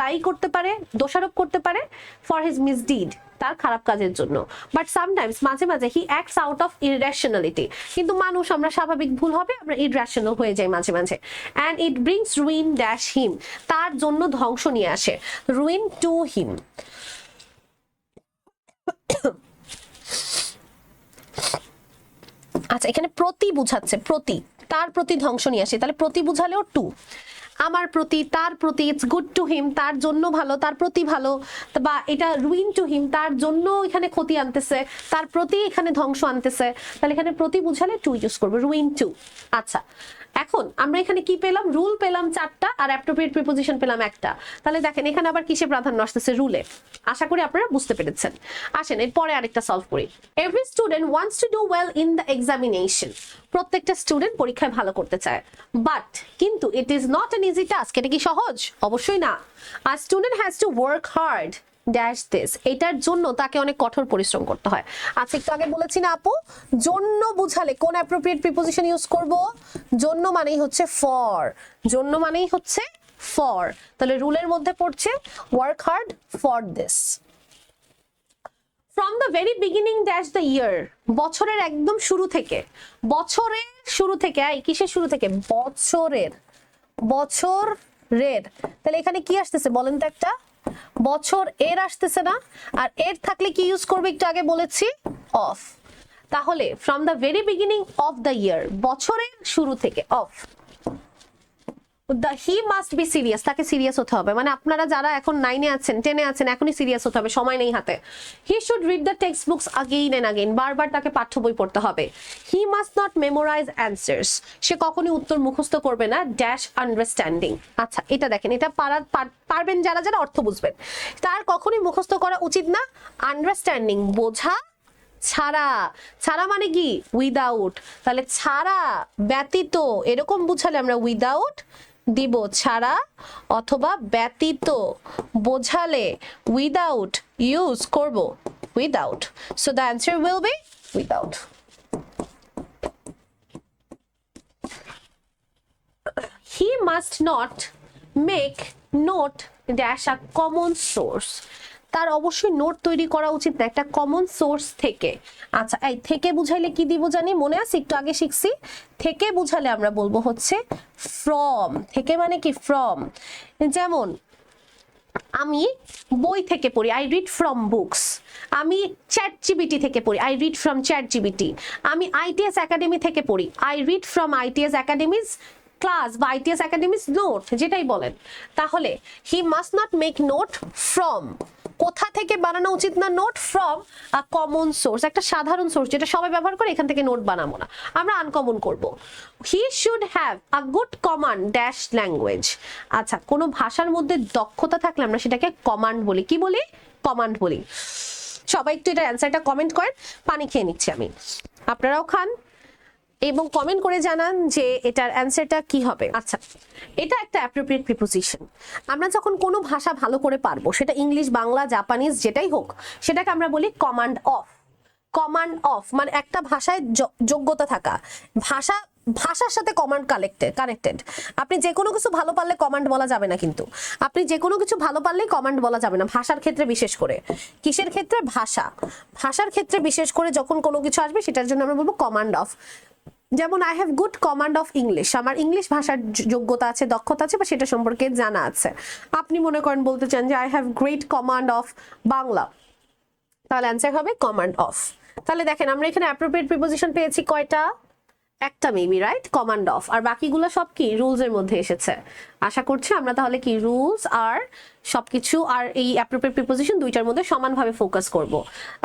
দায়ী করতে পারে, দোষারোপ করতে পারে ফর হিজ মিসডিড, তার খারাপ কাজের জন্য। বাট সামটাইমস, মাঝে মাঝে, হি অ্যাক্টস আউট অফ ইররেশনালিটি। কিন্তু মানুষ, আমরা স্বাভাবিক ভুল হবে, আমরা ইররেশনাল হয়ে যাই মাঝে মাঝে। And it brings ruin dash him, তার জন্য ধ্বংস নিয়ে আসে, রুইন টু হিম। আচ্ছা, এখানে প্রতি বুঝাচ্ছে, প্রতি, তার প্রতি ধ্বংস নিয়ে আসে, তাহলে প্রতি বুঝালেও টু। আমার প্রতি, তার প্রতি, ইটস গুড টু হিম, তার জন্য ভালো, তার প্রতি ভালো। বা এটা রুইন টু হিম, তার জন্য এখানে ক্ষতি আনতেছে, তার প্রতি এখানে ধ্বংস আনতেছে, তাহলে এখানে প্রতি বুঝালে টু ইউজ করবো, রুইন টু। আচ্ছা, এখন আমরা এখানে কি পেলাম? রুল পেলাম 4টা, আর অ্যাপ্রোপ্রিয়েট প্রিপোজিশন পেলাম 1টা। তাহলে দেখেন এখানে আবার কিসে প্রাধান্য আসতেছে? রুলে। আশা করি আপনারা বুঝতে পেরেছেন। আসেন এরপরে আরেকটা সলভ করি। Every student wants to do well in the examination. প্রত্যেকটা স্টুডেন্ট পরীক্ষায় ভালো করতে চায়, বাট কিন্তু it is not an easy task. এটা কি সহজ? অবশ্যই না। আ student has to work hard dash this, এটার জন্য তাকে অনেক কঠোর পরিশ্রম করতে হয়। আচ্ছা, একটু আগে বলেছি না আপু, জন্য বুঝালে কোন অ্যাপ্রোপ্রিয়েট প্রিপোজিশন ইউজ করব? জন্য মানেই হচ্ছে ফর, জন্য মানেই হচ্ছে ফর। তাহলে রুলের মধ্যে পড়ছে work hard for this. From the very beginning dash the year, বছরের একদম শুরু থেকে, বছরের শুরু থেকে, কিসের শুরু থেকে? বছরের, বছরের। তাহলে এখানে কি আসতেছে বলেন তো? একটা বছর এর আসতেছে না? আর এর থাকলে কি ইউজ করবে? একটু আগে বলেছি অফ। তাহলে from the very beginning of the year, বছরের শুরু থেকে, of. He must be serious, তাকে সিরিয়াস হতে হবে। মানে আপনারা যারা এখন 9-এ আছেন, 10-এ আছেন, এখনই সিরিয়াস হতে হবে, সময় নেই হাতে। He should read the text books again and again, বারবার তাকে পাঠ্য বই পড়তে হবে। He must not memorise answers, সে কখনোই উত্তর মুখস্থ করবে না, ড্যাশ আন্ডারস্ট্যান্ডিং। আচ্ছা, এটা দেখেন, এটা পারবেন যারা যারা অর্থ বুঝবেন। তার কখনোই মুখস্থ করা উচিত না, আন্ডারস্ট্যান্ডিং বোঝা ছাড়া। ছাড়া মানে কি? উইদাউট। তাহলে ছাড়া, ব্যতীত, এরকম বুঝালে আমরা উইদাউট দিব ছাড়া, অথবা ব্যতীত বোঝালে উইদাউট ইউজ করব without. So the answer will be without. He must not make note dash a common source, তার অবশ্যই নোট তৈরি করা উচিত না একটা কমন সোর্স থেকে। আচ্ছা, এই থেকে বুঝাইলে কি দিব জানি? মনে আছে, একটু আগে শিখছি। থেকে বুঝালে আমরা বলবো হচ্ছে ফ্রম। থেকে মানে কি? ফ্রম। যেমন আমি বই থেকে পড়ি, আই রিড ফ্রম বুকস। আমি চ্যাট জিপিটি থেকে পড়ি, I read from ChatGPT. আমি আইটিএস একাডেমি থেকে পড়ি, I read from ITS Academy's class বা আইটিএস একাডেমিজ নোট, যেটাই বলেন। তাহলে he must not make note from, কোথা থেকে বানানো উচিত না note, from a common source, একটা সাধারণ সোর্স যেটা সবাই ব্যবহার করে, এখান থেকে নোট বানাবো না, আমরা আনকমন করব। He should have a good command dash language. আচ্ছা, কোনো ভাষার মধ্যে দক্ষতা থাকলে আমরা সেটাকে কমান্ড বলি। কি বলি? কমান্ড বলি। সবাই একটু এটা অ্যান্সারটা কমেন্ট করেন, পানি খেয়ে নিচ্ছি আমি, আপনারাও খান এবং কমেন্ট করে জানান যে এটার অ্যান্সারটা কি হবে। আচ্ছা, এটা একটা অ্যাপ্রোপ্রিয়েট প্রিপোজিশন। আমরা যখন কোনো ভাষা ভালো করে পারবো, সেটা ইংলিশ, বাংলা, জাপানিজ যেটাই হোক, সেটাকে আমরা বলি কমান্ড অফ। কমান্ড অফ মানে একটা ভাষায় যোগ্যতা থাকা, ভাষার সাথে কমান্ড কানেক্টেড। আপনি যে কোনো কিছু ভালো পারলে কমান্ড বলা যাবে না, কিন্তু আপনি যে কোনো কিছু ভালো পারলেই কমান্ড বলা যাবে না, ভাষার ক্ষেত্রে বিশেষ করে। কিসের ক্ষেত্রে? ভাষার ক্ষেত্রে বিশেষ করে যখন কোনো কিছু আসবে সেটার জন্য আমরা বলবো কমান্ড অফ। যেমন I have good command of English, আমার ইংলিশ ভাষার যোগ্যতা আছে, দক্ষতা আছে, বা সেটা সম্পর্কে জানা আছে। আপনি মনে করেন বলতে চান যে I have great command of Bangla, তাহলে অ্যান্সার হবে কমান্ড অফ। তাহলে দেখেন আমরা এখানে অ্যাপ্রোপ্রিয়েট প্রিপোজিশন পেয়েছি কয়টা? একটা মেবি, রাইট, কমান্ড অফ। আর বাকিগুলো সব কি রুলস এর মধ্যে এসেছে। আশা করছি আমরা তাহলে কি রুলস আর সবকিছু আর এই অ্যাপ্রোপ্রিয়েট প্রিপোজিশন দুইটার মধ্যে সমানভাবে ফোকাস করব।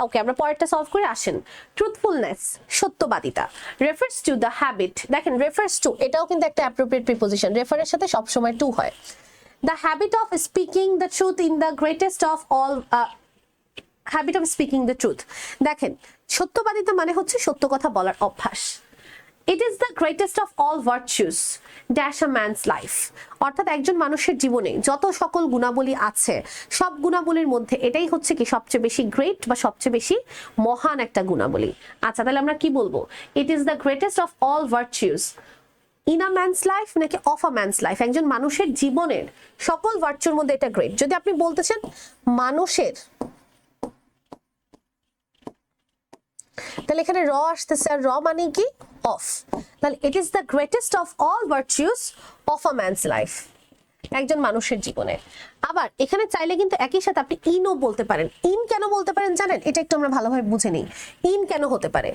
ওকে, আমরা পরেরটা সলভ করে আসেন। ট্রুথফুলনেস, সত্যবাদিতা, রেফার্স টু দ্য হ্যাবিট। দেখেন রেফার্স টু, এটাও কিন্তু একটা অ্যাপ্রোপ্রিয়েট প্রিপোজিশন, রেফারের সাথে সবসময় টু হয়। The habit of speaking the truth in the greatest of all, habit of speaking the truth. দেখেন সত্যবাদিতা মানে হচ্ছে সত্য কথা বলার অভ্যাস। It is the greatest of all virtues dash a man's life, অর্থাৎ একজন মানুষের জীবনে যত সকল গুণাবলী আছে, সব গুণাবলীর মধ্যে এটাই হচ্ছে কি সবচেয়ে বেশি গ্রেট বা সবচেয়ে বেশি মহান একটা গুণাবলী। আচ্ছা, তাহলে আমরা কি বলবো? It is the greatest of all virtues in a man's life নাকি of a man's life? একজন মানুষের জীবনের সকল ভার্চুর মধ্যে এটা গ্রেট। যদি আপনি বলতে চান মানুষের, তাহলে এখানে র আসতেছে, আর র মানে কি? অফ। তাহলে it is the greatest of all virtues of a man's life, একজন মানুষের জীবনে। আবার এখানে চাইলে কিন্তু একই সাথে আপনি ইনও বলতে পারেন। ইন কেন বলতে পারেন জানেন? এটা একটু আমরা ভালোভাবে বুঝে নিই। ইন কেন হতে পারে?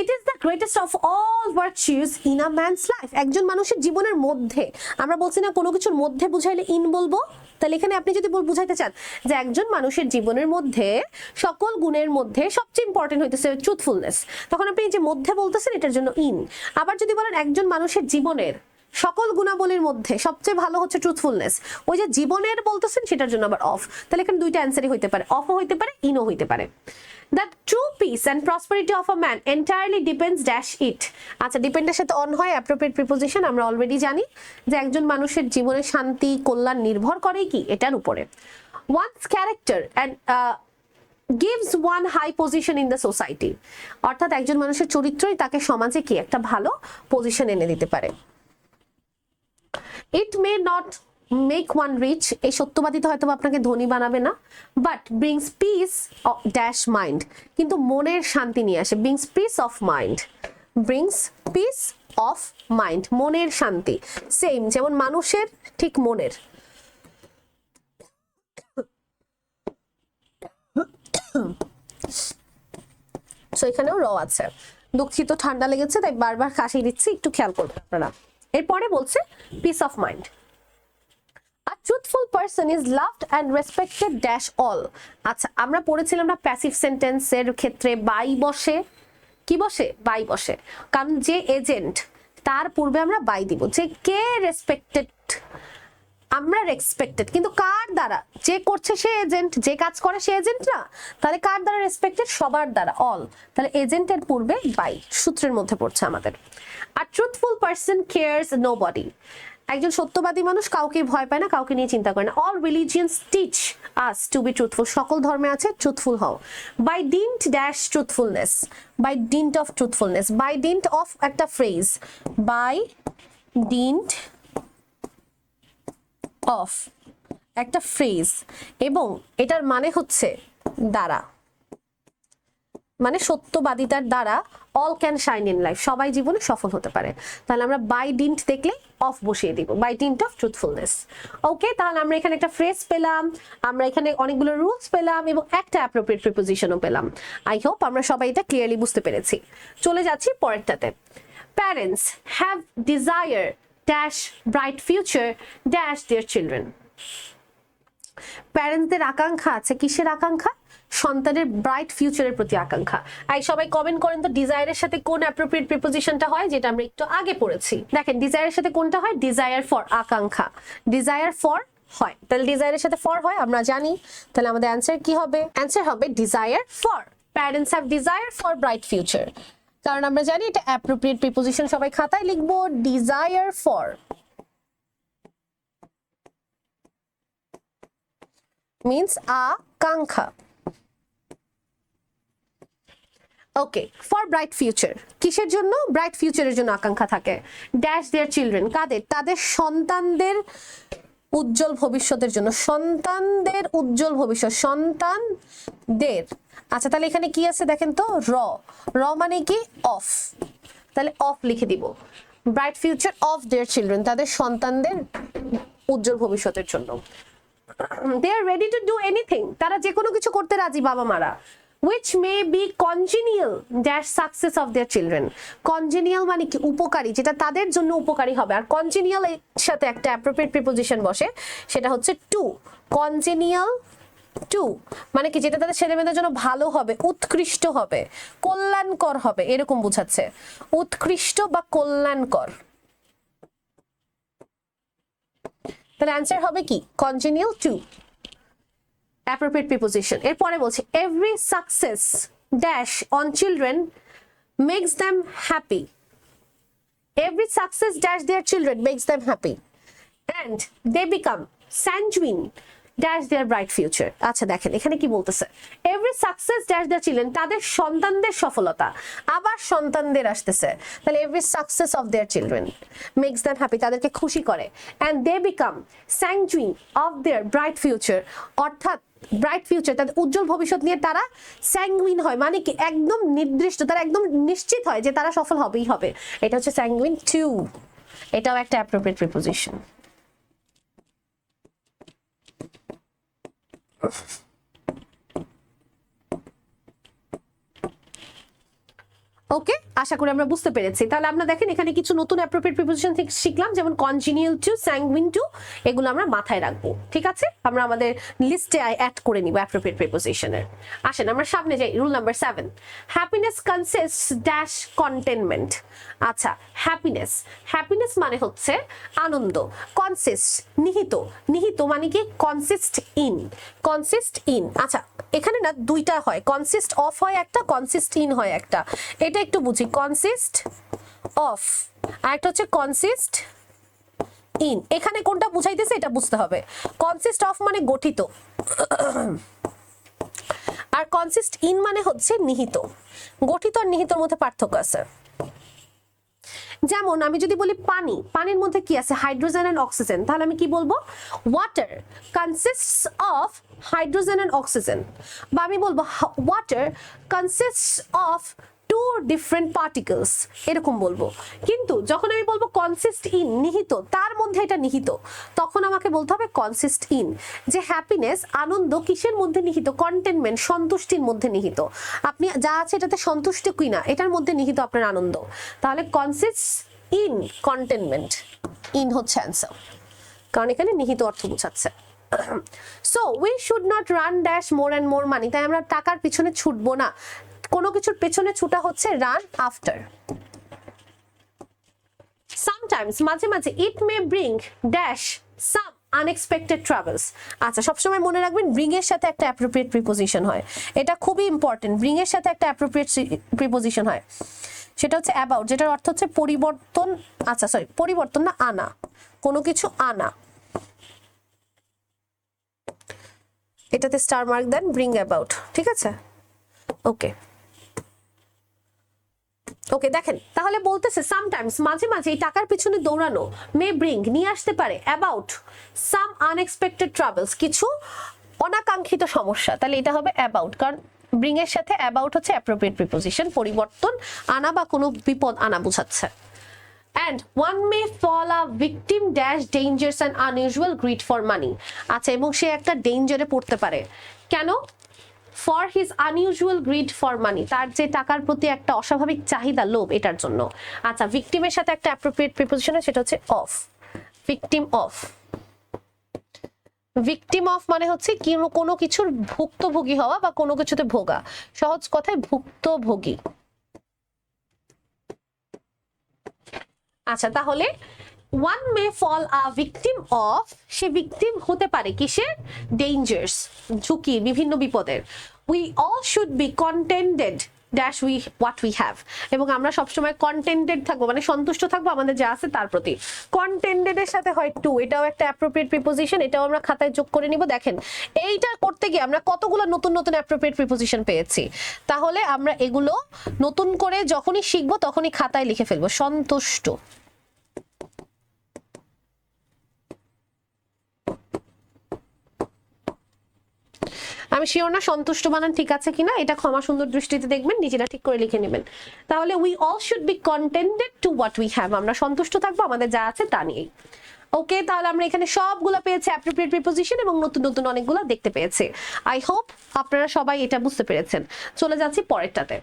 It is the greatest of all virtues in a man's life, একজন মানুষের জীবনের মধ্যে। আমরা বলছি না কোনো কিছুর মধ্যে বুঝাইলে ইন বলবো, তাহলে এখানে আপনি যদি বুঝাইতে চান যে একজন মানুষের জীবনের মধ্যে সকল গুণের মধ্যে সবচেয়ে ইম্পর্টেন্ট হইতেছে ট্রুথফুলনেস, তখন আপনি যে মধ্যে বলতেছেন এটার জন্য ইন। আবার যদি বলেন একজন মানুষের জীবনের সকল গুণাবলীর মধ্যে সবচেয়ে ভালো হচ্ছে ট্রুথফুলনেস, ওই যে জীবনের বলতেছেন সেটার জন্য আবার অফ। তাহলে এখানে দুইটা অ্যান্সারই হইতে পারে, অফও হইতে পারে, ইনও হইতে পারে। That true peace and prosperity of a man entirely depends dash it. আচ্ছা, ডিপেন্ডের সাথে অন হয় অ্যাপ্রোপ্রিয়েট প্রিপোজিশন, আমরা অলরেডি জানি যে একজন মানুষের জীবনে শান্তি কল্যাণ নির্ভর করে কি এটার উপরে। One's character and gives one high position in the society, অর্থাৎ একজন মানুষের চরিত্রই তাকে সমাজে কি একটা ভালো পজিশন এনে দিতে পারে। It may not make one rich, এই সত্যবাদিতা হয়তো আপনাকে ধনী বানাবে না, but brings piece dash mind, কিন্তু মনের শান্তি নিয়ে আসে। Brings piece of mind, brings piece of mind, মনের শান্তি। সেম যেমন মানুষের ঠিক মনের। সো এখানেও র আছে, দুঃখিত ঠান্ডা লেগেছে তাই বারবার কাশি দিচ্ছি, একটু খেয়াল করবেন আপনারা। এরপরে বলছে piece of mind. A truthful person is loved and respected dash all. আচ্ছা, আমরা পড়েছিলাম না প্যাসিভ সেন্টেন্সের ক্ষেত্রে বাই বসে, কি বসে? বাই বসে, কারণ যে এজেন্ট তার পূর্বে আমরা বাই দিব। যে কে রেসপেক্টেড, আমরা রেসপেক্টেড, কিন্তু কার দ্বারা? যে করছে সে এজেন্ট, যে কাজ করে সে এজেন্ট না, তাহলে কার দ্বারা রেসপেক্টেড? সবার দ্বারা, অল। তাহলে এজেন্টের পূর্বে বাই, সূত্রের মধ্যে পড়ছে আমাদের। আর ট্রুথফুল পারসন কেয়ারস নোবডি, একজন সত্যবাদী মানুষ কাউকে ভয় পায় না, কাউকে নিয়ে চিন্তা করে না। All religions teach us to be truthful, সকল ধর্মে আছে ট্রুথফুল হও। By dint dash truthfulness, by dint of truthfulness, by dint of একটা ফ্রেজ, বাই ডিন্ট অফ একটা ফ্রেজ, এবং এটার মানে হচ্ছে দ্বারা, মানে সত্যবাদিতার দ্বারা all can shine in life, সবাই জীবনে সফল হতে পারে। তাহলে আমরা বাই ডিন্ট দেখলে অফ বসিয়ে দিব বাই টিন্ট অফ ট্রুথফুলনেস। ওকে, তাহলে আমরা এখানে একটা ফ্রেজ পেলাম, আমরা এখানে অনেকগুলো রুলস পেলাম এবং একটা অ্যাপ্রোপ্রিয়েট প্রিপোজিশনও পেলাম। আই হোপ আমরা সবাই এটা ক্লিয়ারলি বুঝতে পেরেছি। চলে যাচ্ছি পরেরটাতে। Parents have desire dash bright future dash their children. প্যারেন্টসদের আকাঙ্ক্ষা আছে, কিসের আকাঙ্ক্ষা? সন্তানের ব্রাইট ফিউচারের প্রতি আকাঙ্ক্ষা। এই সবাই কমেন্ট করেন তো ডিজায়ারের সাথে কোন অ্যাপ্রোপ্রিয়েট প্রিপোজিশনটা হয়, যেটা আমরা একটু আগে পড়েছি। দেখেন ডিজায়ারের সাথে কোনটা হয়? ডিজায়ার ফর, আকাঙ্ক্ষা। ডিজায়ার ফর হয়, তাহলে ডিজায়ারের সাথে ফর হয় আমরা জানি। তাহলে আমাদের অ্যানসার কি হবে? অ্যানসার হবে desire for. Parents have desire for bright future, কারণ আমরা জানি এটা অ্যাপ্রোপ্রিয়েট প্রিপোজিশন। সবাই খাতায় লিখবো ডিজায়ার ফর means আকাঙ্ক্ষা। ওকে, ফর ব্রাইট ফিউচার কিসের জন্য? ব্রাইট ফিউচারের জন্য আকাঙ্ক্ষা থাকে। ড্যাশ দেয়ার চিলড্রেন, কাদের? তাদের সন্তানদের উজ্জ্বল ভবিষ্যতের জন্য। সন্তানদের উজ্জ্বল ভবিষ্যৎ, সন্তানদের। আচ্ছা, তাহলে এখানে কি আছে দেখেন তো? র। র মানে কি? অফ। তাহলে অফ লিখে দিব। Bright future of their children, তাদের সন্তানদের উজ্জ্বল ভবিষ্যতের জন্য। They are ready to do anything, তারা যে কোনো কিছু করতে রাজি বাবা মারা। which may be congenial dash success of their children. congenial মানে কি? উপকারী, যেটা তাদের জন্য উপকারী হবে। আর congenial এর সাথে একটা appropriate preposition বসে, সেটা হচ্ছে to। congenial to মানে কি? যেটা তাদের ছেলেমেয়েদের জন্য ভালো হবে, উৎকৃষ্ট হবে, কল্যাণকর হবে, এরকম বোঝাচ্ছে। উৎকৃষ্ট বা কল্যাণকর। তাহলে অ্যানসার হবে কি? congenial to, appropriate preposition। এরপরে বলছে every success dash on children makes them happy. every success dash their children makes them happy and they become sanguine dash their bright future. আচ্ছা দেখেন এখানে কি বলতেছে? every success dash their children, তাদের সন্তানদের সফলতা, আবার সন্তানদের আসতেছে। তাহলে every success of their children makes them happy, তাদেরকে খুশি করে। and they become sanguine of their bright future, অর্থাৎ ব্রাইট ফিউচার, তাদের উজ্জ্বল ভবিষ্যৎ নিয়ে তারা স্যাঙ্গুইন হয়, মানে কি? একদম নির্দিষ্ট, তারা একদম নিশ্চিত হয় যে তারা সফল হবেই হবে। এটা হচ্ছে স্যাঙ্গুইন টু, এটাও একটা অ্যাপ্রোপ্রিয়েট প্রিপোজিশন। ওকে, আশা করি আমরা বুঝতে পেরেছি। তাহলে আমরা দেখেন এখানে কিছু নতুন অ্যাপ্রোপ্রিয়েট প্রিপোজিশন থেকে শিখলাম, যেমন কনজিনিয়াল টু, স্যাঙ্গুইন টু, এগুলো আমরা মাথায় রাখবো। ঠিক আছে, আমরা আমাদের লিস্টে অ্যাড করে নিব অ্যাপ্রোপ্রিয়েট প্রিপোজিশনের। আসেন আমরা সামনে যাই। Rule number 7, happiness consists dash containment. আচ্ছা, হ্যাপিনেস, হ্যাপিনেস মানে হচ্ছে আনন্দ। কনসিস্ট নিহিত, নিহিত মানে কি? Consist in, consist in. আচ্ছা এখানে না দুইটা হয়, কনসিস্ট অফ হয় একটা, কনসিস্ট ইন হয় একটা। এটা একটু বুঝি, কনসিস্ট অফ আর একটা হচ্ছে কনসিস্ট ইন। এখানে কোনটা বুঝাইতেছে এটা বুঝতে হবে। কনসিস্ট অফ মানে গঠিত, আর কনসিস্ট ইন মানে হচ্ছে নিহিত। গঠিত আর নিহিতর মধ্যে পার্থক্য আছে। যেমন আমি যদি বলি পানি, পানির মধ্যে কি আছে? Hydrogen and oxygen. তাহলে আমি কি বলবো? Water consists of hydrogen and oxygen. বা আমি বলবো water consists of two different particles, এরকম বলবো। কিন্তু যখন আমি বলবো কনসিস্ট ইন, নিহিত, তার মধ্যে এটা নিহিত, তখন আমাকে বলতে হবে কনসিস্ট ইন। যে হ্যাপিনেস, আনন্দ কিসের মধ্যে নিহিত? কন্টেনমেন্ট, সন্তুষ্টির মধ্যে নিহিত। আপনি যা আছে এটাতে সন্তুষ্ট কিনা, এটার মধ্যে নিহিত আপনার আনন্দ। তাহলে কনসিস্ট ইন কন্টেনমেন্ট, ইন হচ্ছে অ্যান্সার, কারণ এখানে নিহিত অর্থ বোঝাচ্ছে। So we should not run dash more and more money, তাই আমরা টাকার পিছনে ছুটবো না। কোনো কিছুর পেছনে ছুটা হচ্ছে রান আফটার। সামটাইমস, মাঝে মাঝে, it may bring dash some unexpected travels. আচ্ছা সবসময় মনে রাখবেন ব্রিং এর সাথে একটা অ্যাপ্রোপ্রিয়েট প্রিপোজিশন হয়, এটা খুবই ইম্পর্টেন্ট। ব্রিং এর সাথে একটা অ্যাপ্রোপ্রিয়েট প্রিপোজিশন হয়, সেটা হচ্ছে অ্যাবাউট, যেটার অর্থ হচ্ছে পরিবর্তন। আচ্ছা সরি, পরিবর্তন না, আনা, কোনো কিছু আনা। এটাতে স্টার মার্ক দেন, ব্রিং অ্যাবাউট। ঠিক আছে, ওকে ওকে। দেখেন তাহলে বলতেছে সামটাইমস, মাঝে মাঝে এই টাকার পিছনে দৌড়ানো, মে ব্রিং নিয়ে আসতে পারে, অ্যাবাউট সাম আনএক্সপেক্টেড ট্রাভেলস কিছু অনাকাঙ্ক্ষিত সমস্যা। তাহলে এটা হবে অ্যাবাউট, কারণ ব্রিং এর সাথে অ্যাবাউট হচ্ছে অ্যাপ্রোপ্রিয়েট প্রিপোজিশন, পরিবর্তন আনা বা কোনো বিপদ আনা বোঝাচ্ছে। and one may fall a victim dash dangers and unusual greed for money. আচ্ছা, এবং সে একটা ডেঞ্জারে পড়তে পারে কেন? For his unusual grid for money, তার যে টাকার প্রতি একটা অস্বাভাবিক চাহিদা, লোভ, এটার জন্য। আচ্ছা, ভিকটিমের সাথে একটা অ্যাপ্রোপ্রিয়েট প্রিপোজিশন আছে, সেটা হচ্ছে of. Victim of, victim of মানে হচ্ছে কি, কোনো কিছুর ভুক্তভোগী হওয়া বা কোনো কিছুতে ভোগা, সহজ কথায় ভুক্তভোগী। আচ্ছা, তাহলে one may fall a victim of, say victim হতে পারে কিসের? ডেঞ্জার্স, ঝুঁকি, বিভিন্ন বিপদের। we all should be contented dash we what we have, এবং আমরা সবসময় কন্টেন্টেড থাকবো, মানে সন্তুষ্ট থাকবো আমাদের যা আছে তার প্রতি। কন্টেন্টেড এর সাথে হয় টু, এটাও একটা অ্যাপ্রোপ্রিয়েট প্রিপোজিশন, এটাও আমরা খাতায় যোগ করে নিব। দেখেন এইটা করতে গিয়ে আমরা কতগুলো নতুন নতুন অ্যাপ্রোপ্রিয়েট প্রিপোজিশন পেয়েছি, তাহলে আমরা এগুলো নতুন করে যখনই শিখবো তখনই খাতায় লিখে ফেলবো। সন্তুষ্ট, আমি শিওর না সন্তুষ্ট বানান ঠিক আছে কিনা, এটা ক্ষমা সুন্দর দৃষ্টিতে দেখবেন, নিজেরা ঠিক করে লিখে নেবেন। তাহলে we all should be contented to what we have, আমরা সন্তুষ্ট থাকবো আমাদের যা আছে তা নিয়েই। ওকে, তাহলে আমরা এখানে সবগুলো পেয়েছি অ্যাপ্রোপ্রিয়েট প্রিপোজিশন এবং নতুন নতুন অনেকগুলো দেখতে পেয়েছি। আই হোপ আপনারা সবাই এটা বুঝতে পেরেছেন। চলে যাচ্ছি পরেরটাতে।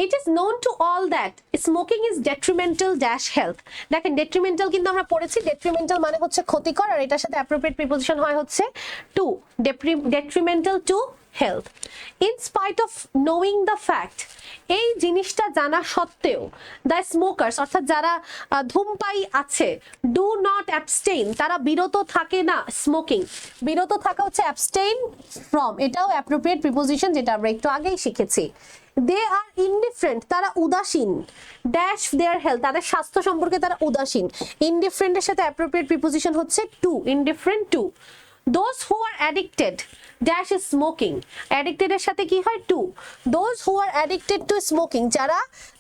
It is known to all that smoking is detrimental dash health. দেখেন detrimental কিন্তু আমরা পড়েছি, detrimental মানে হচ্ছে ক্ষতিকর, আর এটার সাথে appropriate preposition হয় হচ্ছে to, detrimental to health. In spite of knowing the fact, এই জিনিসটা জানা সত্ত্বেও, the smokers অর্থাৎ যারা ধূমপাই আছে, do not abstain, তারা বিরত থাকে না। স্মোকিং, বিরত থাকা হচ্ছে abstain from, এটাও appropriate preposition যেটা আমরা একটু আগেই শিখেছি। they are indifferent, তারা উদাসীন, dash their health, তাদের স্বাস্থ্য সম্পর্কে তারা উদাসীন। indifferent এর সাথে appropriate preposition হচ্ছে to, indifferent to। those who are addicted dash is smoking, addicted এর সাথে কি হয়? to। those who are addicted to smoking, যারা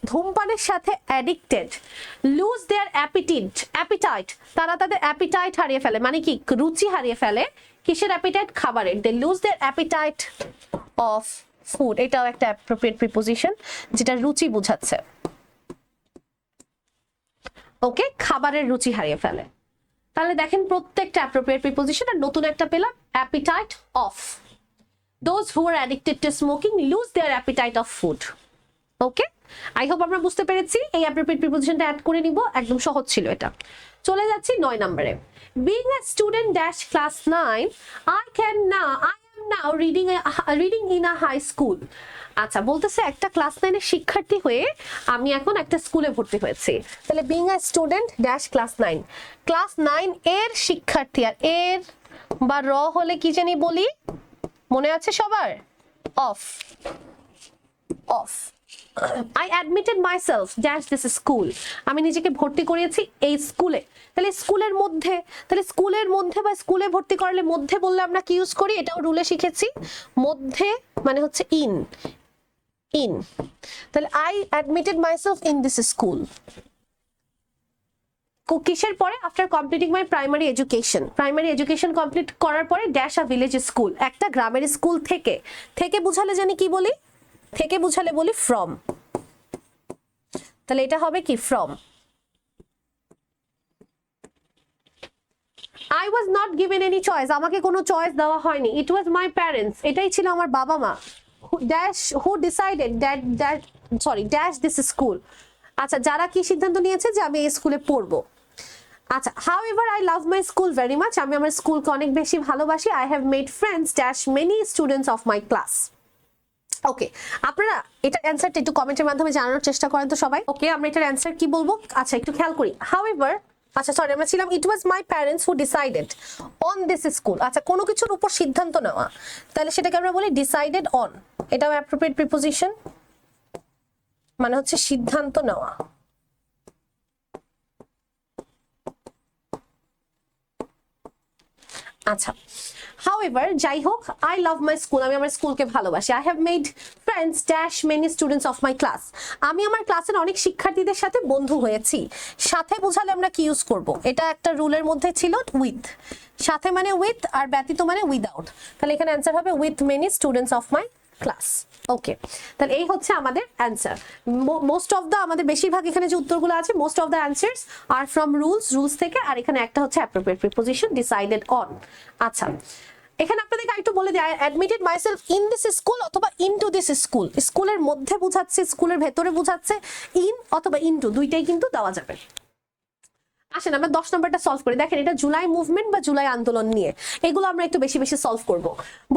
ধূমপানের সাথে addicted, lose their appetite, তারা তাদের appetite হারিয়ে ফেলে, মানে কি রুচি হারিয়ে ফেলে। কিসের appetite? খাবারের। they lose their appetite of food, এটাও একটা অ্যাপ্রোপ্রিয়েট প্রিপোজিশন যেটা রুচি বোঝাচ্ছে। ওকে, খাবারের রুচি হারিয়ে ফেলে। তাহলে দেখেন প্রত্যেকটা অ্যাপ্রোপ্রিয়েট প্রিপোজিশন, আর নতুন একটা পেলাম appetite of. Those who R addicted two smoking loose there appetite of food. Okay, I hope আমরা বুঝতে পেরেছি। এই অ্যাপ্রোপ্রিয়েট প্রিপোজিশনটা অ্যাড করে নিব, একদম সহজ ছিল এটা। চলে যাচ্ছি 9 নম্বরে। Being a student dash class 9, I am now reading in a high school. আচ্ছা, বলতেছে একটা ক্লাস 9 এর শিক্ষার্থী হয়ে আমি এখন একটা স্কুলে ভর্তি হয়েছি। তাহলে being a student dash class 9, class 9 এর শিক্ষার্থী, আর এর বা র হলে কি জানি বলি, মনে আছে সবার? Of, of. I admitted myself dash this school, আমি নিজেকে ভর্তি করিয়েছি এই স্কুলে। তাহলে স্কুলের মধ্যে, তাহলে স্কুলের মধ্যে বা স্কুলে ভর্তি করলে মধ্যে বললে আমরা কি ইউজ করি, এটাও রুলে শিখেছি। মধ্যে মানে হচ্ছে ইন, ইন। তাহলে I admitted myself in this school, কিসের পরে? আফটার কমপ্লিটিং মাই primary education, primary education complete করার পরে ড্যাশ আ ভিলেজ স্কুল, একটা গ্রামের স্কুল থেকে। থেকে বুঝালে জানি কি বলি? থেকে বুঝালে বলি ফ্রম, তাহলে এটা হবে কি from. I was not given any choice, আমাকে কোনো চয়েস দেওয়া হয়নি। It was my parents, এটাই ছিল আমার বাবা মা। who decided that dash this school, আচ্ছা যারা কি সিদ্ধান্ত নিয়েছে যে আমি এই স্কুলে পড়বো। আচ্ছা, however I love my school very much, আমি আমার স্কুলকে অনেক বেশি ভালোবাসি। I have made friends dash many students of my class. ওকে, আপনারা এটার অ্যান্সারটা একটু কমেন্টের মাধ্যমে জানানোর চেষ্টা করেন তো সবাই। ওকে, আমরা এটার অ্যান্সার কি বলবো? আচ্ছা একটু খেয়াল করি। however, আচ্ছা সরি, আমরা ছিলাম it was my parents who decided on this school। আচ্ছা, কোনো কিছুর উপর সিদ্ধান্ত নেওয়া, তাহলে সেটাকে আমরা বলি decided on, এটাও অ্যাপ্রোপ্রিয়েট প্রিপোজিশন, মানে হচ্ছে সিদ্ধান্ত নেওয়া। আচ্ছা, however, যাই হোক, I love my school, আমি আমার স্কুলকে ভালোবাসি। I have made friends dash many students of my class, আমি আমার ক্লাসের অনেক শিক্ষার্থীদের সাথে বন্ধু হয়েছি। সাথে বোঝালে আমরা কি ইউজ করব? এটা একটা রুলের মধ্যে ছিল with, সাথে মানে with, আর ব্যতীত মানে without। তাহলে এখানে অ্যান্সার হবে with many students of my class. Okay, তাহলে এই হচ্ছে আমাদের অ্যান্সার। মোস্ট অফ দ্য আমাদের বেশিরভাগ এখানে যে উত্তরগুলো আছে most of the answers are from rules থেকে, আর এখানে একটা হচ্ছে অ্যাপ্রোপ্রিয়েট প্রিপোজিশন ডিসাইডেড অন। আচ্ছা, এখানে আপনাদেরকে একটু বলে দিই, I admitted myself in this school অথবা ইনটু দিস স্কুল। স্কুলের মধ্যে বোঝাচ্ছে, স্কুলের ভেতরে বোঝাচ্ছে, ইন অথবা ইনটু দুইটাই কিন্তু দেওয়া যাবে। আসেন আমরা 10 নম্বরটা সলভ করি। দেখেন এটা জুলাই মুভমেন্ট বা জুলাই আন্দোলন নিয়ে, এগুলো আমরা একটু বেশি বেশি সলভ করব।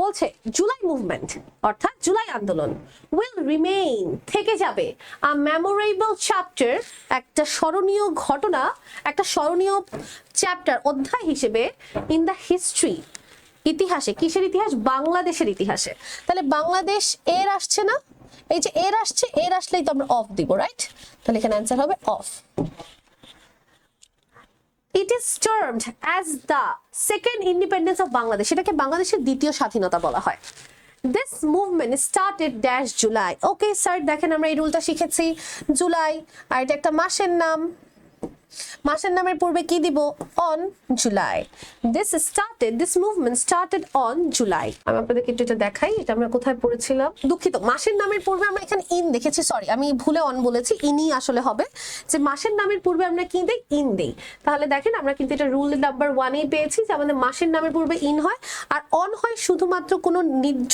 বলছে জুলাই মুভমেন্ট অর্থাৎ জুলাই আন্দোলন উইল রিমেইন থেকে যাবে, আ মেমোরেবল চ্যাপ্টার একটা স্মরণীয় ঘটনা, একটা স্মরণীয় চ্যাপ্টার অধ্যায় হিসেবে ইন দ্য হিস্ট্রি ইতিহাসে। কিসের ইতিহাস? বাংলাদেশের ইতিহাসে। তাহলে বাংলাদেশ এর আসছে না, এই যে এর আসছে, এর আসলেই তো আমরা অফ দিব, রাইট? তাহলে এখানে অ্যান্সার হবে of. It is termed as the second independence of Bangladesh. এটাকে বাংলাদেশের দ্বিতীয় স্বাধীনতা বলা হয়। This movement started dash July. Okay sir, দেখেন আমরা এই রুলটা শিখেছি, জুলাই, আর এটা একটা মাসের নাম, মাসের নামের পূর্বে কি দিব? On July. This movement started on July. আমি আপনাদেরকে একটু এটা দেখাই, এটা আমরা কোথায় পড়েছিলাম, দুঃখিত, মাসের নামের পূর্বে আমরা এখানে ইন দেখেছি, সরি আমি ভুলে অন বলেছি, ইনই আসলে হবে, যে মাসের নামের পূর্বে আমরা কি দেই? ইন দেই। তাহলে দেখেন আমরা কিন্তু এটা রুল নাম্বার 1 পেয়েছি যে আমাদের মাসের নামের পূর্বে ইন হয়, আর অন হয় শুধুমাত্র কোনো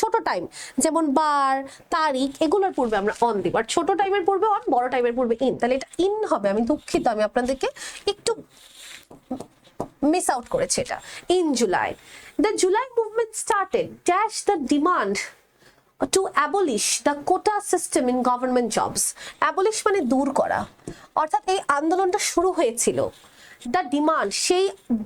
ছোট টাইম যেমন বার, তারিখ, এগুলোর পূর্বে আমরা অন দিব, আর ছোট টাইমের পূর্বে অন, বড় টাইমের পূর্বে ইন। তাহলে এটা ইন হবে। আমি দুঃখিত, আমি আপনাদেরকে একটু মিস আউট করেছে এটা। In July, the July movement started dash the demand to abolish the quota system in government jobs. Abolish মানে দূর করা, অর্থাৎ এই আন্দোলনটা শুরু হয়েছিল দ্য ডিমান্ড, সেই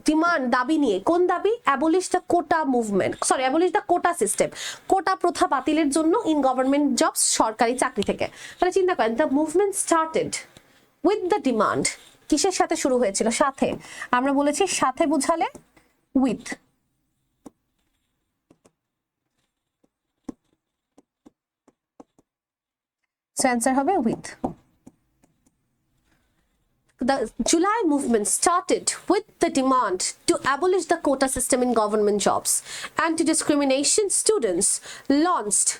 ডিমান্ড দাবি নিয়ে। কোন দাবি? Abolish the quota movement, sorry abolish the quota system, quota প্রথা বাতিলের জন্য ইন গভর্নমেন্ট জবস, সরকারি চাকরি থেকে। তাহলে চিন্তা করেন, the movement started with the demand, কিসের সাথে শুরু হয়েছিল? সাথে। আমরা বলেছি সাথে বুঝালে উইথ, অ্যান্সার হবে with. The July movement started with the demand to abolish the quota system in government jobs. Anti-discrimination students launched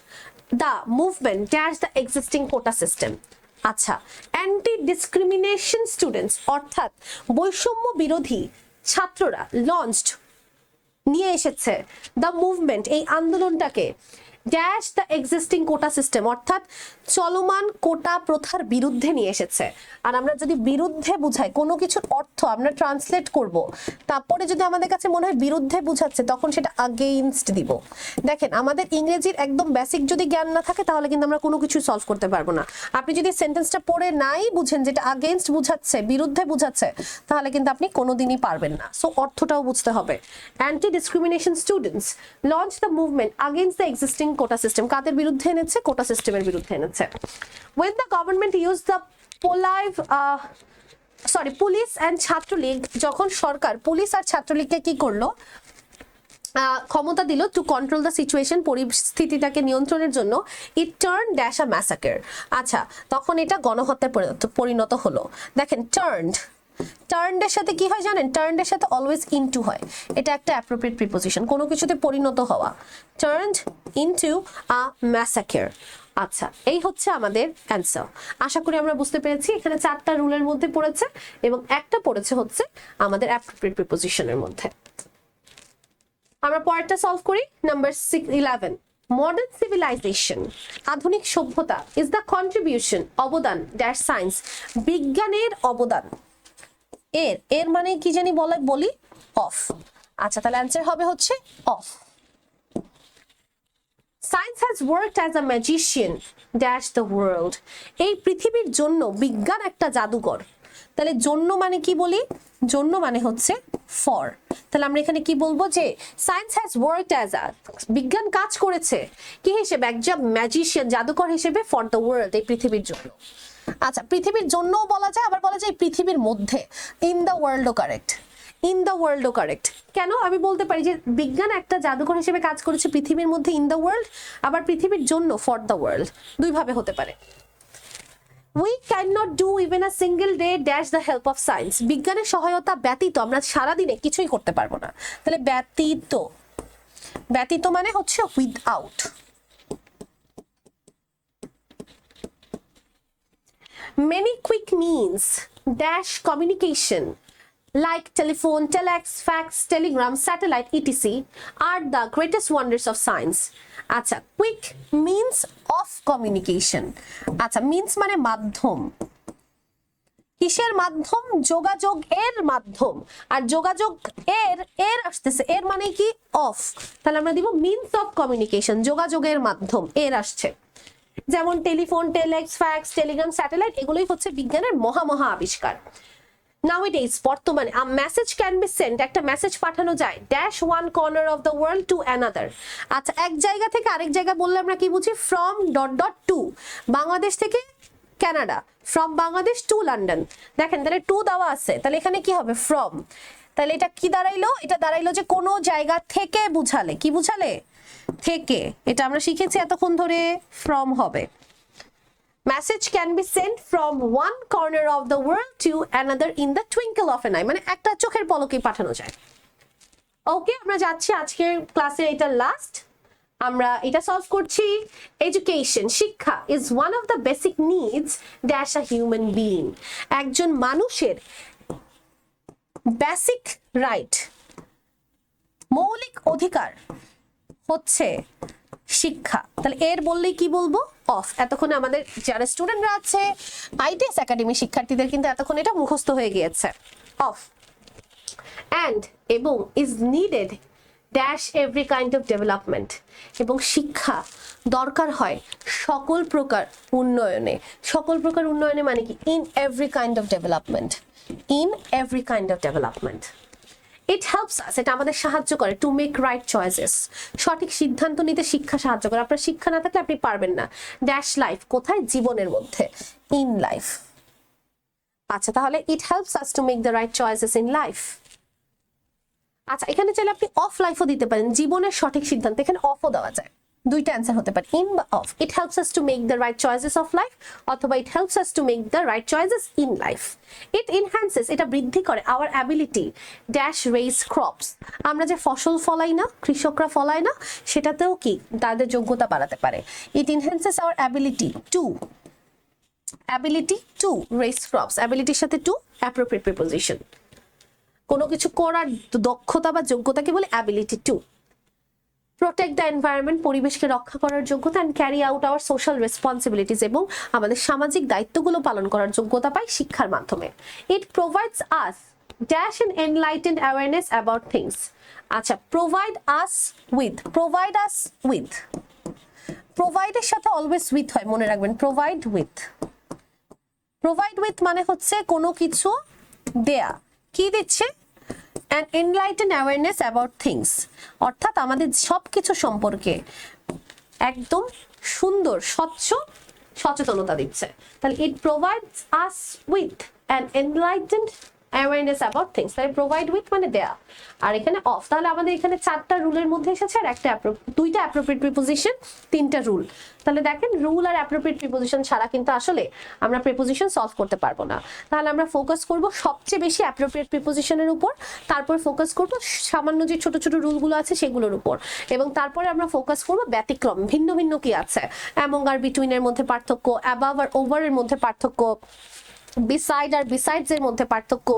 the movement dash the existing quota system. আচ্ছা, অ্যান্টি ডিসক্রিমিনেশন স্টুডেন্টস অর্থাৎ বৈষম্য বিরোধী ছাত্ররা লঞ্চড নিয়ে এসেছে দ্য মুভমেন্ট, এই আন্দোলনটাকে, dash the existing quota system অর্থাৎ চলমান কোটা প্রথার বিরুদ্ধে নিয়ে এসেছে। আর আমরা যদি বিরুদ্ধে বুঝাই কোনো কিছুর অর্থ আমরা ট্রান্সলেট করব, তারপরে যদি আমাদের কাছে মনে হয় বিরুদ্ধে বুঝাচ্ছে তখন সেটা আগেইনস্ট দিব। দেখেন আমাদের ইংরেজির একদম বেসিক যদি জ্ঞান না থাকে তাহলে কিন্তু আমরা কোনো কিছু সলভ করতে পারবো না। আপনি যদি সেন্টেন্সটা পড়ে নাই বুঝেন যেটা আগেইনস্ট বুঝাচ্ছে, বিরুদ্ধে বুঝাচ্ছে, তাহলে কিন্তু আপনি কোনোদিনই পারবেন না। সো অর্থটাও বুঝতে হবে। Anti discrimination students launch the movement against the existing quota system. কাদের বিরুদ্ধে এনেছে? কোটা সিস্টেমের বিরুদ্ধে এনেছে। When the government used the police and Chhatra League, যখন সরকার পুলিশ আর ছাত্রলীগকে কি করলো? ক্ষমতা দিল টু কন্ট্রোল দ্য সিচুয়েশন, পরিস্থিতিটাকে নিয়ন্ত্রণের জন্য। It turn dash a massacre. আচ্ছা, তখন এটা গণহত্যায় পরিণত হলো। দেখেন টার্নডের সাথে কি হয় জানেন? টার্নডের সাথে অলওয়েজ ইনটু হয়। এটা একটা অ্যাপ্রোপ্রিয়েট প্রিপোজিশন, কোনো কিছুতে পরিণত হওয়া। Turned into a massacre. আচ্ছা, এই হচ্ছে আমাদের অ্যান্সার। আশা করি আমরা বুঝতে পেরেছি। এখানে 4টা রুলের মধ্যে পড়েছে এবং একটা পড়েছে হচ্ছে আমাদের অ্যাপ্রোপ্রিয়েট প্রিপোজিশনের মধ্যে। আমরা পরেরটা সলভ করি। নাম্বার 11, মডার্ন সিভিলাইজেশন, আধুনিক সভ্যতা, ইজ দ্য কন্ট্রিবিউশন, অবদান, ড্যাশ সায়েন্স, বিজ্ঞানের অবদান। এর মানে কি জানি বলি? অফ। আচ্ছা, তাহলে অ্যান্সার হবে হচ্ছে of. Science has worked as a magician dash the world. এই পৃথিবীর জন্য বিজ্ঞান একটা জাদুকর। তাহলে জন্য মানে কি বলি? জন্য মানে হচ্ছে ফর। তাহলে আমরা এখানে কি বলবো? যে science has worked as a, বিজ্ঞান কাজ করেছে কি হিসেবে? একজন ম্যাজিশিয়ান, জাদুকর হিসেবে, ফর দ্য ওয়ার্ল্ড, এই পৃথিবীর জন্য। আচ্ছা, পৃথিবীর জন্যও বলা যায়, আবার বলা যায় পৃথিবীর মধ্যে। ইন দ্য ওয়ার্ল্ডও কারেক্ট, ইন দ্য ওয়ার্ল্ডও কারেক্ট। কেন? আমি বলতে পারি যে বিজ্ঞান একটা জাদুকর হিসেবে কাজ করেছে পৃথিবীর মধ্যে, ইন দ্য ওয়ার্ল্ড, আবার পৃথিবীর জন্য, ফর দ্য ওয়ার্ল্ড, দুইভাবে হতে পারে। We cannot do even a single day dash the help of science. বিজ্ঞানের সহায়তা ব্যতীত আমরা সারাদিনে কিছুই করতে পারবো না। তাহলে ব্যতীত, ব্যতীত মানে হচ্ছে without. many quick means dash communication like telephone, telex, fax, telegram, satellite, etc. are the greatest wonders of science. আচ্ছা, quick means of communication. আচ্ছা, means মানে মাধ্যম। কিসের মাধ্যম? যোগাযোগ এর মাধ্যম। আর যোগাযোগ এর আসতেছে, এর মানে কি? অফ। তাহলে আমরা দিব মিনস অফ কমিউনিকেশন, যোগাযোগের মাধ্যম এর আসছে। যেমন telephone, telex, fax, telegram, satellite এগুলোই হচ্ছে বিজ্ঞানের মহা আবিষ্কার। Nowadays বর্তমানে a message can be sent, একটা মেসেজ পাঠানো যায় dash one corner of the world to another। আচ্ছা, এক জায়গা থেকে আরেক জায়গা বললে আমরা কি বুঝি? from ... to, বাংলাদেশ থেকে Canada, from Bangladesh to London. দেখেন তাহলে টু দেওয়া আছে, তাহলে এখানে কি হবে? from। তাহলে এটা কি দাঁড়াইলো? এটা দাঁড়াইলো যে কোনো জায়গা থেকে বুঝালে, কি বুঝালে? থেকে। এটা আমরা শিখেছি এতক্ষণ ধরে, from হবে। Message can be sent from one corner of the world to another in the twinkle of an eye, মানে একটা চোখের পলকে পাঠানো যায়। ওকে, আমরা যাচ্ছি আজকের ক্লাসে, এটা লাস্ট, আমরা এটা সলভ করছি। এডুকেশন, শিক্ষা is one of the basic needs dash a human being, একজন মানুষের বেসিক রাইট, মৌলিক অধিকার হচ্ছে শিক্ষা। তাহলে এর বললেই কি বলবো? অফ। এতক্ষণে আমাদের যারা স্টুডেন্টরা আছে আইটিএস একাডেমি শিক্ষার্থীদের কিন্তু এতক্ষণ এটা মুখস্থ হয়ে গিয়েছে। অফ অ্যান্ড এবং is needed dash every kind of development, এবং শিক্ষা দরকার হয় সকল প্রকার উন্নয়নে। সকল প্রকার উন্নয়নে মানে কি? In every kind of development, in every kind of development. It helps আস, এটা আমাদের সাহায্য করে টু মেক রাইট চয়েসেস, সঠিক সিদ্ধান্ত নিতে শিক্ষা সাহায্য করে। আপনার শিক্ষা না থাকলে আপনি পারবেন না। ড্যাশ লাইফ, কোথায়? জীবনের মধ্যে, ইন লাইফ। আচ্ছা, তাহলে ইট helps us to make the right choices in life. আচ্ছা, এখানে চাইলে আপনি অফ লাইফও দিতে পারেন, জীবনের সঠিক সিদ্ধান্ত, এখানে অফও দেওয়া যায়, দুইটা অ্যান্সার হতে পারে, ইন বা of. It helps us to make the right choices of life, অথবা it helps us to make the right choices in life. It enhances, এটা বৃদ্ধি করে our ability dash raise crops, আমরা যে ফসল ফলাই না, কৃষকরা ফলায় না, সেটাতেও কি তাদের যোগ্যতা বাড়াতে পারে। It enhances our ability to raise crops, অ্যাবিলিটির সাথে টু অ্যাপ্রোপ্রিয়েট প্রিপোজিশন, কোনো কিছু করার দক্ষতা বা যোগ্যতাকে বলে ability to. Protect the environment, পরিবেশকে রক্ষা করার যোগ্যতা, and carry out hour social responsibilities, এবং আমাদের সামাজিক দায়িত্বগুলো পালন করার যোগ্যতা পাই শিক্ষার মাধ্যমে। ইট provides us dash N enlightened awareness about things. আচ্ছা, প্রোভাইড আস উইথ, প্রোভাইডের সাথে অলওয়েজ উইথ হয়, মনে রাখবেন। প্রোভাইড উইথ মানে হচ্ছে কোনো কিছু দেয়া, কি দিচ্ছে? an enlightened awareness about things, অর্থাৎ আমাদের সবকিছু সম্পর্কে একদম সুন্দর স্বচ্ছ সচেতনতা দিচ্ছে। তাহলে it provides us with an enlightened awareness about things, তাহলে provide with মানে দেয়া, আর এখানে অফ। তাহলে আমাদের এখানে চারটা রুলের মধ্যে এসেছে, আর দুইটা অ্যাপ্রোপ্রিয়েট প্রিপোজিশন, তিনটা রুল। তাহলে দেখেন, রুল আর অ্যাপ্রোপ্রিয়েট প্রিপোজিশন ছাড়া কিন্তু আসলে আমরা প্রিপোজিশন সলভ করতে পারবো না। তাহলে আমরা ফোকাস করব সবচেয়ে বেশি অ্যাপ্রোপ্রিয়েট প্রিপোজিশনের উপর, তারপর ফোকাস করব সামান্য যে ছোট ছোট রুলগুলো আছে সেগুলোর উপর, এবং তারপরে আমরা ফোকাস করব ব্যতিক্রম, ভিন্ন ভিন্ন কি আছে, অ্যামং আর বিটুইনের মধ্যে পার্থক্য, অ্যাবাভ আর ওভারের মধ্যে পার্থক্য, বিসাইড আর বিসাইডস এর মধ্যে পার্থক্য,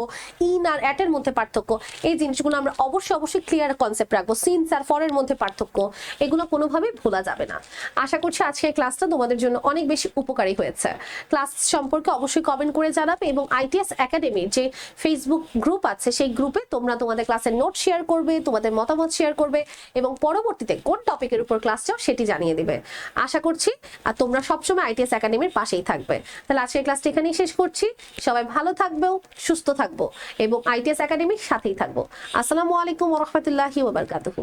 ইন আর অ্যাট এর মধ্যে পার্থক্য। এই জিনিসগুলো আমরা অবশ্যই ক্লিয়ার কনসেপ্ট রাখবো। সিন্স আর ফর এর মধ্যে পার্থক্য, এগুলো কোনোভাবেই ভোলা যাবে না। আশা করছি আজকের ক্লাসটা তোমাদের জন্য অনেক বেশি উপকারী হয়েছে। ক্লাস সম্পর্কে অবশ্যই কমেন্ট করে জানাবে, এবং আইটিএস একাডেমির যে ফেসবুক গ্রুপ আছে সেই গ্রুপে তোমরা তোমাদের ক্লাসের নোট শেয়ার করবে, তোমাদের মতামত শেয়ার করবে, এবং পরবর্তীতে কোন টপিকের উপর ক্লাস চাও সেটি জানিয়ে দিবে। আশা করছি আর তোমরা সবসময় আইটিএস একাডেমির পাশেই থাকবে। তাহলে আজকের ক্লাসটা এখানেই শেষ করছি। সবাই ভালো থাকবো, সুস্থ থাকবো, এবং আইটিএস একাডেমির সাথেই থাকবো। আসসালামু আলাইকুম ওয়া রাহমাতুল্লাহি ওয়া বারাকাতুহু।